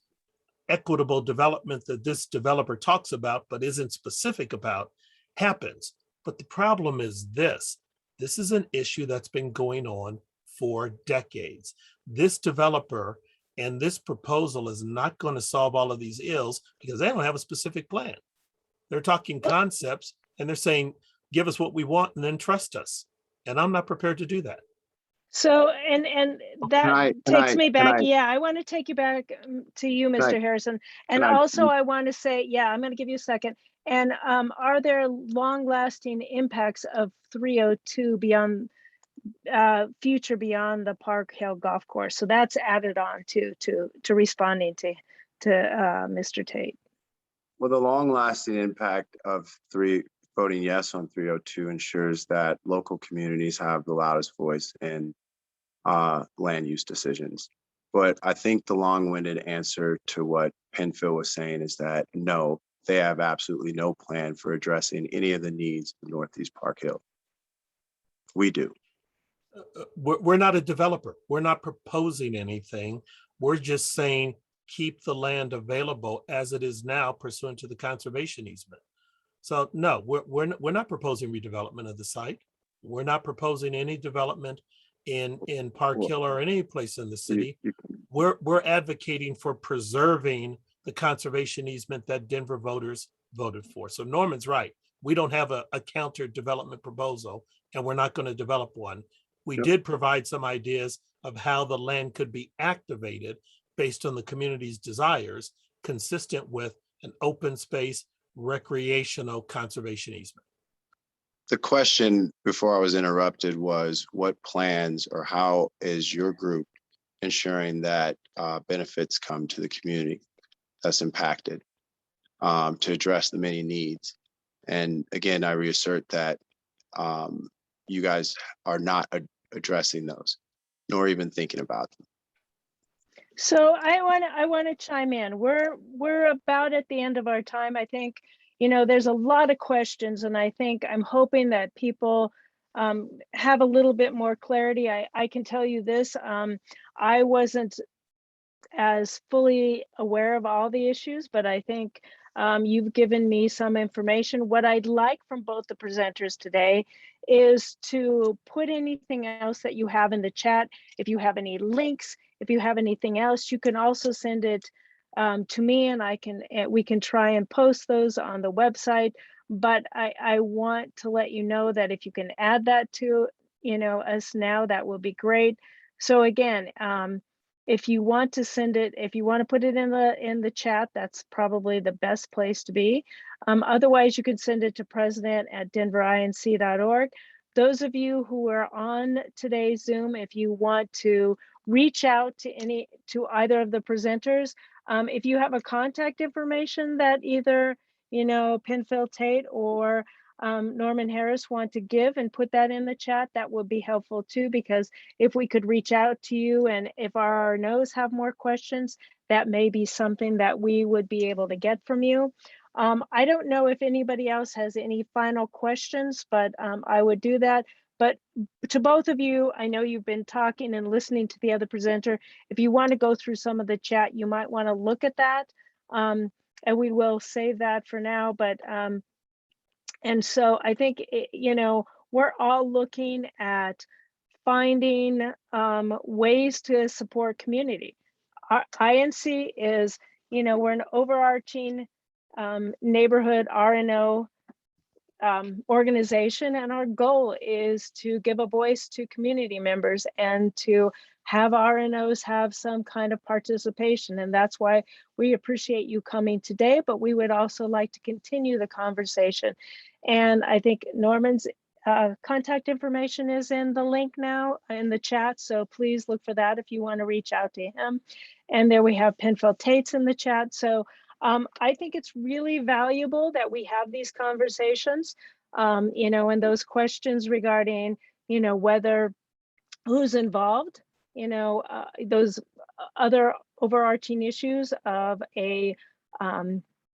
equitable development that this developer talks about but isn't specific about happens. But the problem is this is an issue that's been going on for decades. This developer and this proposal is not going to solve all of these ills because they don't have a specific plan. They're talking concepts and they're saying, give us what we want and then trust us. And I'm not prepared to do that. So, and that takes me back. Yeah, I want to take you back to you, Mr. Harrison. And also I want to say, yeah, I'm going to give you a second. And are there long-lasting impacts of 302 beyond future beyond the Park Hill Golf Course? So that's added on to responding to Mr. Tate. Well, the long-lasting impact of voting yes on 302 ensures that local communities have the loudest voice in land use decisions. But I think the long-winded answer to what Penfield was saying is that no, they have absolutely no plan for addressing any of the needs of Northeast Park Hill. We do. We're not a developer. We're not proposing anything. We're just saying, keep the land available as it is now pursuant to the conservation easement. So no, we're not proposing redevelopment of the site. We're not proposing any development in Park Hill or any place in the city. We're advocating for preserving the conservation easement that Denver voters voted for. So Norman's right. We don't have a counter development proposal, and we're not going to develop one. We did provide some ideas of how the land could be activated based on the community's desires, consistent with an open space recreational conservation easement. The question before I was interrupted was what plans or how is your group ensuring that benefits come to the community that's impacted to address the many needs? And again, I reassert that you guys are not addressing those, nor even thinking about them. So I want to chime in. We're about at the end of our time. I think, you know, there's a lot of questions, and I'm hoping that people have a little bit more clarity. I can tell you this, I wasn't as fully aware of all the issues, but I think you've given me some information. What I'd like from both the presenters today is to put anything else that you have in the chat. If you have any links, if you have anything else, you can also send it to me, and we can try and post those on the website. But I want to let you know that if you can add that to, you know, us now, that will be great. So again, if you want to send it, if you want to put it in the chat, that's probably the best place to be. Otherwise, you can send it to president@denverinc.org. Those of you who are on today's Zoom, if you want to reach out to either of the presenters, if you have a contact information that either, you know, Penfield Tate or Norman Harris want to give and put that in the chat, that would be helpful too, because if we could reach out to you and if our RNOs have more questions, that may be something that we would be able to get from you. I don't know if anybody else has any final questions, but I would do that. But to both of you, I know you've been talking and listening to the other presenter. If you want to go through some of the chat, you might want to look at that. And we will save that for now. But and so I think, you know, we're all looking at finding ways to support community. Our INC is, you know, we're an overarching neighborhood RNO organization, and our goal is to give a voice to community members and to have RNOs have some kind of participation. And that's why we appreciate you coming today, but we would also like to continue the conversation. And I think Norman's contact information is in the link now in the chat, so please look for that if you want to reach out to him. And there we have Penfield Tate's in the chat. So I think it's really valuable that we have these conversations, you know, and those questions regarding, you know, whether who's involved, you know, those other overarching issues of a,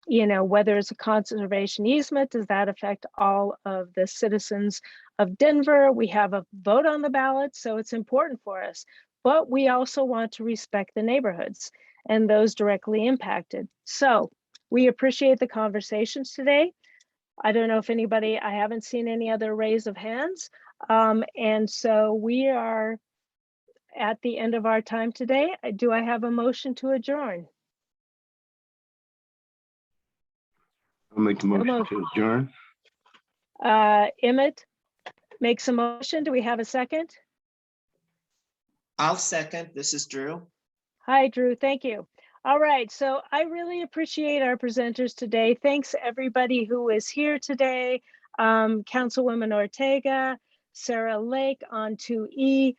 you know, whether it's a conservation easement, does that affect all of the citizens of Denver? We have a vote on the ballot, so it's important for us, but we also want to respect the neighborhoods and those directly impacted. So we appreciate the conversations today. I don't know if anybody, I haven't seen any other raise of hands. And so we are at the end of our time today. Do I have a motion to adjourn? I'll make the motion to adjourn. Emmett makes a motion. Do we have a second? I'll second. This is Drew. Hi, Drew. Thank you. All right. So I really appreciate our presenters today. Thanks everybody who is here today. Councilwoman Ortega, Sarah Lake on 2E,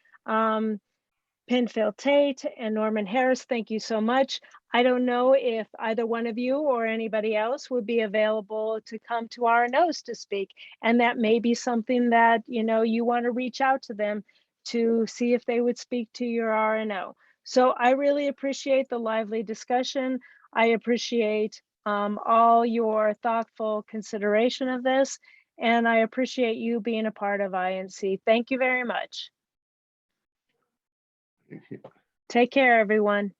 Penfield Tate and Norman Harris, thank you so much. I don't know if either one of you or anybody else would be available to come to RNOs to speak. And that may be something that, you know, you want to reach out to them to see if they would speak to your RNO. So I really appreciate the lively discussion. I appreciate all your thoughtful consideration of this. And I appreciate you being a part of INC. Thank you very much. Take care, everyone.